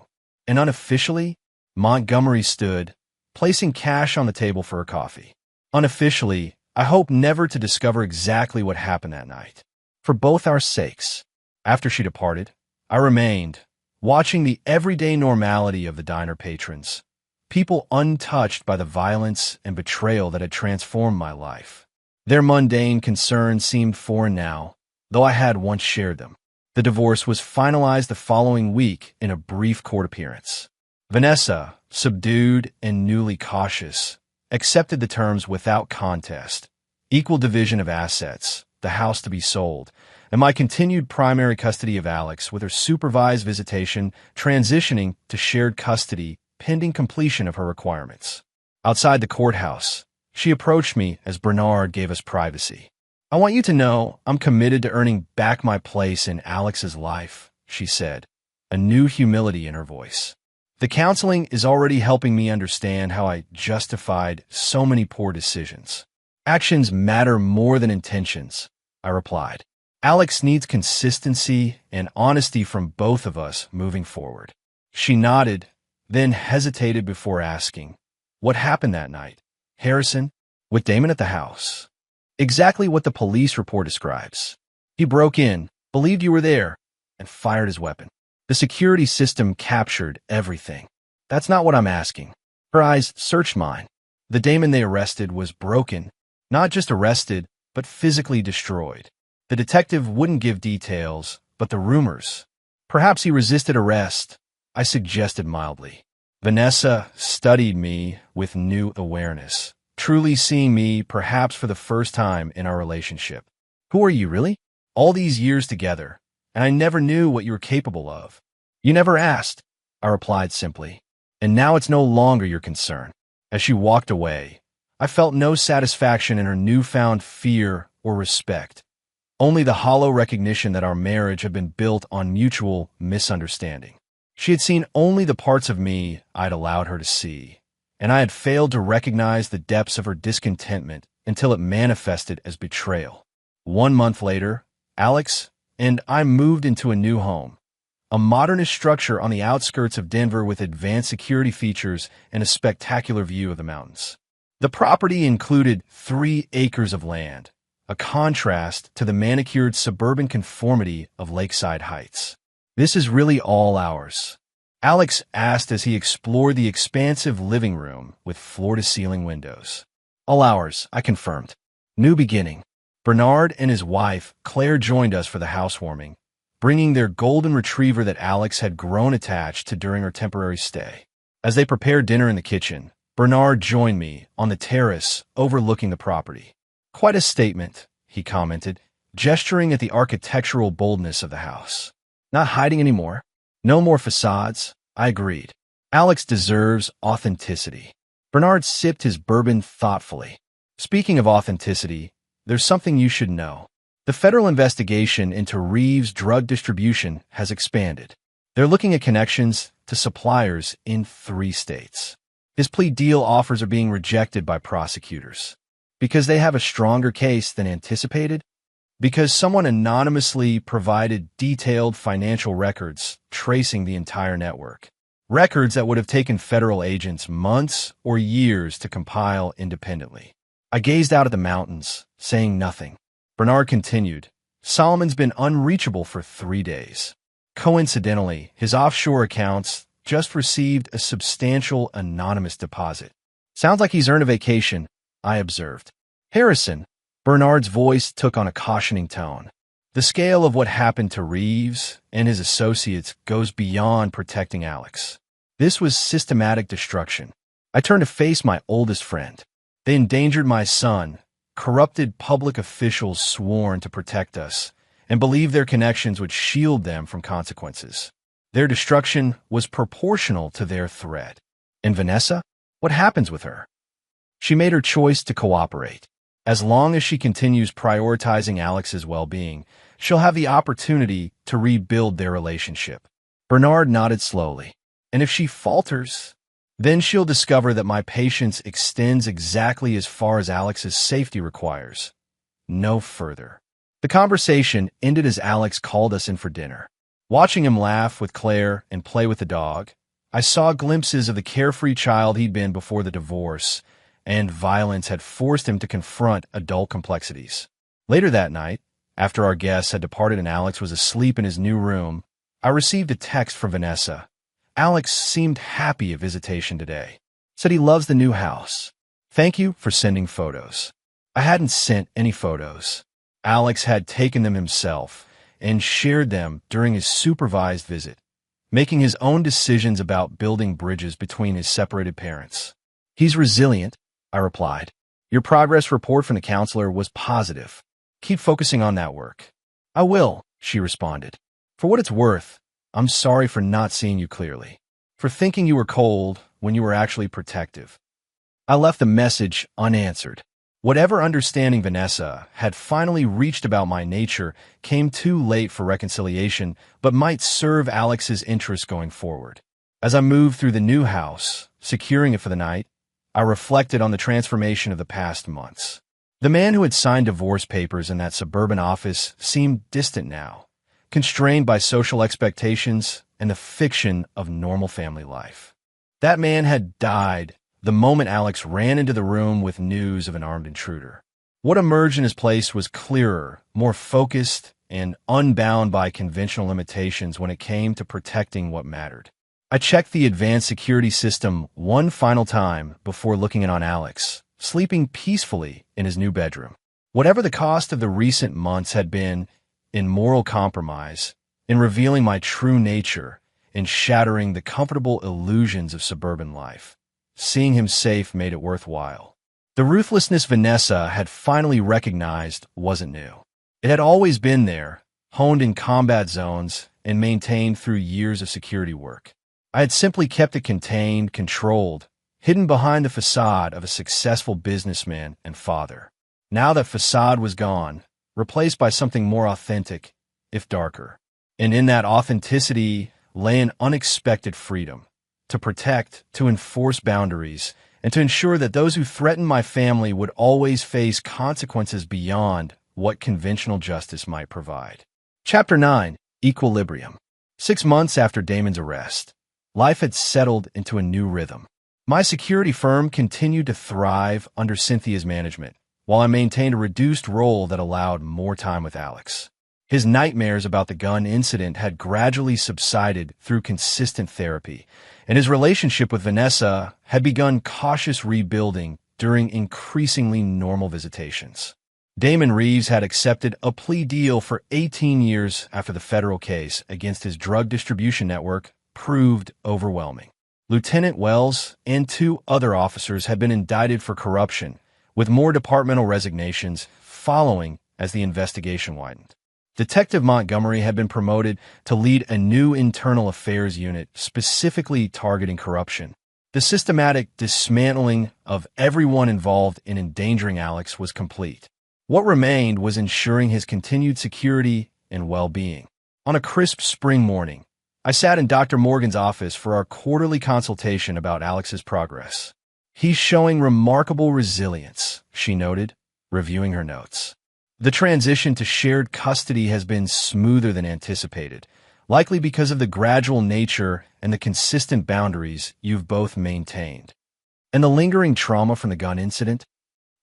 And unofficially, Montgomery stood, placing cash on the table for her coffee. Unofficially, I hope never to discover exactly what happened that night. For both our sakes. After she departed, I remained, watching the everyday normality of the diner patrons, people untouched by the violence and betrayal that had transformed my life. Their mundane concerns seemed foreign now, though I had once shared them. The divorce was finalized the following week in a brief court appearance. Vanessa, subdued and newly cautious, accepted the terms without contest. Equal division of assets, the house to be sold, and my continued primary custody of Alex with her supervised visitation transitioning to shared custody pending completion of her requirements. Outside the courthouse, she approached me as Bernard gave us privacy. I want you to know I'm committed to earning back my place in Alex's life, she said, a new humility in her voice. The counseling is already helping me understand how I justified so many poor decisions. Actions matter more than intentions, I replied. Alex needs consistency and honesty from both of us moving forward. She nodded, then hesitated before asking, what happened that night? Harrison, with Damon at the house. Exactly what the police report describes. He broke in, believed you were there, and fired his weapon. The security system captured everything. That's not what I'm asking. Her eyes searched mine. The Damon they arrested was broken, not just arrested, but physically destroyed. The detective wouldn't give details, but the rumors. Perhaps he resisted arrest, I suggested mildly. Vanessa studied me with new awareness, truly seeing me perhaps for the first time in our relationship. Who are you, really? All these years together, and I never knew what you were capable of. You never asked, I replied simply. And now it's no longer your concern. As she walked away, I felt no satisfaction in her newfound fear or respect, only the hollow recognition that our marriage had been built on mutual misunderstanding. She had seen only the parts of me I'd allowed her to see, and I had failed to recognize the depths of her discontentment until it manifested as betrayal. 1 month later, Alex and I moved into a new home, a modernist structure on the outskirts of Denver with advanced security features and a spectacular view of the mountains. The property included 3 acres of land, a contrast to the manicured suburban conformity of Lakeside Heights. This is really all ours, Alex asked as he explored the expansive living room with floor-to-ceiling windows. All ours, I confirmed. New beginning. Bernard and his wife, Claire, joined us for the housewarming, bringing their golden retriever that Alex had grown attached to during her temporary stay. As they prepared dinner in the kitchen, Bernard joined me on the terrace overlooking the property. Quite a statement, he commented, gesturing at the architectural boldness of the house. Not hiding anymore. No more facades, I agreed. Alex deserves authenticity. Bernard sipped his bourbon thoughtfully. Speaking of authenticity, there's something you should know. The federal investigation into Reeves' drug distribution has expanded. They're looking at connections to suppliers in 3 states. His plea deal offers are being rejected by prosecutors. Because they have a stronger case than anticipated? Because someone anonymously provided detailed financial records tracing the entire network. Records that would have taken federal agents months or years to compile independently. I gazed out at the mountains, saying nothing. Bernard continued, Solomon's been unreachable for 3 days. Coincidentally, his offshore accounts just received a substantial anonymous deposit. Sounds like he's earned a vacation, I observed. Harrison, Bernard's voice took on a cautioning tone. The scale of what happened to Reeves and his associates goes beyond protecting Alex. This was systematic destruction. I turned to face my oldest friend. They endangered my son, corrupted public officials sworn to protect us, and believed their connections would shield them from consequences. Their destruction was proportional to their threat. And Vanessa? What happens with her? She made her choice to cooperate. As long as she continues prioritizing Alex's well-being, she'll have the opportunity to rebuild their relationship. Bernard nodded slowly. And if she falters, then she'll discover that my patience extends exactly as far as Alex's safety requires. No further. The conversation ended as Alex called us in for dinner. Watching him laugh with Claire and play with the dog, I saw glimpses of the carefree child he'd been before the divorce, and violence had forced him to confront adult complexities. Later that night, after our guests had departed and Alex was asleep in his new room, I received a text from Vanessa. Alex seemed happy at visitation today. Said he loves the new house. Thank you for sending photos. I hadn't sent any photos. Alex had taken them himself and shared them during his supervised visit, making his own decisions about building bridges between his separated parents. He's resilient, I replied. Your progress report from the counselor was positive. Keep focusing on that work. I will, she responded. For what it's worth, I'm sorry for not seeing you clearly, for thinking you were cold when you were actually protective. I left the message unanswered. Whatever understanding Vanessa had finally reached about my nature came too late for reconciliation, but might serve Alex's interests going forward. As I moved through the new house, securing it for the night, I reflected on the transformation of the past months. The man who had signed divorce papers in that suburban office seemed distant now, constrained by social expectations and the fiction of normal family life. That man had died the moment Alex ran into the room with news of an armed intruder. What emerged in his place was clearer, more focused, and unbound by conventional limitations when it came to protecting what mattered. I checked the advanced security system one final time before looking in on Alex, sleeping peacefully in his new bedroom. Whatever the cost of the recent months had been in moral compromise, in revealing my true nature, in shattering the comfortable illusions of suburban life, seeing him safe made it worthwhile. The ruthlessness Vanessa had finally recognized wasn't new. It had always been there, honed in combat zones and maintained through years of security work. I had simply kept it contained, controlled, hidden behind the facade of a successful businessman and father. Now that facade was gone, replaced by something more authentic, if darker. And in that authenticity lay an unexpected freedom. To protect, to enforce boundaries, and to ensure that those who threatened my family would always face consequences beyond what conventional justice might provide. Chapter 9. Equilibrium. 6 months after Damon's arrest, life had settled into a new rhythm. My security firm continued to thrive under Cynthia's management, while I maintained a reduced role that allowed more time with Alex. His nightmares about the gun incident had gradually subsided through consistent therapy, and his relationship with Vanessa had begun cautious rebuilding during increasingly normal visitations. Damon Reeves had accepted a plea deal for 18 years after the federal case against his drug distribution network proved overwhelming. Lieutenant Wells and 2 other officers had been indicted for corruption, with more departmental resignations following as the investigation widened. Detective Montgomery had been promoted to lead a new internal affairs unit specifically targeting corruption. The systematic dismantling of everyone involved in endangering Alex was complete. What remained was ensuring his continued security and well-being. On a crisp spring morning, I sat in Dr. Morgan's office for our quarterly consultation about Alex's progress. He's showing remarkable resilience, she noted, reviewing her notes. The transition to shared custody has been smoother than anticipated, likely because of the gradual nature and the consistent boundaries you've both maintained. And the lingering trauma from the gun incident?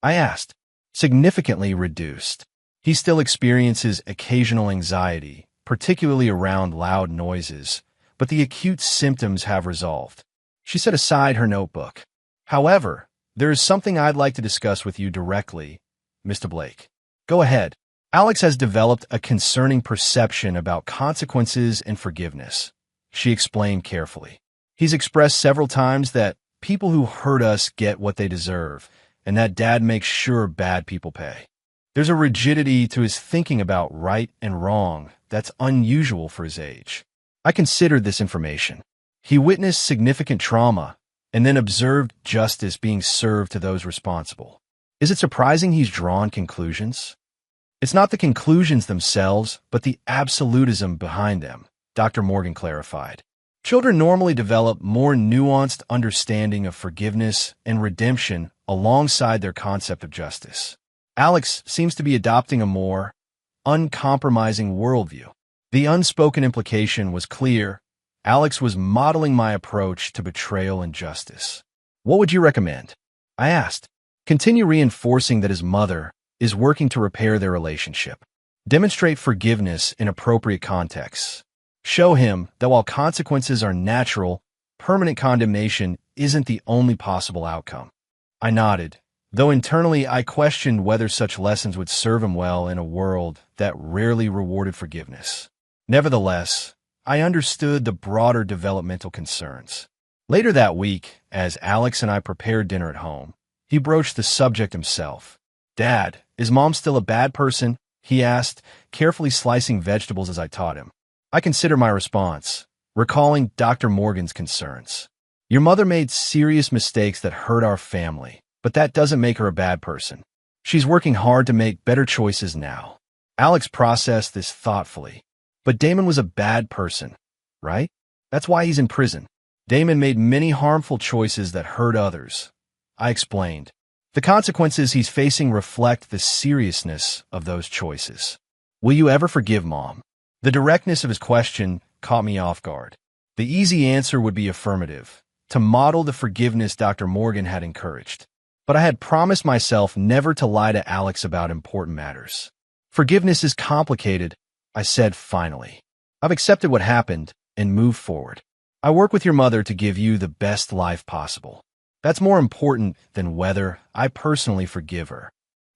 I asked. Significantly reduced. He still experiences occasional anxiety, particularly around loud noises, but the acute symptoms have resolved. She set aside her notebook. However, there is something I'd like to discuss with you directly, Mr. Blake. Go ahead. Alex has developed a concerning perception about consequences and forgiveness, she explained carefully. He's expressed several times that people who hurt us get what they deserve, and that Dad makes sure bad people pay. There's a rigidity to his thinking about right and wrong that's unusual for his age. I considered this information. He witnessed significant trauma and then observed justice being served to those responsible. Is it surprising he's drawn conclusions? It's not the conclusions themselves, but the absolutism behind them, Dr. Morgan clarified. Children normally develop more nuanced understanding of forgiveness and redemption alongside their concept of justice. Alex seems to be adopting a more uncompromising worldview. The unspoken implication was clear. Alex was modeling my approach to betrayal and justice. What would you recommend? I asked. Continue reinforcing that his mother is working to repair their relationship. Demonstrate forgiveness in appropriate contexts. Show him that while consequences are natural, permanent condemnation isn't the only possible outcome. I nodded, though internally I questioned whether such lessons would serve him well in a world that rarely rewarded forgiveness. Nevertheless, I understood the broader developmental concerns. Later that week, as Alex and I prepared dinner at home, he broached the subject himself. Dad, is Mom still a bad person? He asked, carefully slicing vegetables as I taught him. I considered my response, recalling Dr. Morgan's concerns. Your mother made serious mistakes that hurt our family, but that doesn't make her a bad person. She's working hard to make better choices now. Alex processed this thoughtfully. But Damon was a bad person, right? That's why he's in prison. Damon made many harmful choices that hurt others. I explained. The consequences he's facing reflect the seriousness of those choices. Will you ever forgive Mom? The directness of his question caught me off guard. The easy answer would be affirmative, to model the forgiveness Dr. Morgan had encouraged. But I had promised myself never to lie to Alex about important matters. Forgiveness is complicated, I said finally. I've accepted what happened and moved forward. I work with your mother to give you the best life possible. That's more important than whether I personally forgive her.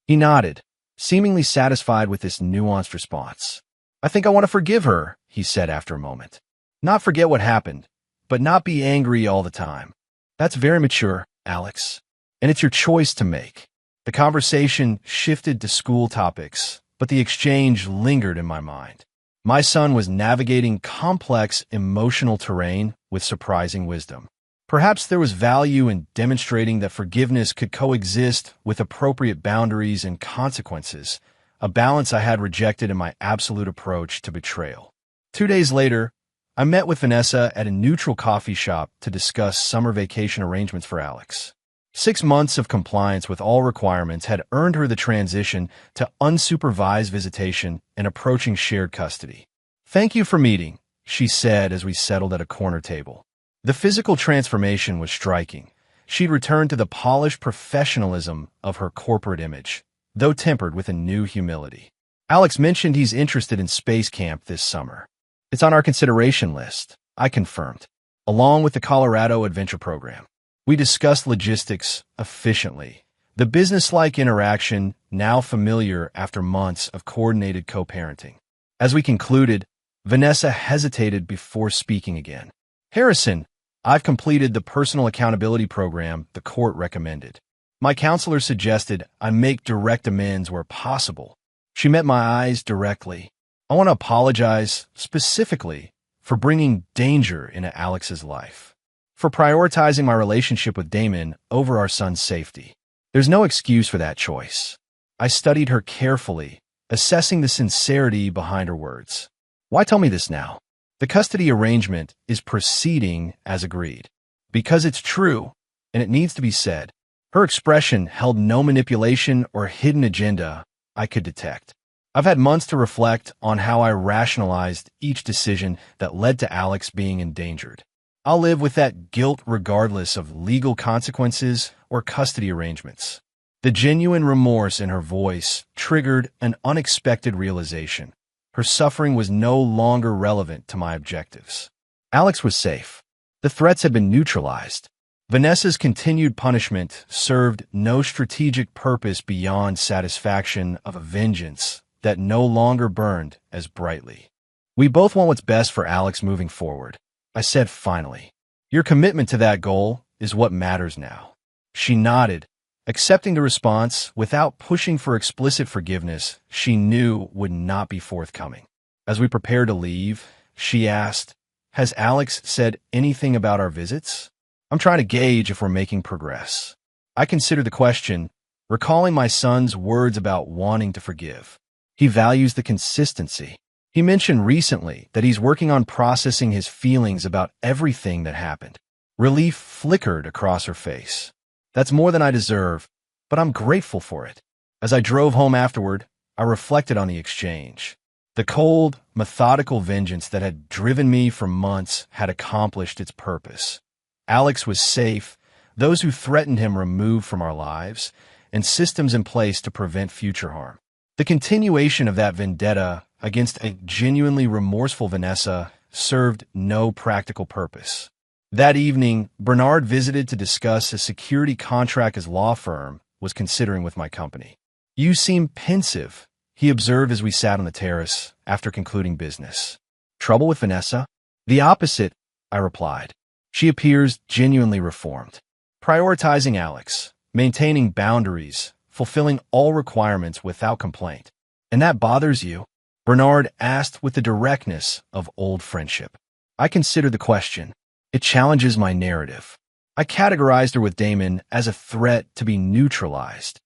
He nodded, seemingly satisfied with this nuanced response. I think I want to forgive her, he said after a moment. Not forget what happened, but not be angry all the time. That's very mature, Alex. And it's your choice to make. The conversation shifted to school topics, but the exchange lingered in my mind. My son was navigating complex emotional terrain with surprising wisdom. Perhaps there was value in demonstrating that forgiveness could coexist with appropriate boundaries and consequences, a balance I had rejected in my absolute approach to betrayal. 2 days later, I met with Vanessa at a neutral coffee shop to discuss summer vacation arrangements for Alex. 6 months of compliance with all requirements had earned her the transition to unsupervised visitation and approaching shared custody. Thank you for meeting, she said as we settled at a corner table. The physical transformation was striking. She'd returned to the polished professionalism of her corporate image, though tempered with a new humility. Alex mentioned he's interested in space camp this summer. It's on our consideration list, I confirmed, along with the Colorado Adventure Program. We discussed logistics efficiently, the business-like interaction now familiar after months of coordinated co-parenting. As we concluded, Vanessa hesitated before speaking again. Harrison, I've completed the personal accountability program the court recommended. My counselor suggested I make direct amends where possible. She met my eyes directly. I want to apologize specifically for bringing danger into Alex's life, for prioritizing my relationship with Damon over our son's safety. There's no excuse for that choice. I studied her carefully, assessing the sincerity behind her words. Why tell me this now? The custody arrangement is proceeding as agreed. Because it's true, and it needs to be said, her expression held no manipulation or hidden agenda I could detect. I've had months to reflect on how I rationalized each decision that led to Alex being endangered. I'll live with that guilt regardless of legal consequences or custody arrangements. The genuine remorse in her voice triggered an unexpected realization. Her suffering was no longer relevant to my objectives. Alex was safe. The threats had been neutralized. Vanessa's continued punishment served no strategic purpose beyond satisfaction of a vengeance that no longer burned as brightly. We both want what's best for Alex moving forward, I said finally. Your commitment to that goal is what matters now. She nodded, accepting the response without pushing for explicit forgiveness she knew would not be forthcoming. As we prepared to leave, she asked, "Has Alex said anything about our visits?" I'm trying to gauge if we're making progress. I consider the question, recalling my son's words about wanting to forgive. He values the consistency. He mentioned recently that he's working on processing his feelings about everything that happened. Relief flickered across her face. That's more than I deserve, but I'm grateful for it. As I drove home afterward, I reflected on the exchange. The cold, methodical vengeance that had driven me for months had accomplished its purpose. Alex was safe, those who threatened him removed from our lives, and systems in place to prevent future harm. The continuation of that vendetta against a genuinely remorseful Vanessa served no practical purpose. That evening, Bernard visited to discuss a security contract his law firm was considering with my company. "You seem pensive," he observed as we sat on the terrace after concluding business. "Trouble with Vanessa?" "The opposite," I replied. "She appears genuinely reformed. Prioritizing Alex, maintaining boundaries, fulfilling all requirements without complaint. And that bothers you?" Bernard asked with the directness of old friendship. I considered the question. It challenges my narrative. I categorized her with Damon as a threat to be neutralized.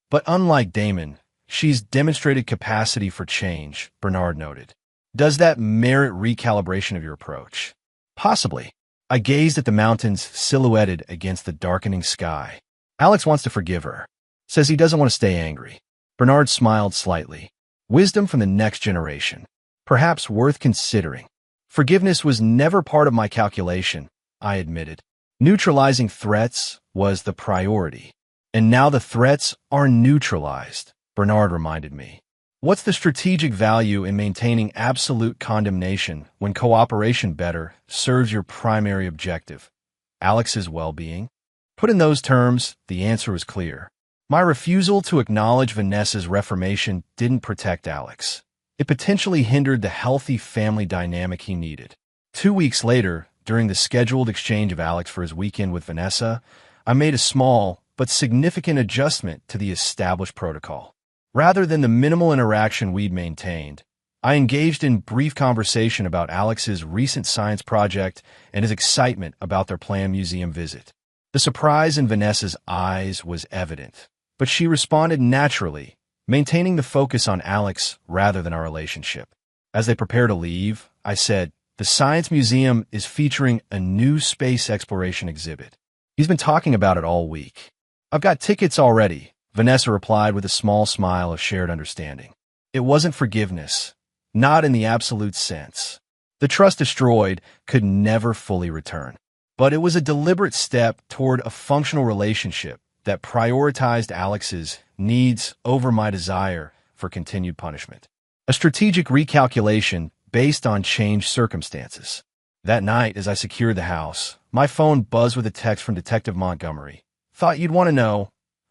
But unlike Damon, she's demonstrated capacity for change, Bernard noted. Does that merit recalibration of your approach? Possibly. I gazed at the mountains silhouetted against the darkening sky. Alex wants to forgive her. Says he doesn't want to stay angry. Bernard smiled slightly. Wisdom from the next generation. Perhaps worth considering. Forgiveness was never part of my calculation, I admitted. Neutralizing threats was the priority. And now the threats are neutralized, Bernard reminded me. What's the strategic value in maintaining absolute condemnation when cooperation better serves your primary objective, Alex's well-being? Put in those terms, the answer was clear. My refusal to acknowledge Vanessa's reformation didn't protect Alex. It potentially hindered the healthy family dynamic he needed. 2 weeks later, during the scheduled exchange of Alex for his weekend with Vanessa, I made a small but significant adjustment to the established protocol. Rather than the minimal interaction we'd maintained, I engaged in brief conversation about Alex's recent science project and his excitement about their planned museum visit. The surprise in Vanessa's eyes was evident, but she responded naturally, maintaining the focus on Alex rather than our relationship. As they prepared to leave, I said, "The Science Museum is featuring a new space exploration exhibit. He's been talking about it all week." "I've got tickets already," Vanessa replied with a small smile of shared understanding. It wasn't forgiveness, not in the absolute sense. The trust destroyed could never fully return. But it was a deliberate step toward a functional relationship that prioritized Alex's needs over my desire for continued punishment. A strategic recalculation based on changed circumstances. That night, as I secured the house, my phone buzzed with a text from Detective Montgomery. "Thought you'd want to know.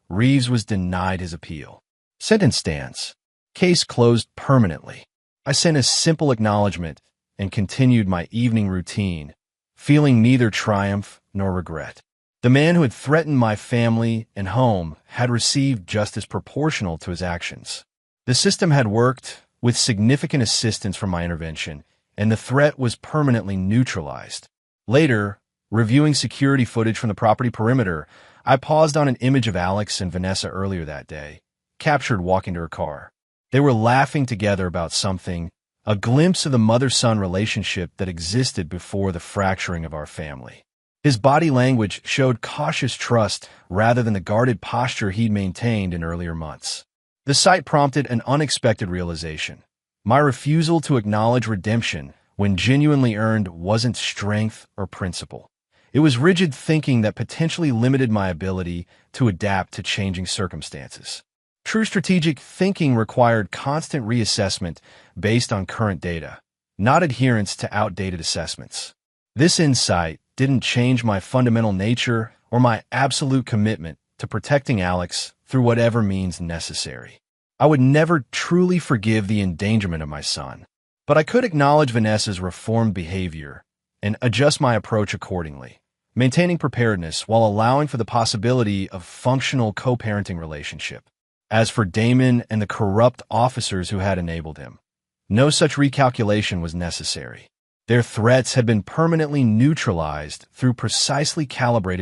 Reeves was denied his appeal." Sentence stands. Case closed permanently. I sent a simple acknowledgement and continued my evening routine, feeling neither triumph nor regret. The man who had threatened my family and home had received justice proportional to his actions. The system had worked with significant assistance from my intervention, and the threat was permanently neutralized. Later, reviewing security footage from the property perimeter, I paused on an image of Alex and Vanessa earlier that day, captured walking to her car. They were laughing together about something, a glimpse of the mother-son relationship that existed before the fracturing of our family. His body language showed cautious trust rather than the guarded posture he'd maintained in earlier months. The sight prompted an unexpected realization. My refusal to acknowledge redemption when genuinely earned wasn't strength or principle. It was rigid thinking that potentially limited my ability to adapt to changing circumstances. True strategic thinking required constant reassessment based on current data, not adherence to outdated assessments. This insight didn't change my fundamental nature or my absolute commitment to protecting Alex through whatever means necessary. I would never truly forgive the endangerment of my son, but I could acknowledge Vanessa's reformed behavior and adjust my approach accordingly, maintaining preparedness while allowing for the possibility of functional co-parenting relationship. As for Damon and the corrupt officers who had enabled him, no such recalculation was necessary. Their threats had been permanently neutralized through precisely calibrated